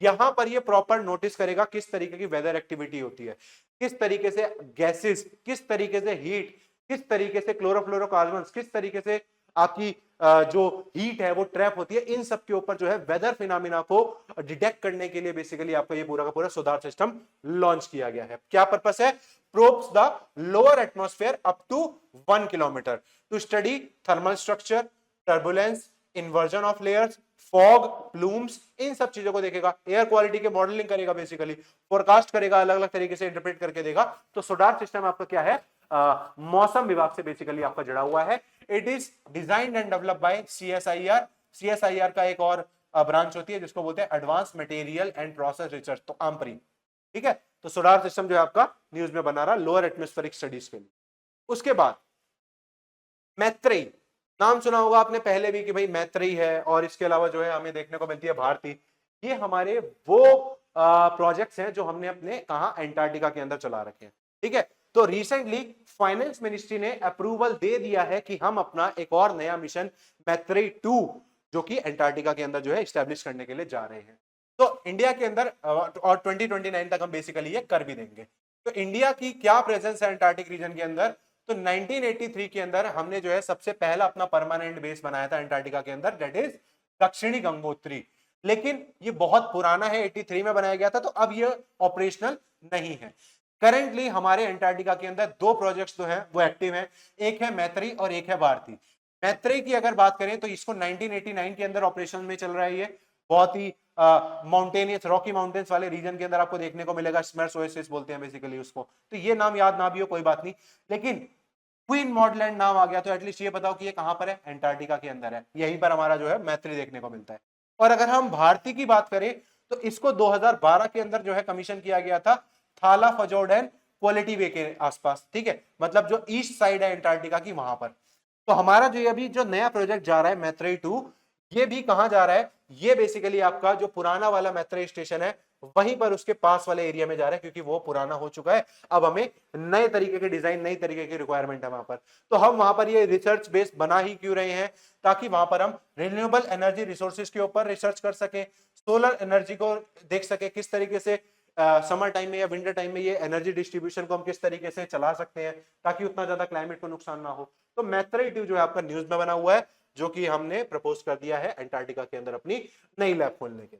यहां पर ये प्रॉपर नोटिस करेगा किस तरीके की वेदर एक्टिविटी होती है, किस तरीके से गैसेस, किस तरीके से हीट, किस तरीके से क्लोरोफ्लोरोकार्बन्स, किस तरीके से आपकी जो हीट है वो ट्रैप होती है। इन सब के ऊपर जो है वेदर फिनोमिना को डिटेक्ट करने के लिए बेसिकली आपका ये पूरा का पूरा सोडार सिस्टम लॉन्च किया गया है। क्या पर्पस है, probes the lower atmosphere up to 1 kilometre to study thermal structure, turbulence, inversion of layers, fog, plumes, इन सब चीजों को देखेगा, एयर क्वालिटी के मॉडलिंग करेगा, बेसिकली फोरकास्ट करेगा, अलग अलग तरीके से इंटरप्रेट करके देगा। तो सोडार सिस्टम आपका क्या है, मौसम विभाग से बेसिकली आपका जुड़ा हुआ है। It is designed and developed by CSIR। CSIR का एक और ब्रांच होती है जिसको बोलते हैं advance material and process research, तो आमप्री, ठीक है। तो सोडार सिस्टम जो है आपका न्यूज में बना रहा लोअर एटमॉस्फेरिक स्टडीज के लिए। उसके बाद मैत्रेयी, नाम सुना होगा आपने पहले भी कि भाई मैत्रेयी है, और इसके अलावा जो है हमें देखने को मिलती है भारती। ये हमारे वो प्रोजेक्ट्स हैं जो हमने अपने कहा एंटार्क्टिका के अंदर चला रखे हैं, ठीक है। तो रिसेंटली फाइनेंस मिनिस्ट्री ने अप्रूवल दे दिया है कि हम अपना एक और नया मिशन मैत्रेयी 2 जो कि एंटार्क्टिका के अंदर जो है एस्टेब्लिश करने के लिए जा रहे हैं। तो इंडिया के अंदर और 2029 तक हम बेसिकली ये कर भी देंगे। तो इंडिया की क्या प्रेजेंस है एंटार्क्टिक रीजन के अंदर, तो 1983 के अंदर हमने जो है सबसे पहला अपना परमानेंट बेस बनाया था एंटार्क्टिका के अंदर, दैट इज दक्षिणी गंगोत्री। लेकिन ये बहुत पुराना है, 83 में बनाया गया था, तो अब ये ऑपरेशनल नहीं है। करेंटली हमारे एंटार्क्टिका के अंदर 2 प्रोजेक्ट्स जो हैं वो एक्टिव हैं, एक है मैत्रेयी और एक है भारती। मैत्रेयी की अगर बात करें तो इसको 1989 के अंदर ऑपरेशन में चल रहा है। ये बहुत ही माउंटेनियस रॉकी माउंटेन्स वाले रीजन के अंदर आपको देखने को मिलेगा, स्मर्स ओएसिस बोलते हैं बेसिकली उसको। तो ये नाम याद ना भी हो कोई बात नहीं, लेकिन क्वीन मॉडलैंड नाम आ गया तो एटलीस्ट ये बताओ कि ये कहां पर है, एंटार्क्टिका के अंदर है। यहीं पर हमारा जो है मैत्रेयी देखने को मिलता है। और अगर हम भारती की बात करें तो इसको 2012 के अंदर जो है कमीशन किया गया था थाला फजोर्डन क्वालिटी वे के आसपास, ठीक है, मतलब जो ईस्ट साइड है एंटार्क्टिका की वहां पर। तो हमारा जो अभी जो नया प्रोजेक्ट जा रहा है मैत्रेयी 2, ये भी कहां जा रहा है, ये बेसिकली आपका जो पुराना वाला मैत्रेयी स्टेशन है वहीं पर उसके पास वाले एरिया में जा रहा है, क्योंकि वो पुराना हो चुका है। अब हमें नए तरीके के डिजाइन, नई तरीके की रिक्वायरमेंट है वहां पर। तो हम वहां पर ये रिसर्च बेस बना ही क्यों रहे हैं, ताकि वहां पर हम रिन्यूएबल एनर्जी रिसोर्सेज के ऊपर रिसर्च कर सकें, सोलर एनर्जी को देख सके, किस तरीके से समर टाइम में या विंटर टाइम में ये एनर्जी डिस्ट्रीब्यूशन को हम किस तरीके से चला सकते हैं ताकि उतना ज्यादा क्लाइमेट को नुकसान ना हो। तो मैत्रेयी 2 जो है आपका न्यूज में बना हुआ है, जो कि हमने प्रपोज कर दिया है एंटार्क्टिका के अंदर अपनी नई लैब खोलने के।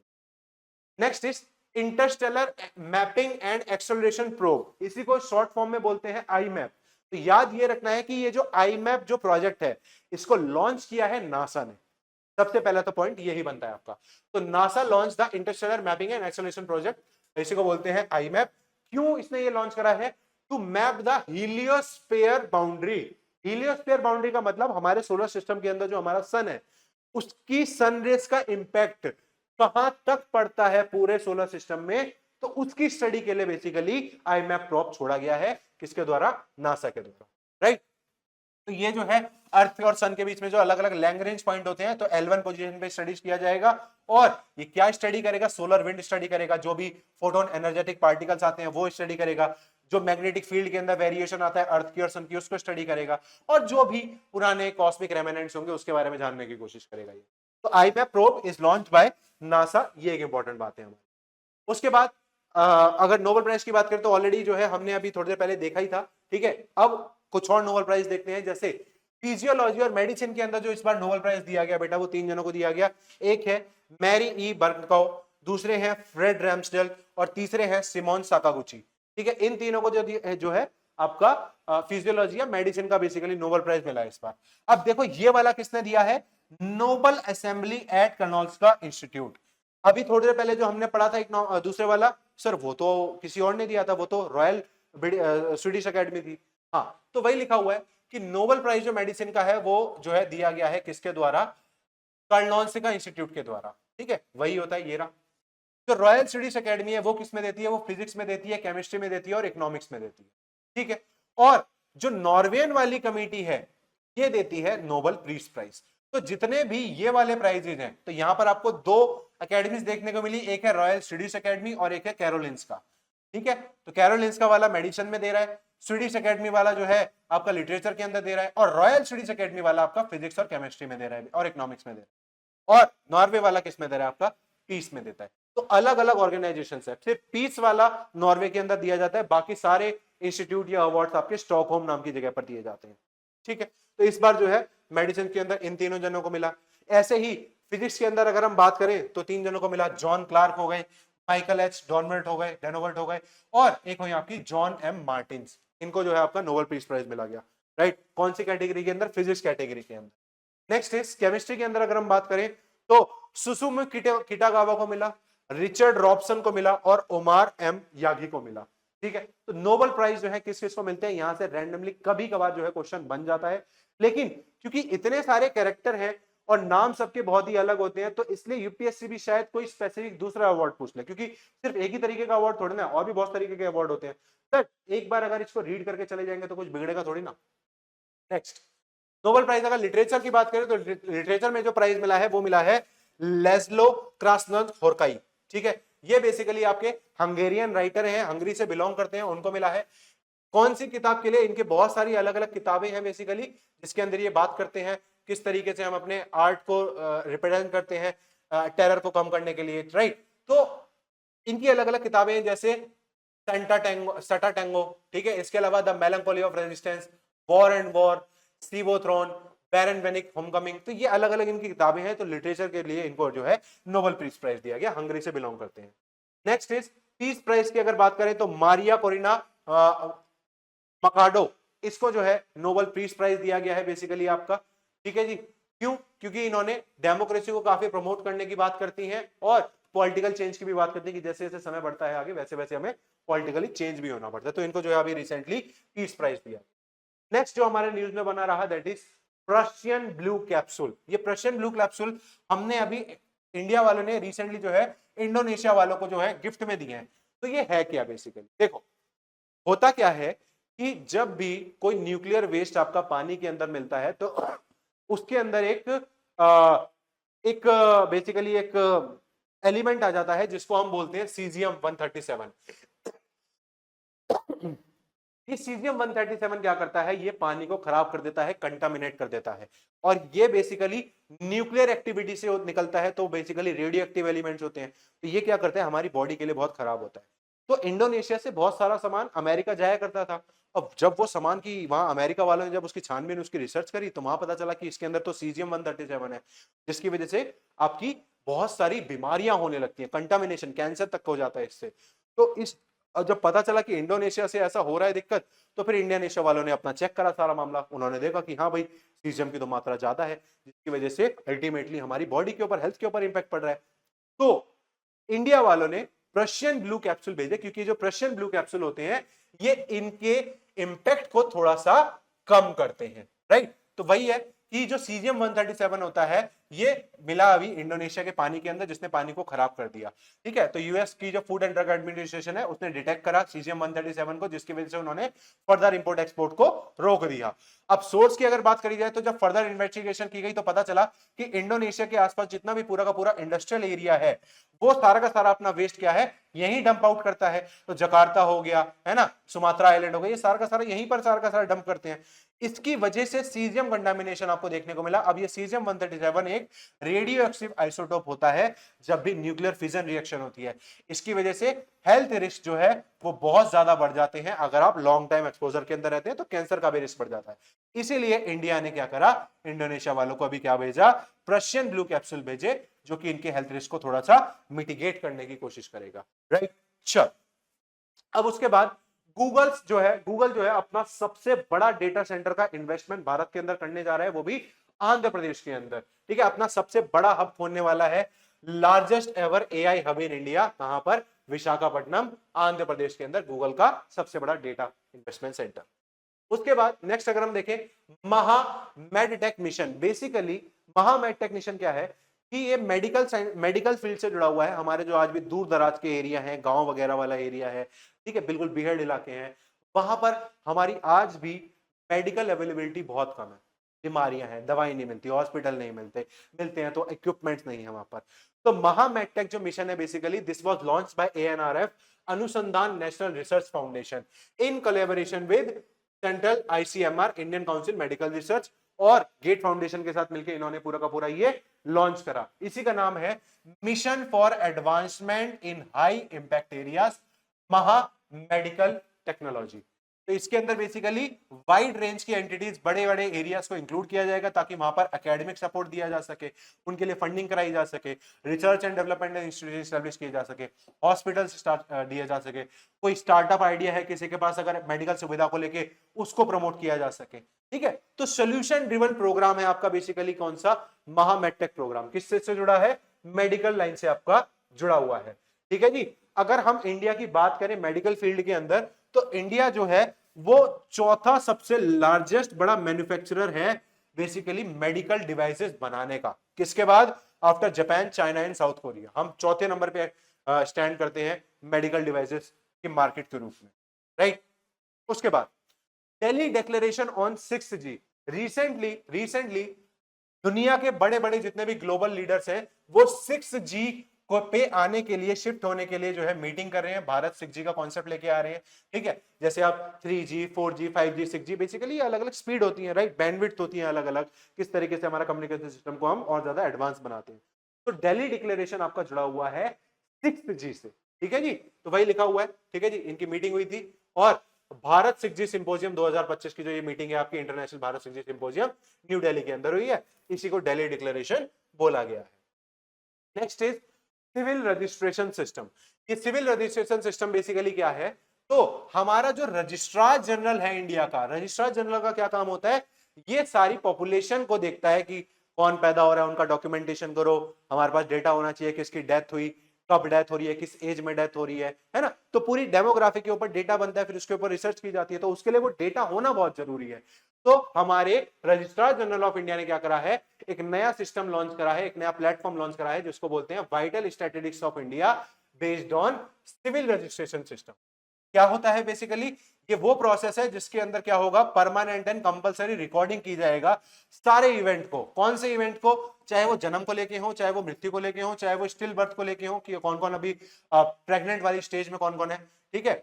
Next is Interstellar mapping and acceleration probe, इसी को शॉर्ट फॉर्म में बोलते हैं IMAP। तो याद ये रखना है कि ये जो IMAP जो प्रोजेक्ट है इसको लॉन्च किया है नासा ने। सबसे पहला तो पॉइंट यही बनता है आपका। तो NASA launch the Interstellar mapping and acceleration project, इसी को बोलते हैं IMAP। क्यों इसने ये लॉन्च करा है, to map the heliosphere boundary. Heliosphere boundary का मतलब हमारे सोलर सिस्टम के अंदर जो हमारा सन है उसकी सनरेज का इंपैक्ट कहां तक पड़ता है पूरे सोलर सिस्टम में, तो उसकी स्टडी के लिए बेसिकली IMAP प्रोब छोड़ा गया है, किसके द्वारा, नासा के द्वारा, राइट। तो ये जो है अर्थ और सन के बीच में जो अलग अलग लैग्रेंज पॉइंट होते हैं, तो L1 पोजीशन पे स्टडीज किया जाएगा। और ये क्या स्टडी करेगा, सोलर विंड स्टडी करेगा, जो भी फोटोन एनर्जेटिक पार्टिकल्स आते हैं वो स्टडी करेगा। जो मैग्नेटिक फील्ड के अंदर वेरिएशन आता है अर्थ की और सन की, उसको स्टडी करेगा, और जो भी पुराने कॉस्मिक रेमेनेंट्स होंगे उसके बारे में जानने की कोशिश करेगा ये। तो IMAP probe is launched by NASA, ये एक इंपॉर्टेंट बात है हमारी। उसके बाद अगर नोबेल प्राइज की बात करें तो ऑलरेडी जो है हमने अभी थोड़ी देर पहले देखा ही था, ठीक है। अब कुछ और नोबेल प्राइज देखते हैं, जैसे फिजियोलॉजी और मेडिसिन के अंदर जो इस बार नोबेल प्राइज दिया गया बेटा, वो 3 जनों को दिया गया। एक है मैरी ई बर्नकाउ, दूसरे हैं फ्रेड रैम्सडेल, और तीसरे हैं सिमोन साकागुची, ठीक है। इन तीनों को जो है आपका फिजियोलॉजी या मेडिसिन का बेसिकली नोबेल प्राइज मिला है इस बार। अब देखो ये वाला किसने दिया है, नोबल असेंबली एट कर्नोल्स्का इंस्टीट्यूट। अभी थोड़ी देर पहले जो हमने पढ़ा था एक दूसरे वाला, सर वो तो किसी और ने दिया था, वो तो रॉयल स्वीडिश एकेडमी थी। हाँ, तो वही लिखा हुआ है कि नोबेल प्राइज जो मेडिसिन का है वो जो है दिया गया है किसके द्वारा, कर्नोल्स्का इंस्टीट्यूट के द्वारा, ठीक है। वही होता है ये रहा। जो रॉयल स्वीडिश एकेडमी है वो किस में देती है, वो फिजिक्स में देती है, केमिस्ट्री में देती है और इकोनॉमिक्स में देती है, ठीक है। और जो नॉर्वेन वाली कमेटी है ये देती है नोबेल पीस प्राइज। तो जितने भी ये वाले प्राइजेज हैं, तो यहां पर आपको 2 एकेडमीज देखने को मिली, एक है रॉयल स्वीडिश एकेडमी और एक है कैरोलिंस्का, ठीक है। तो कैरोलिंस्का वाला मेडिसिन में दे रहा है, स्वीडिश एकेडमी वाला जो है आपका लिटरेचर के अंदर दे रहा है, और रॉयल स्वीडिश एकेडमी वाला आपका फिजिक्स और केमिस्ट्री में दे रहा है और इकोनॉमिक्स में दे रहा है, और नॉर्वे वाला किस में दे रहा है, आपका पीस में देता है। तो अलग अलग ऑर्गेनाइजेशन है, सिर्फ पीस वाला नॉर्वे के अंदर दिया जाता है, बाकी सारे इंस्टीट्यूट या अवार्ड्स आपके स्टॉकहोम नाम की जगह पर दिए जाते हैं, ठीक है। तो इस बार जो है मेडिसिन के अंदर इन तीनों जनों को मिला। ऐसे ही फिजिक्स के अंदर अगर हम बात करें तो 3 जनों को मिला, जॉन क्लार्क हो गए, माइकल एच डॉनवर्ट हो गए, डेनोवर्ट हो गए, और एक हुई आपकी जॉन एम मार्टिन्स। इनको जो है आपका नोबेल पीस प्राइज मिला गया, राइट। कौन सी कैटेगरी के अंदर, फिजिक्स कैटेगरी के अंदर। नेक्स्ट इज केमिस्ट्री के अंदर अगर हम बात करें तो सुसुमु किटागावा को मिला, रिचर्ड रॉबसन को मिला और ओमार एम यागी को मिला, ठीक है। तो नोबेल प्राइज जो है किस किस को मिलते हैं, यहां से रैंडमली कभी कभार जो है क्वेश्चन बन जाता है, लेकिन क्योंकि इतने सारे कैरेक्टर हैं और नाम सबके बहुत ही अलग होते हैं, तो इसलिए यूपीएससी भी शायद कोई स्पेसिफिक दूसरा अवार्ड पूछ ले, क्योंकि सिर्फ एक ही तरीके का अवार्ड थोड़ी ना, और भी बहुत तरीके के अवार्ड होते हैं। सर एक बार अगर इसको रीड करके चले जाएंगे तो कुछ बिगड़ेगा थोड़ी ना। नेक्स्ट नोबेल प्राइज अगर लिटरेचर की बात करें तो लिटरेचर में जो प्राइज मिला है वो मिला है लेस्लो क्रास्नोहोर्काई, ठीक है। ये बेसिकली आपके हंगेरियन राइटर हैं, हंगरी से बिलोंग करते हैं, उनको मिला है। कौन सी किताब के लिए, इनके बहुत सारी अलग अलग किताबें हैं बेसिकली, जिसके अंदर ये बात करते हैं किस तरीके से हम अपने आर्ट को रिप्रेजेंट करते हैं टेरर को कम करने के लिए, राइट। तो इनकी अलग अलग किताबें हैं, जैसे सटा टेंगो, ठीक है। इसके अलावा the melancholy of resistance, war and war, सीवोथ्रोन, बैरन वेनिक होमकमिंग। तो ये अलग अलग इनकी किताबें हैं। तो लिटरेचर के लिए इनको जो है नोबेल पीस प्राइज दिया गया, हंगरी से बिलोंग करते हैं। नेक्स्ट इज पीस प्राइज की अगर बात करें तो मारिया कोरिना मकाडो, इसको जो है नोबेल पीस प्राइज दिया गया है बेसिकली आपका, ठीक है जी। क्यों, क्योंकि इन्होंने डेमोक्रेसी को काफी प्रमोट करने की बात करती हैं और पॉलिटिकल चेंज की भी बात करती है कि जैसे जैसे समय बढ़ता है आगे वैसे वैसे हमें पॉलिटिकली चेंज भी होना पड़ता है। तो इनको जो है अभी रिसेंटली पीस प्राइज दिया। नेक्स्ट जो हमारे न्यूज में बना रहा that is Prussian blue capsule. ये प्रशियन ब्लू कैप्सूल हमने अभी इंडिया वालों ने रिसेंटली जो है इंडोनेशिया वालों को जो है गिफ्ट में दिए हैं। तो ये है क्या बेसिकली, देखो होता क्या है कि जब भी कोई न्यूक्लियर वेस्ट आपका पानी के अंदर मिलता है तो उसके अंदर एक बेसिकली एक एलिमेंट आ जाता है जिसको हम बोलते हैं सीजियम 137। ये सीजियम 137 क्या करता है, ये पानी को खराब कर देता है, कंटामिनेट कर देता है, और ये बेसिकली न्यूक्लियर एक्टिविटी से निकलता है। तो बेसिकली रेडियो एक्टिव एलिमेंट्स होते हैं, तो ये क्या करते हैं, हमारी बॉडी के लिए बहुत खराब होता है। तो इंडोनेशिया से बहुत सारा सामान अमेरिका जाया करता था। अब जब वो सामान की वहां अमेरिका वालों ने जब उसकी छानबीन उसकी रिसर्च करी तो वहां पता चला कि इसके अंदर तो सीजियम 137 है, जिसकी वजह से आपकी बहुत सारी बीमारियां होने लगती हैं, कंटामिनेशन, कैंसर तक हो जाता है इससे। तो इस जब पता चला कि इंडोनेशिया से ऐसा हो रहा है दिक्कत, तो फिर इंडोनेशिया वालों ने अपना चेक करा सारा मामला। उन्होंने देखा कि हाँ भाई सीजियम की तो मात्रा ज्यादा है, जिसकी वजह से अल्टीमेटली हमारी बॉडी के ऊपर, हेल्थ के ऊपर इंपैक्ट पड़ रहा है। तो इंडिया वालों ने प्रशियन ब्लू कैप्सूल भेजे, क्योंकि जो प्रशियन ब्लू कैप्सूल होते हैं ये इनके इंपैक्ट को थोड़ा सा कम करते हैं, राइट। तो वही है कि जो सीजियम 137 होता है ये मिला अभी इंडोनेशिया के पानी के अंदर, जिसने पानी को खराब कर दिया, ठीक है। तो यूएस की जो फूड एंड ड्रग एडमिनिस्ट्रेशन है उसने डिटेक्ट करा सीजियम 137 को, जिसकी वजह से उन्होंने फर्दर इंपोर्ट एक्सपोर्ट को रोक दिया। अब सोर्स की अगर बात करी जाए तो जब फर्दर इन्वेस्टिगेशन की गई तो पता चला कि इंडोनेशिया के आसपास जितना भी पूरा का पूरा इंडस्ट्रियल एरिया है वो सारा का सारा अपना वेस्ट क्या है यही डंप आउट करता है। तो जकार्ता हो गया, है ना, सुमात्रा आइलैंड हो गया, ये सारा का सारा यहीं पर सारा का सारा डंप करते हैं। इसकी वजह से सीजियम कंटामिनेशन आपको देखने को मिला। अब ये सीजियम 137 एक रेडियो एक्टिव आइसोटोप होता है जब भी न्यूक्लियर फिजन रिएक्शन होती है। इसकी वजह से हेल्थ रिस्क जो है वो बहुत ज्यादा बढ़ जाते हैं। अगर आप लॉन्ग टाइम एक्सपोजर के अंदर रहते हैं तो कैंसर का भी रिस्क बढ़ जाता है। इसीलिए इंडिया ने क्या करा, इंडोनेशिया वालों को अभी क्या भेजा, प्रशियन ब्लू कैप्सूल भेजे, जो कि इनके हेल्थ रिस्क को थोड़ा सा मिटिगेट करने की कोशिश करेगा, राइट। चल, अब उसके बाद गूगल जो है अपना सबसे बड़ा डेटा सेंटर का इन्वेस्टमेंट भारत के अंदर करने जा रहा है, वो भी आंध्र प्रदेश के अंदर, ठीक है। अपना सबसे बड़ा हब होने वाला है, largest ever AI hub in India, कहां पर, विशाखापट्टनम, आंध्र प्रदेश के अंदर, गूगल का सबसे बड़ा डेटा इन्वेस्टमेंट सेंटर। उसके बाद नेक्स्ट अगर हम देखें, महामेडटेक मिशन। बेसिकली महामेडटेक मिशन क्या है कि ये मेडिकल फील्ड से जुड़ा हुआ है। हमारे जो आज भी दूर दराज के एरिया है, गांव वगैरह वाला एरिया है, ठीक है, बिल्कुल बिगड़ इलाके हैं, वहां पर हमारी आज भी मेडिकल अवेलेबिलिटी बहुत कम है। बीमारियां हैं, दवाई नहीं मिलती, हॉस्पिटल नहीं मिलते हैं तो इक्विपमेंट्स नहीं है वहां पर। तो महामेडटेक जो मिशन है, basically this was launched by ANRF, Anusandhan National Research Foundation, in collaboration with central ICMR, Indian Council Medical Research, और गेट फाउंडेशन के साथ मिलकर इन्होंने पूरा का पूरा ये लॉन्च करा। इसी का नाम है mission for advancement in high impact areas, महा मेडिकल टेक्नोलॉजी। तो इसके अंदर बेसिकली वाइड रेंज की एंटिटीज, बड़े बड़े एरियाज को इंक्लूड किया जाएगा ताकि वहां पर एकेडमिक सपोर्ट दिया जा सके, उनके लिए फंडिंग कराई जा सके, research and development institute establish किए जा सके, हॉस्पिटल्स दिए जा सके, कोई स्टार्टअप आइडिया है किसी के पास अगर मेडिकल सुविधा को लेके, उसको प्रमोट किया जा सके, ठीक है। तो सोल्यूशन ड्रिवन प्रोग्राम है आपका बेसिकली कौन सा, महामेडटेक प्रोग्राम। किससे से जुड़ा है, मेडिकल लाइन से आपका जुड़ा हुआ है, ठीक है जी। अगर हम इंडिया की बात करें मेडिकल फील्ड के अंदर, तो इंडिया जो है वो चौथा सबसे लार्जेस्ट बड़ा मैन्युफैक्चरर है बेसिकली मेडिकल डिवाइसेस बनाने का। किसके बाद, after Japan, China and south Korea, हम चौथे नंबर पे स्टैंड करते हैं मेडिकल डिवाइसेस की मार्केट के रूप में, राइट। उसके बाद Delhi declaration on 6G। Recently दुनिया के बड़े बड़े जितने भी ग्लोबल लीडर्स हैं वो 6G को पे आने के लिए, शिफ्ट होने के लिए जो है मीटिंग कर रहे हैं। भारत 6G का कॉन्सेप्ट लेके आ रहे हैं, ठीक है। जैसे आप 3G, 4G, 5G, 6G, basically अलग अलग स्पीड होती है, राइट, बैंडविड्थ होती है अलग अलग, किस तरीके से हमारा कम्युनिकेशन सिस्टम को हम और ज्यादा एडवांस बनाते हैं। तो दिल्ली डिक्लेरेशन आपका जुड़ा हुआ है 6G से, ठीक है जी। तो वही लिखा हुआ है, ठीक है जी। इनकी मीटिंग हुई थी, और भारत 6G सिंपोजियम 2025 की जो ये मीटिंग है आपकी, international Bharat 6G symposium new Delhi के अंदर हुई है, इसी को दिल्ली डिक्लेरेशन बोला गया है। Next is civil registration system. ये सिविल रजिस्ट्रेशन सिस्टम बेसिकली क्या है, तो हमारा जो रजिस्ट्रार जनरल है इंडिया का, रजिस्ट्रार जनरल का क्या काम होता है, ये सारी पॉपुलेशन को देखता है कि कौन पैदा हो रहा है, उनका डॉक्यूमेंटेशन करो, हमारे पास डेटा होना चाहिए किसकी डेथ हुई, कब डेथ हो रही है, किस एज में डेथ हो रही है ना। तो पूरी डेमोग्राफी के ऊपर डेटा बनता है, फिर उसके ऊपर रिसर्च की जाती है, तो उसके लिए वो डेटा होना बहुत जरूरी है। तो हमारे रजिस्ट्रार जनरल ऑफ इंडिया ने क्या करा है, एक नया सिस्टम लॉन्च करा है, एक नया प्लेटफॉर्म लॉन्च करा है, जिसको बोलते हैं vital statistics of India based on civil registration system. क्या होता है बेसिकली, ये वो प्रोसेस है जिसके अंदर क्या होगा, परमानेंट एंड कंपलसरी रिकॉर्डिंग की जाएगा सारे इवेंट को। कौन से इवेंट को, चाहे वो जन्म को लेके हो, चाहे वो मृत्यु को लेके हो, चाहे वो स्टिल बर्थ को लेके हो, कि कौन कौन अभी प्रेग्नेंट वाली स्टेज में कौन कौन है, ठीक है।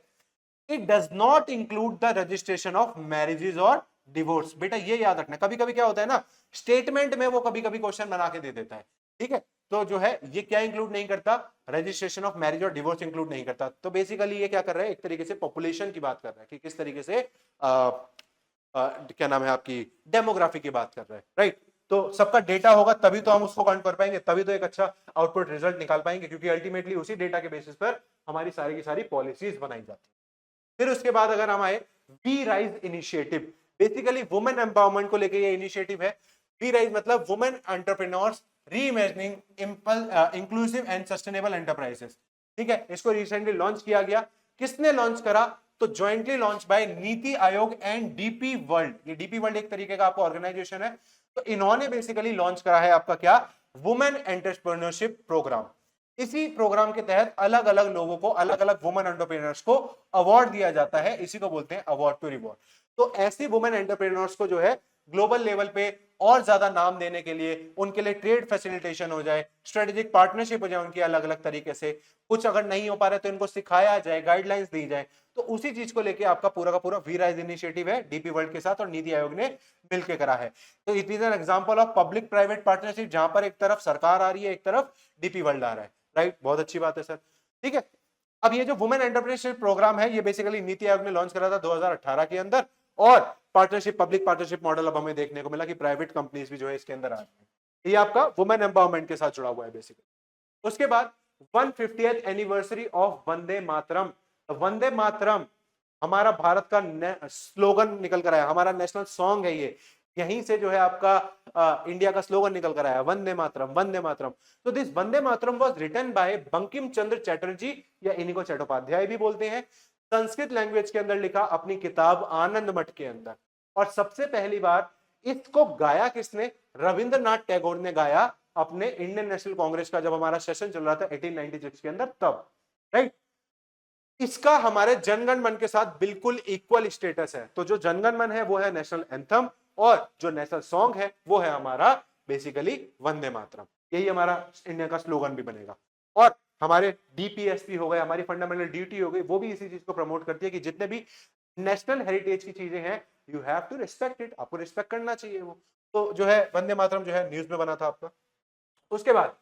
It does not include the registration of marriages और डिवोर्स। बेटा ये याद रखना, कभी कभी क्या होता है ना, स्टेटमेंट में वो कभी कभी क्वेश्चन बना के दे देता है, ठीक है। तो जो है ये क्या इंक्लूड नहीं करता, रजिस्ट्रेशन ऑफ मैरिज और डिवोर्स इंक्लूड नहीं करता। तो बेसिकली ये क्या कर रहा है, एक तरीके से पॉपुलेशन की बात कर रहा है कि किस तरीके से क्या नाम है आपकी, डेमोग्राफी की बात कर रहा है, राइट। तो सबका डेटा होगा तभी तो हम उसको काउंट कर पाएंगे, तभी तो एक अच्छा आउटपुट रिजल्ट निकाल पाएंगे, क्योंकि अल्टीमेटली उसी डेटा के बेसिस पर हमारी सारी की सारी पॉलिसीज बनाई जाती है। फिर उसके बाद अगर हम आए, we rise initiative, basically women empowerment को लेके ये इनिशिएटिव है। वी राइज मतलब women entrepreneurs reimagining inclusive and sustainable enterprises, ठीक है। इसको रिसेंटली लॉन्च किया गया। किसने लॉन्च करा, तो jointly launch by NITI Aayog and DP world. ये डीपी वर्ल्ड एक तरीके का आपको ऑर्गेनाइजेशन है, तो इन्होंने बेसिकली लॉन्च करा है आपका क्या, वुमेन एंटरप्रेन्योरशिप प्रोग्राम। इसी प्रोग्राम के तहत अलग अलग लोगों को, अलग अलग वुमेन एंटरप्रेन्योर्स को अवार्ड दिया जाता है, इसी को बोलते हैं अवार्ड टू रिवॉर्ड। तो ऐसी वुमेन एंटरप्रेन्योर्स को जो है ग्लोबल लेवल पे और ज्यादा नाम देने के लिए, उनके लिए ट्रेड फैसिलिटेशन हो जाए, स्ट्रेटेजिक पार्टनरशिप हो जाए उनकी अलग अलग तरीके से, कुछ अगर नहीं हो पा रहा है तो इनको सिखाया जाए, गाइडलाइंस दी जाए। तो उसी चीज को लेके आपका पूरा का पूरा वी राइज इनिशिएटिव है डीपी वर्ल्ड के साथ और नीति आयोग ने मिलकर करा है। तो it is an example of public private partnership, जहां पर एक तरफ सरकार आ रही है, एक तरफ डीपी वर्ल्ड आ रहा है। राइट, बहुत अच्छी बात है सर। ठीक है, अब ये जो वुमेन एंटरप्रेन्योरशिप प्रोग्राम है, ये बेसिकली नीति आयोग ने लॉन्च करा था 2018 के अंदर, और पार्टनरशिप पब्लिक पार्टनरशिप मॉडल अब हमें देखने को मिला कि प्राइवेट कंपनीज भी जो है इसके अंदर आ रही है। ये आपका वुमेन एम्पावरमेंट के साथ जुड़ा हुआ है बेसिकली। उसके बाद 150th anniversary of Vande Mataram. Vande मातरम हमारा भारत का स्लोगन निकल कर आया, हमारा नेशनल सॉन्ग है ये, यहीं से जो है आपका इंडिया का स्लोगन निकल कर आया, वंदे मातरम वंदे मातरम। तो this Vande Mataram was written by Bankim Chandra Chatterjee, या इन्हीं को चट्टोपाध्याय भी बोलते हैं, संस्कृत लैंग्वेज के अंदर लिखा अपनी किताब आनंद मठ के अंदर। और सबसे पहली बार इसको गाया किसने? रविंद्रनाथ टैगोर ने गाया अपने इंडियन नेशनल कांग्रेस का जब हमारा सेशन चल रहा था 1896 के अंदर, तब। राइट, इसका हमारे जनगण मन के साथ बिल्कुल इक्वल स्टेटस है। तो जो जनगण मन है वो है नेशनल एंथम, और जो नेशनल सॉन्ग है वो है हमारा बेसिकली वंदे मातरम। यही हमारा इंडिया का स्लोगन भी बनेगा। और हमारे डीपीएसपी हो गए, हमारी फंडामेंटल ड्यूटी हो गई, वो भी इसी चीज को प्रमोट करती है कि जितने भी नेशनल हेरिटेज की चीजें हैं, you have to respect it, आपको रिस्पेक्ट करना चाहिए वो। तो जो है वंदे मातरम जो है न्यूज में बना था आपका। उसके बाद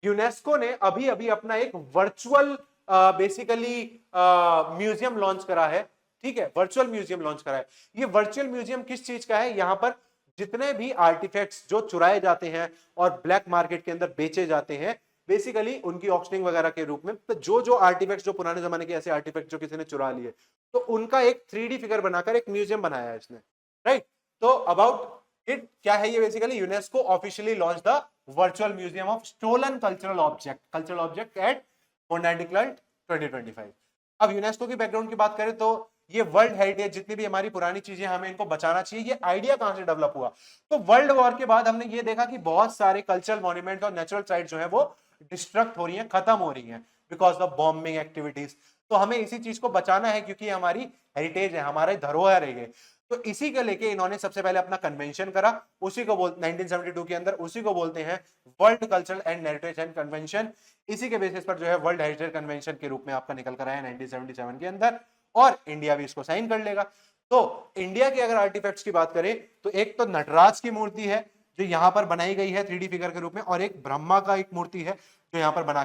यूनेस्को ने अभी अभी अपना एक वर्चुअल बेसिकली म्यूजियम लॉन्च करा है। ठीक है, वर्चुअल म्यूजियम लॉन्च करा है। ये वर्चुअल म्यूजियम किस चीज का है? यहां पर जितने भी आर्टिफैक्ट्स जो चुराए जाते हैं और ब्लैक मार्केट के अंदर बेचे जाते हैं, बेसिकली उनकी ऑक्शनिंग वगैरह के रूप में, तो जो आर्टिफैक्ट्स, जो पुराने जमाने के ऐसे आर्टिफैक्ट्स जो किसी ने चुरा लिए, तो उनका एक 3D फिगर बनाकर एक म्यूजियम बनाया है इसने। राइट, तो अबाउट इट क्या है ये? Basically UNESCO officially launch the virtual museum of stolen cultural object at Mondiacult 2025। अब यूनेस्को की बैकग्राउंड की बात करें तो ये वर्ल्ड हेरिटेज, जितनी भी हमारी पुरानी चीजें, हमें इनको बचाना चाहिए। ये आइडिया कहां से डेवलप हुआ? तो वर्ल्ड वॉर के बाद हमने ये देखा कि बहुत सारे कल्चरल मॉन्यूमेंट और नेचुरल साइट जो है वो डिस्ट्रक्ट हो रही हैं, खत्म हो रही हैं बिकॉज ऑफ बॉम्बिंग एक्टिविटीज। तो हमें इसी चीज को बचाना है क्योंकि हमारी हेरिटेज है, हमारे धरोहर है ये। तो इसी को लेके इन्होंने सबसे पहले अपना कन्वेंशन करा, उसी को 1972 के अंदर, उसी को बोलते हैं world cultural and heritage and convention. इसी के बेसिस पर जो है वर्ल्ड हेरिटेज कन्वेंशन के रूप में आपका निकल कर आया 1977 के अंदर, और इंडिया भी इसको साइन कर लेगा। तो इंडिया के अगर आर्टिफैक्ट्स की बात करें तो एक तो नटराज की मूर्ति है जो यहां पर बनाई गई है 3D फिगर के रूप में, और एक ब्रह्मा का एक मूर्ति है जो यहां पर बना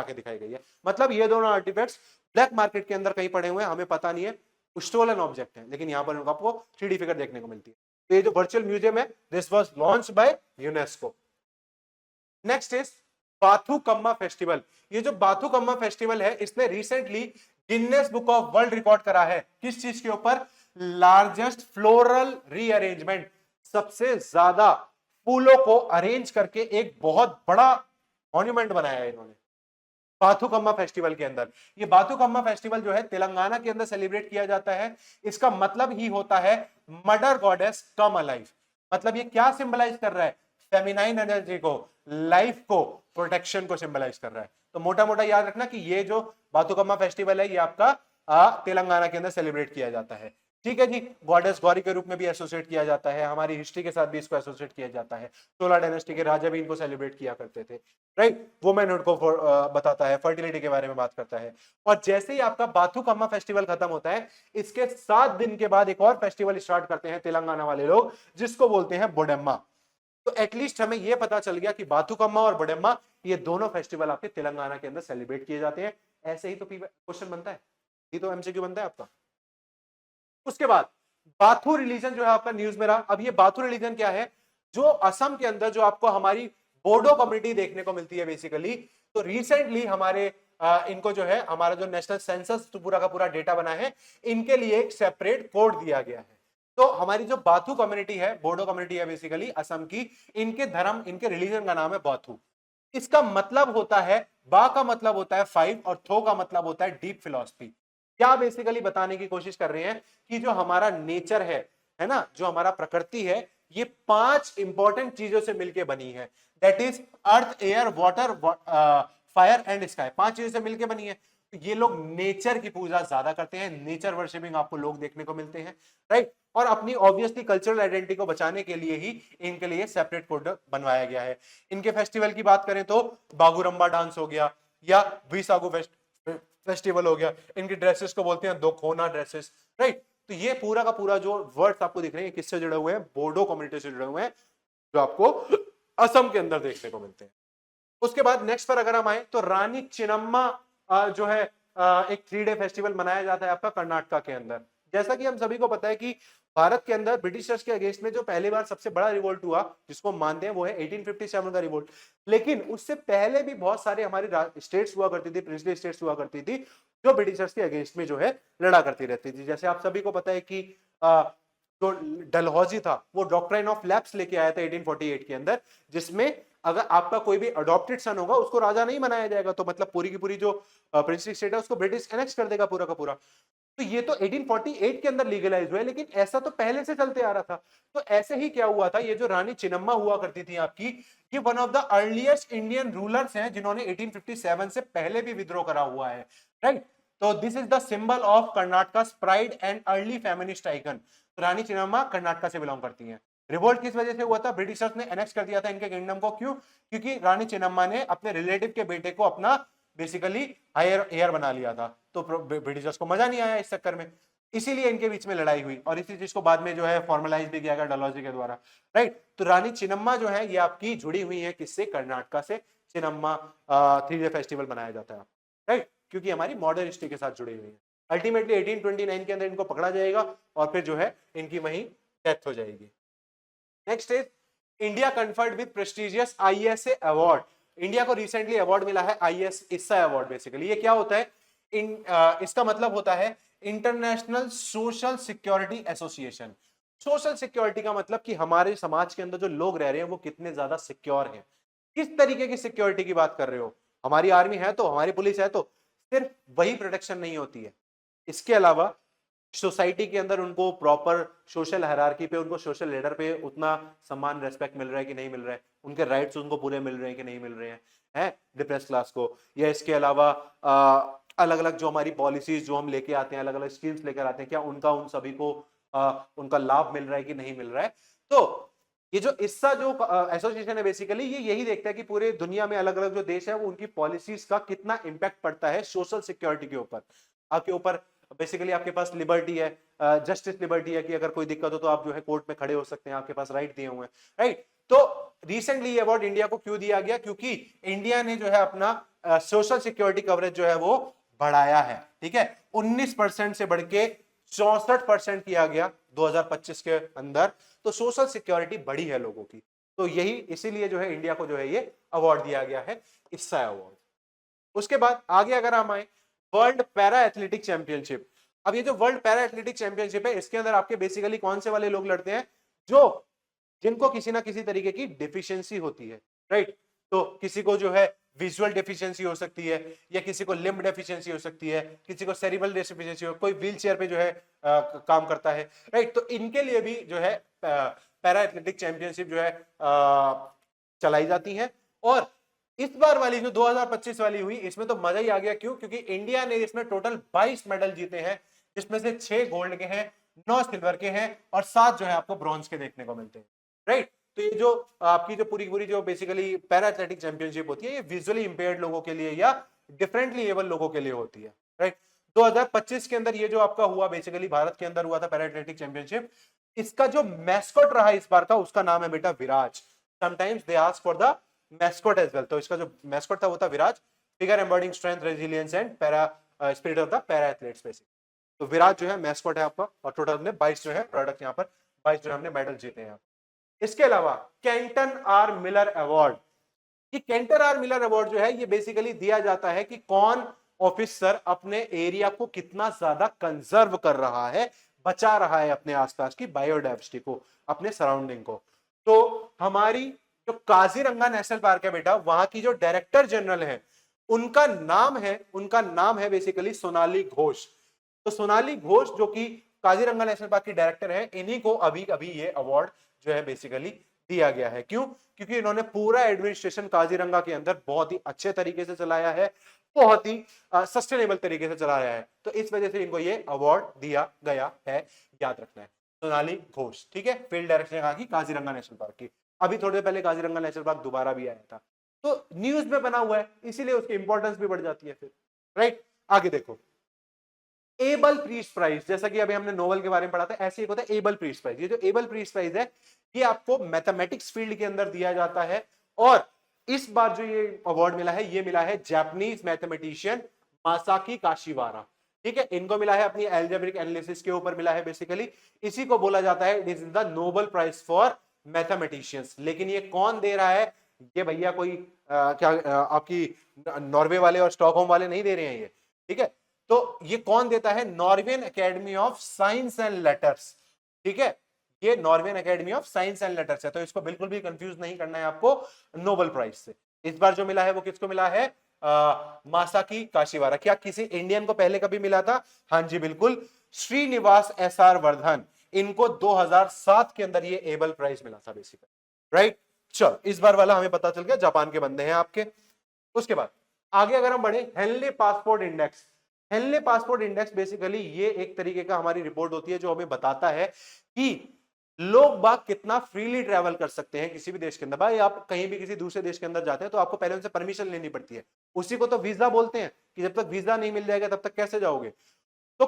के दिखाई गई है। मतलब ये दोनों आर्टिफैक्ट्स ब्लैक मार्केट के अंदर कहीं पड़े हुए हैं, हमें पता नहीं है, स्टोलन ऑब्जेक्ट है, लेकिन यहां पर आपको 3D फिगर देखने को मिलती है। तो ये जो वर्चुअल म्यूजियम है, this was launched by UNESCO. Next is Bathukamma festival. ये जो बाथुकम्मा फेस्टिवल है, इसने recently Guinness book of world record करा है। किस चीज के ऊपर? लार्जेस्ट फ्लोरल रीअरेंजमेंट, सबसे ज्यादा फूलों को अरेंज करके एक बहुत बड़ा मॉन्यूमेंट बनाया है इन्होंने बाथुकम्मा फेस्टिवल के अंदर। ये बाथुकम्मा फेस्टिवल जो है तेलंगाना के अंदर सेलिब्रेट किया जाता है। इसका मतलब ही होता है मदर गॉडेस कम अलाइव। मतलब ये क्या सिंबलाइज कर रहा है? फेमिनाइन एनर्जी को, लाइफ को, प्रोटेक्शन को सिंबलाइज कर रहा है। तो मोटा मोटा याद रखना कि ये जो बाथुकम्मा फेस्टिवल है ये आपका तेलंगाना के अंदर सेलिब्रेट किया जाता है। ठीक है जी, गॉडेस गौरी के रूप में भी एसोसिएट किया जाता है, हमारी हिस्ट्री के साथ भी इसको एसोसिएट किया जाता है। चोला डायनेस्टी के राजा भी इनको सेलिब्रेट किया करते थे। राइट, वुमेनहुड को बताता है, फर्टिलिटी के बारे में बात करता है। और जैसे ही आपका बाथुकम्मा फेस्टिवल खत्म होता है, इसके 7 दिन के बाद एक और फेस्टिवल स्टार्ट करते हैं तेलंगाना वाले लोग, जिसको बोलते हैं बोडेम्मा। तो एटलीस्ट हमें यह पता चल गया कि बाथुकम्मा और बोडेम्मा ये दोनों फेस्टिवल आपके तेलंगाना के अंदर सेलिब्रेट किए जाते हैं। ऐसे ही तो क्वेश्चन बनता है, ये तो एमसीक्यू बनता है आपका। उसके बाद बाथु रिलीजन जो है आपका न्यूज में रहा। अब ये बाथु रिलीजन क्या है? जो असम के अंदर जो आपको हमारी बोडो कम्युनिटी देखने को मिलती है बेसिकली, तो रिसेंटली हमारे इनको जो है हमारा जो नेशनल सेंसस पूरा का पूरा डेटा बना है, इनके लिए एक सेपरेट कोड दिया गया है। तो हमारी जो बाथु कम्युनिटी है, बोडो कम्युनिटी है बेसिकली असम की, इनके धर्म, इनके रिलीजन का नाम है बाथु। इसका मतलब होता है, बा का मतलब होता है 5 और थो का मतलब होता है डीप फिलॉसफी। क्या बेसिकली बताने की कोशिश कर रहे हैं कि जो हमारा नेचर है ना, जो हमारा प्रकृति है, ये 5 इंपॉर्टेंट चीजों से मिलकर बनी है। That is earth, air, water, fire and sky. 5 चीजों से मिलकर बनी है। तो ये लोग नेचर की पूजा ज्यादा करते हैं, नेचर वर्शिपिंग आपको लोग देखने को मिलते हैं, राइट। और अपनी ऑब्वियसली कल्चरल आइडेंटिटी को बचाने के लिए ही इनके लिए सेपरेट कोड बनवाया गया है। इनके फेस्टिवल की बात करें तो बागुरम्बा डांस हो गया या विसागु फेस्टिवल हो गया, इनकी ड्रेसेस को बोलते हैं दोखोना ड्रेसेस, राइट। तो ये पूरा का पूरा जो वर्ड्स आपको दिख रहे हैं किससे जुड़े हुए हैं, बोडो कम्युनिटी से जुड़े हुए हैं, जो आपको असम के अंदर देखने को मिलते हैं। उसके बाद नेक्स्ट पर अगर हम आए तो रानी चिन्नम्मा जो है एक 3 डे फेस्टिवल मनाया जाता है आपका कर्नाटका के अंदर। जैसा कि हम सभी को पता है कि भारत के अंदर ब्रिटिशर्स के अगेंस्ट में जो पहली बार सबसे बड़ा रिवोल्ट हुआ जिसको मानते हैं वो है 1857 का रिवोल्ट। लेकिन उससे पहले भी बहुत सारे हमारी स्टेट्स हुआ करती थी, प्रिंसली स्टेट्स हुआ करती थी, जो ब्रिटिशर्स के अगेंस्ट में जो है लड़ा करती रहती थी। जैसे आप सभी को पता है कि जो डलहौजी था वो डॉक्ट्राइन ऑफ लैप्स लेके आया था 1848 के अंदर, जिसमें अगर आपका कोई भी अडॉप्टेड सन होगा उसको राजा नहीं बनाया जाएगा, तो मतलब पूरी की पूरी जो प्रिंसली स्टेट है उसको ब्रिटिश एनेक्स कर देगा पूरा का पूरा। तो ये तो 1848 के अंदर लीगलाइज हुआ है, लेकिन ऐसा तो पहले से चलते आ रहा था। तो ऐसे ही क्या हुआ था, ये जो रानी चिन्नम्मा हुआ करती थी आपकी, ये one of the earliest Indian rulers हैं जिन्होंने 1857 से पहले भी विद्रोह करा हुआ है, राइट। तो this is the symbol of Karnataka pride and early feminist icon. Rani Chennamma Karnataka से बिलोंग करती हैं। रिवोल्ट किस वजह से हुआ था, ब्रिटिशर्स ने एनेक्स कर दिया था इनके किंगडम को, क्यों, क्योंकि रानी चिन्नम्मा ने अपने रिलेटिव के बेटे को अपना बेसिकली हायर एयर बना लिया था, तो ब्रिटिशर्स को मजा नहीं आया इस चक्कर में, इसीलिए इनके बीच में लड़ाई हुई और इसी चीज को बाद में जो है फॉर्मलाइज भी किया गया डलहौजी के द्वारा, राइट। तो रानी चिन्नम्मा जो है ये आपकी जुड़ी हुई है किससे, कर्नाटका से। चिन्नम्मा 3 डे फेस्टिवल मनाया जाता है, राइट, क्योंकि हमारी मॉडर्न हिस्ट्री के साथ जुड़ी हुई है। अल्टीमेटली 1829 के अंदर इनको पकड़ा जाएगा और फिर जो है इनकी वहीं डेथ हो जाएगी। Next is India conferred with prestigious ISA award. India को रिसेंटली अवार्ड मिला है आईएस इस्सा अवार्ड। बेसिकली ये क्या होता है, इसका मतलब होता है international social security association. Social security का मतलब कि हमारे समाज के अंदर जो लोग रह रहे हैं वो कितने ज्यादा सिक्योर हैं। किस तरीके की सिक्योरिटी की बात कर रहे हो, हमारी आर्मी है तो, हमारी पुलिस है तो सिर्फ वही प्रोटेक्शन नहीं होती है, इसके अलावा सोसाइटी के अंदर उनको प्रॉपर सोशल हायरार्की पे, उनको सोशल लेडर पे उतना सम्मान रेस्पेक्ट मिल रहा है कि नहीं मिल रहा है, उनके राइट्स उनको पूरे मिल रहे हैं कि नहीं मिल रहे हैं डिप्रेस क्लास को। या इसके अलावा अलग अलग जो हमारी पॉलिसीज जो हम लेके आते हैं, अलग अलग स्कीम्स लेकर आते हैं, क्या उनका उन सभी को उनका लाभ मिल रहा है कि नहीं मिल रहा है। तो ये जो इस्सा जो एसोसिएशन है बेसिकली ये यही देखता है कि पूरे दुनिया में अलग अलग जो देश है वो उनकी पॉलिसीज का कितना इंपैक्ट पड़ता है सोशल सिक्योरिटी के ऊपर, आपके ऊपर। बेसिकली आपके पास लिबर्टी है, जस्टिस लिबर्टी है कि अगर कोई दिक्कत हो तो आप जो है कोर्ट में खड़े हो सकते हैं, आपके पास राइट दिए हुए हैं, राइट। तो रिसेंटली ये अवार्ड इंडिया को क्यों दिया गया, क्योंकि इंडिया ने जो है अपना सोशल सिक्योरिटी कवरेज जो है वो बढ़ाया है, ठीक है। 19% से बढ़ के 64% किया गया 2025 के अंदर। तो सोशल सिक्योरिटी बढ़ी है लोगों की, तो यही इसीलिए जो है इंडिया को जो है ये अवार्ड दिया गया है, इस्सा अवार्ड। उसके बाद आगे अगर हम आए वर्ल्ड पैरा एथलेटिक चैंपियनशिप। अब ये जो वर्ल्ड पैरा एथलेटिक चैंपियनशिप है इसके अंदर आपके बेसिकली कौन से वाले लोग लड़ते हैं, जो जिनको किसी ना किसी तरीके की डिफिशियंसी होती है, राइट। तो किसी को जो है विजुअल डेफिशिएंसी हो सकती है, या किसी को लिम्ब डेफिशिएंसी हो सकती है, किसी को सेरिब्रल डेफिशिएंसी हो, कोई व्हील चेयर पे जो है काम करता है, राइट। तो इनके लिए भी जो है पैरा एथलेटिक चैंपियनशिप जो है चलाई जाती है। और इस बार वाली जो 2025 वाली हुई इसमें तो मजा ही आ गया, क्यों, क्योंकि इंडिया ने इसमें टोटल 22 मेडल जीते हैं, जिसमें से 6 गोल्ड के हैं, 9 सिल्वर के हैं और 7 जो है आपको ब्रॉन्ज के देखने को मिलते हैं, राइट। तो ये जो आपकी जो पूरी जो बेसिकली पैरा एथलेटिक चैंपियनशिप होती है ये विजुअली इंपेयर्ड लोगों के लिए या डिफरेंटली एबल लोगों के लिए होती है, राइट। 2025 के अंदर ये जो आपका हुआ बेसिकली भारत के अंदर हुआ था पैरा एथलेटिक चैंपियनशिप, इसका जो मैस्कॉट रहा इस बार का उसका नाम है बेटा Viraj. Sometimes they ask for the mascot as well, तो इसका जो मैस्कॉट था वो था Viraj, figure embodying strength, resilience and para spirit of the para athletes basic. तो विराज जो है मैस्कॉट है आपका, और टोटल हमने 22 जो है प्रोडक्ट यहाँ पर 22 जो हमने मेडल जीते हैं। इसके अलावा कैंटन आर मिलर अवार्ड, ये कैंटन आर मिलर अवार्ड जो है ये बेसिकली दिया जाता है कि कौन ऑफिसर अपने एरिया को कितना ज्यादा कंजर्व कर रहा है, बचा रहा है अपने आसपास की बायोडाइवर्सिटी को, अपने सराउंडिंग को। तो हमारी जो काजीरंगा नेशनल पार्क है बेटा, वहां की जो डायरेक्टर जनरल है उनका नाम है बेसिकली सोनाली घोष। तो सोनाली घोष जो कि काजीरंगा नेशनल पार्क की डायरेक्टर है, इन्हीं को अभी अभी ये अवार्ड जो है बेसिकली दिया गया है। क्यों? क्योंकि इन्होंने पूरा एडमिनिस्ट्रेशन काजीरंगा के अंदर बहुत ही अच्छे तरीके से चलाया है, बहुत ही सस्टेनेबल तरीके से चलाया है, तो इस वजह से इनको ये अवार्ड दिया गया है, याद रखना है। सोनाली घोष, ठीक है, फील्ड डायरेक्टर कहा कि काजीरंगा नेशनल पार्क की। अभी थोड़ी देर पहले काजीरंगा नेशनल पार्क दोबारा भी आया था, तो न्यूज में बना हुआ है, इसीलिए उसकी इंपॉर्टेंस भी बढ़ जाती है फिर, राइट। आगे देखो, एबल प्रीस्ट प्राइज, जैसा कि अभी हमने नोबेल के बारे में पढ़ा था, ऐसे एक होता है एबल प्रीस्ट प्राइज। ये जो एबल प्रीस्ट प्राइज है, ये आपको मैथमेटिक्स फील्ड के अंदर दिया जाता है, और इस बार जो ये अवार्ड मिला है, ये मिला है जापानीज मैथमेटिशियन मासाकी काशिवारा, ठीक है। इनको मिला है अपनी एल्जेब्रिक एनालिसिस के ऊपर मिला है बेसिकली, इसी को बोला जाता है it is the Nobel prize for mathematicians. लेकिन ये कौन दे रहा है? ये भैया कोई आपकी नॉर्वे वाले और स्टॉकहोम वाले नहीं दे रहे हैं ये, ठीक है। तो ये कौन देता है? नॉर्वेन academy of science and letters, ठीक है। ये नॉर्वेन academy of science and letters है, तो इसको बिल्कुल भी कंफ्यूज नहीं करना है आपको नोबेल प्राइज से। इस बार जो मिला है वो किसको मिला है? मासाकी काशिवारा। क्या किसी इंडियन को पहले कभी मिला था? हाँ जी बिल्कुल, श्रीनिवास एसआर वर्धन, इनको 2007 के अंदर ये एबल प्राइज मिला था बेसिकली, राइट। चलो, इस बार वाला हमें पता चल गया, जापान के बंदे हैं आपके। उसके बाद आगे अगर हम बढ़े, Henley passport index. Henley passport index basically ये एक तरीके का हमारी रिपोर्ट होती है जो हमें बताता है कि लोग बाग कितना फ्रीली ट्रैवल कर सकते हैं किसी भी देश के अंदर। भाई आप कहीं भी किसी दूसरे देश के अंदर जाते हैं तो आपको पहले उनसे परमिशन लेनी पड़ती है, उसी को तो वीजा बोलते हैं, कि जब तक वीजा नहीं मिल जाएगा तब तक कैसे जाओगे। तो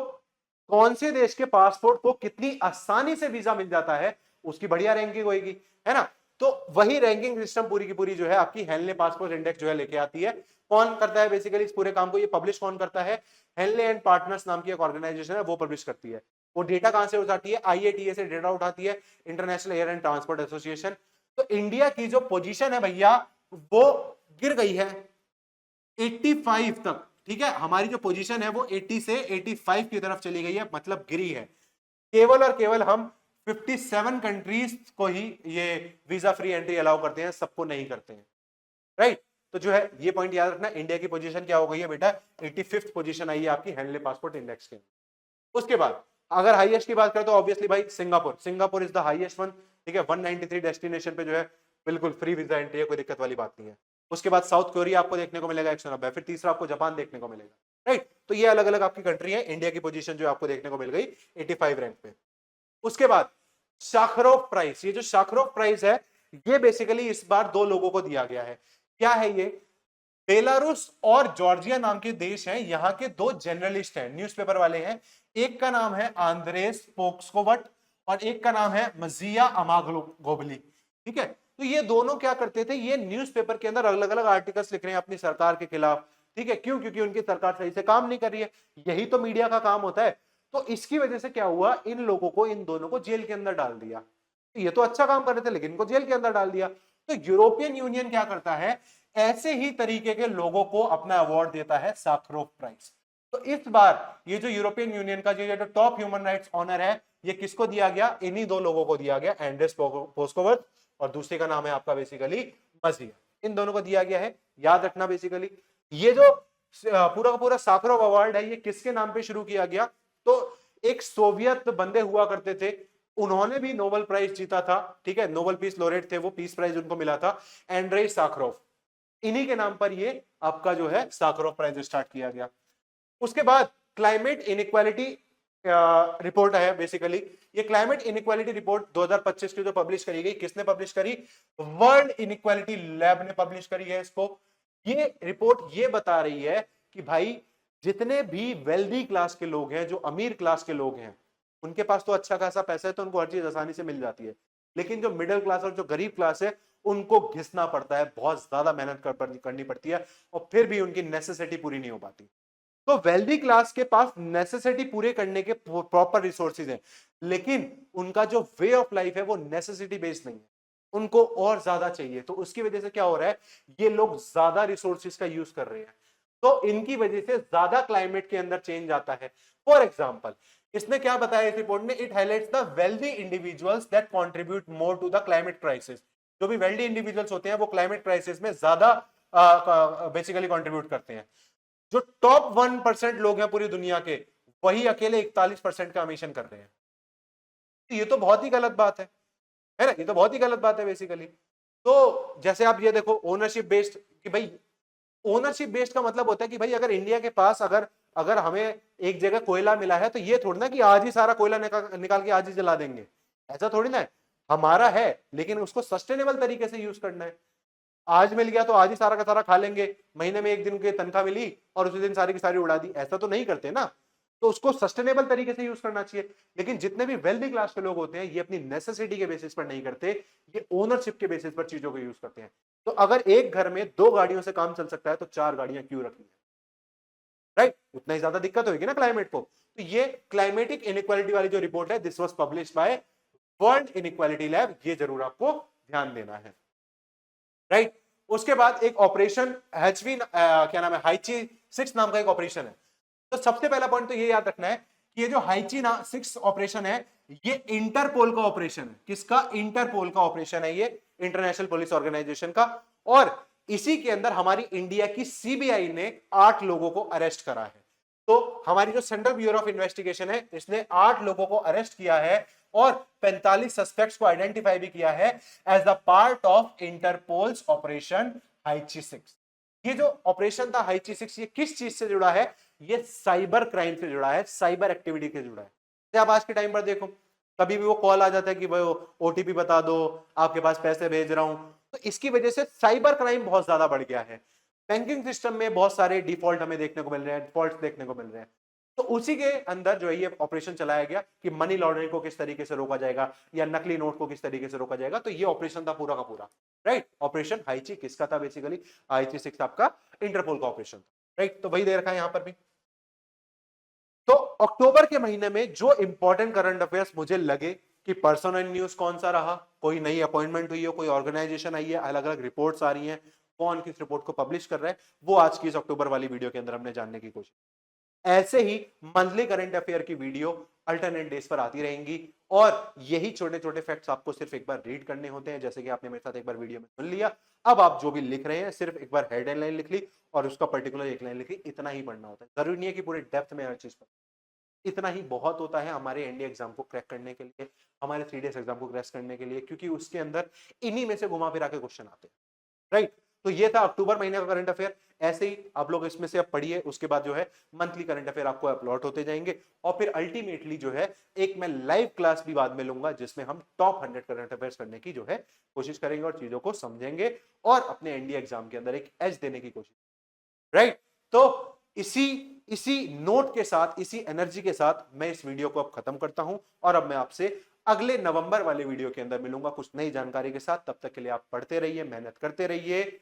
कौन से देश के पासपोर्ट को कितनी आसानी से वीजा मिल जाता है, उसकी बढ़िया रैंकिंग होगी, है ना। तो वही रैंकिंग सिस्टम पूरी की पूरी जो है आपकी हेनले पासपोर्ट इंडेक्स जो है लेके आती है। कौन करता है बेसिकली इस पूरे काम को? ये पब्लिश कौन करता है? हेनले एंड पार्टनर्स नाम की एक ऑर्गेनाइजेशन है, वो पब्लिश करती है। वो डेटा कहां से उठाती है? आईएटीए से डेटा उठाती है, international air and transport association. तो इंडिया की जो पोजीशन है भैया, वो गिर गई है 85 तक, ठीक है। हमारी जो पोजीशन है वो 80 से 85 की तरफ चली गई है, मतलब गिरी है। केवल और केवल हम 57 कंट्रीज को ही ये वीजा फ्री एंट्री अलाउ करते हैं, सबको नहीं करते हैं, राइट। तो जो है ये पॉइंट याद रखना, इंडिया की पोजीशन क्या हो गई है बेटा? 85th पोजीशन आई है आपकी हेनले पासपोर्ट इंडेक्स के। उसके बाद अगर हाईएस्ट की बात करें तो ऑब्वियसली भाई Singapore, Singapore is the highest one, ठीक है। 193 डेस्टिनेशन पे जो है बिल्कुल फ्री वीजा एंट्री है, कोई दिक्कत वाली बात नहीं है। उसके बाद साउथ कोरिया आपको देखने को मिलेगा 190, फिर तीसरा आपको जापान देखने को मिलेगा, राइट। तो ये अलग अलग आपकी कंट्री है, इंडिया की पोजीशन जो आपको देखने को मिल गई 85 रैंक पे। उसके बाद शाखरोव प्राइज, ये जो शाखरोव प्राइज है ये बेसिकली इस बार दो लोगों को दिया गया है। क्या है ये? बेलारूस और जॉर्जिया नाम के देश हैं, यहां के दो जर्नलिस्ट हैं, न्यूज़पेपर वाले हैं। एक का नाम है आंद्रेस पोक्सकोवट और एक का नाम है मजिया अमागोबली, ठीक है। तो ये दोनों क्या करते थे? ये न्यूज़पेपर के अंदर अलग अलग आर्टिकल्स लिख रहे हैं अपनी सरकार के खिलाफ, ठीक है। क्यों? क्योंकि उनकी सरकार सही से काम नहीं कर रही है, यही तो मीडिया का काम होता है। तो इसकी वजह से क्या हुआ, इन लोगों को, इन दोनों को जेल के अंदर डाल दिया। ये तो अच्छा काम कर रहे थे लेकिन इनको जेल के अंदर डाल दिया। तो यूरोपियन यूनियन क्या करता है? ऐसे ही तरीके के लोगों को अपना अवार्ड देता है साखरोव प्राइज। तो इस बार ये जो यूरोपियन यूनियन का जो टॉप ह्यूमन राइट्स ऑनर है, ये किसको दिया गया? इन्हीं दो लोगों को दिया गया, एंड्रेस पोस्कोवर्थ और दूसरे का नाम है आपका बेसिकली मजिया। इन दोनों को दिया गया है, याद रखना। बेसिकली ये जो पूरा का पूरा साखरोव अवार्ड है, ये किसके नाम पे शुरू किया गया? तो एक सोवियत बंदे हुआ करते थे, उन्होंने भी नोबेल प्राइज जीता था, ठीक है। नोबेल पीस लोरेट थे वो, पीस प्राइज उनको मिला था, एंड्रेई साखरोव। इन्हीं के नाम पर ये आपका जो है साखरोव प्राइज स्टार्ट किया गया। उसके बाद क्लाइमेट इनइक्वालिटी रिपोर्ट है बेसिकली। ये क्लाइमेट इनइक्वालिटी रिपोर्ट 2025 की जो पब्लिश करी गई, किसने पब्लिश करी? वर्ल्ड इनइक्वालिटी लैब ने पब्लिश करी है इसको। ये रिपोर्ट ये बता रही है कि भाई जितने भी वेल्दी क्लास के लोग हैं, जो अमीर क्लास के लोग हैं, उनके पास तो अच्छा खासा पैसा है तो उनको हर चीज आसानी से मिल जाती है, लेकिन जो मिडिल क्लास और जो गरीब क्लास है उनको घिसना पड़ता है, बहुत ज्यादा मेहनत करनी पड़ती है और फिर भी उनकी नेसेसिटी पूरी नहीं हो पाती। तो वेल्दी क्लास के पास नेसेसिटी पूरे करने के प्रॉपर रिसोर्सेज हैं, लेकिन उनका जो वे ऑफ लाइफ है वो नेसेसिटी बेस्ड नहीं है, उनको और ज्यादा चाहिए। तो उसकी वजह से क्या हो रहा है? ये लोग ज्यादा रिसोर्सेज का यूज कर रहे हैं, तो इनकी वजह से ज्यादा क्लाइमेट के अंदर चेंज आता है। फॉर एग्जाम्पल, इसने क्या बताया इस रिपोर्ट ने? It highlights the wealthy individuals that contribute more to the climate crisis. जो भी वेल्दी इंडिविजुअल्स होते हैं वो क्लाइमेट क्राइसिस में ज्यादा बेसिकली कंट्रीब्यूट करते हैं। जो टॉप 1% लोग हैं पूरी दुनिया के, वही अकेले 41% का एमिशन कर रहे हैं। तो ये तो बहुत ही गलत बात है। है ना, ये तो बहुत ही गलत बात है बेसिकली। तो जैसे आप ये देखो ओनरशिप बेस्ड, कि भाई ओनरशिप बेस्ड का मतलब होता है कि भाई अगर इंडिया के पास अगर अगर हमें एक जगह कोयला मिला है तो ये थोड़ी ना कि आज ही सारा कोयला निकाल के आज ही जला देंगे, ऐसा थोड़ी ना है। हमारा है लेकिन उसको सस्टेनेबल तरीके से यूज करना है। आज मिल गया तो आज ही सारा का सारा खा लेंगे, महीने में एक दिन की तनख्वाह मिली और उसी दिन सारी की सारी उड़ा दी, ऐसा तो नहीं करते ना। तो उसको सस्टेनेबल तरीके से यूज करना चाहिए। लेकिन जितने भी वेल्दी क्लास के लोग होते हैं ये अपनी नेसेसिटी के बेसिस पर नहीं करते, ये ओनरशिप के बेसिस पर चीजों को यूज करते हैं। तो अगर एक घर में 2 गाड़ियों से काम चल सकता है तो 4 गाड़ियां क्यों रखनी है, राइट? उतना ही ज्यादा दिक्कत होगी ना क्लाइमेट को। तो ये क्लाइमेटिक इनइक्वालिटी वाली जो रिपोर्ट है, this was published by world inequality lab, ये जरूर आपको ध्यान देना है, राइट? उसके बाद एक ऑपरेशन एचवी क्या नाम है, हाइची 6 नाम का एक ऑपरेशन है। तो सबसे पहला पॉइंट तो ये याद रखना है कि ये जो हाइची 6 ऑपरेशन है ये इंटरपोल का ऑपरेशन है। किसका? इंटरपोल का ऑपरेशन है ये, इंटरनेशनल पुलिस ऑर्गेनाइजेशन का। और इसी के अंदर हमारी इंडिया की सीबीआई ने 8 लोगों को अरेस्ट करा है। तो हमारी जो सेंट्रल ब्यूरो ऑफ इन्वेस्टिगेशन है इसने 8 लोगों को अरेस्ट किया है और 45 सस्पेक्ट्स को आइडेंटिफाई भी किया है as a part of Interpol's operation Haechi 6। ये जो ऑपरेशन था हाइची 6 ये किस चीज से जुड़ा है? ये साइबर क्राइम से जुड़ा है, साइबर एक्टिविटी से जुड़ा है। तो आप आज के टाइम पर देखो कभी भी वो कॉल आ जाता है कि भाई ओटीपी बता दो, आपके पास पैसे भेज रहा हूं। तो इसकी वजह से साइबर क्राइम बहुत ज्यादा बढ़ गया है। बैंकिंग सिस्टम में बहुत सारे डिफॉल्ट हमें देखने को मिल रहे हैं, डिफॉल्ट देखने को मिल रहे हैं। तो उसी के अंदर जो है ये ऑपरेशन चलाया गया कि मनी लॉन्ड्रिंग को किस तरीके से रोका जाएगा या नकली नोट को किस तरीके से रोका जाएगा। तो ये ऑपरेशन था पूरा का पूरा, राइट? ऑपरेशन हाइची किसका था? बेसिकली हाइची 6 आपका इंटरपोल का ऑपरेशन था, राइट? तो वही दे रखा है यहां पर भी। तो अक्टूबर के महीने में जो इंपॉर्टेंट करंट अफेयर्स मुझे लगे कि पर्सनल न्यूज कौन सा रहा, कोई नई अपॉइंटमेंट हुई है, कोई ऑर्गेनाइजेशन आई है, अलग अलग रिपोर्ट्स आ रही हैं, कौन किस रिपोर्ट को पब्लिश कर रहा है, वो आज की इस अक्टूबर वाली वीडियो के अंदर हमने जानने की कोशिश। ऐसे ही मंथली करंट अफेयर की वीडियो अल्टरनेट डेज पर आती रहेंगी और यही छोटे छोटे फैक्ट्स आपको सिर्फ एक बार रीड करने होते हैं, जैसे कि आपने मेरे साथ एक बार वीडियो में सुन लिया। अब आप जो भी लिख रहे हैं सिर्फ एक बार हेड लाइन लिख ली और उसका पर्टिकुलर एक लाइन लिख ली, इतना ही पढ़ना होता है। जरूरी नहीं है कि पूरे डेप्थ में हर चीज पर, इतना ही बहुत होता है हमारे एनडीए एग्जाम को क्रैक करने के लिए, हमारे 3 एग्जाम को क्रैक करने के लिए, क्योंकि उसके अंदर इन्हीं में से घुमा फिरा के क्वेश्चन आते हैं, राइट? तो ये था अक्टूबर महीने का करंट अफेयर। ऐसे ही आप लोग इसमें से अब पढ़िए, उसके बाद जो है मंथली करंट अफेयर आपको अपलोड होते जाएंगे और फिर अल्टीमेटली जो है एक मैं लाइव क्लास भी बाद में लूंगा जिसमें हम टॉप 100 करंट अफेयर्स करने की जो है कोशिश करेंगे और चीजों को समझेंगे और अपने एनडीए एग्जाम के अंदर एक एज देने की कोशिश, राइट? तो इसी इसी नोट के साथ, इसी एनर्जी के साथ मैं इस वीडियो को अब खत्म करता हूं और अब मैं आपसे अगले नवंबर वाले वीडियो के अंदर मिलूंगा कुछ नई जानकारी के साथ। तब तक के लिए आप पढ़ते रहिए, मेहनत करते रहिए।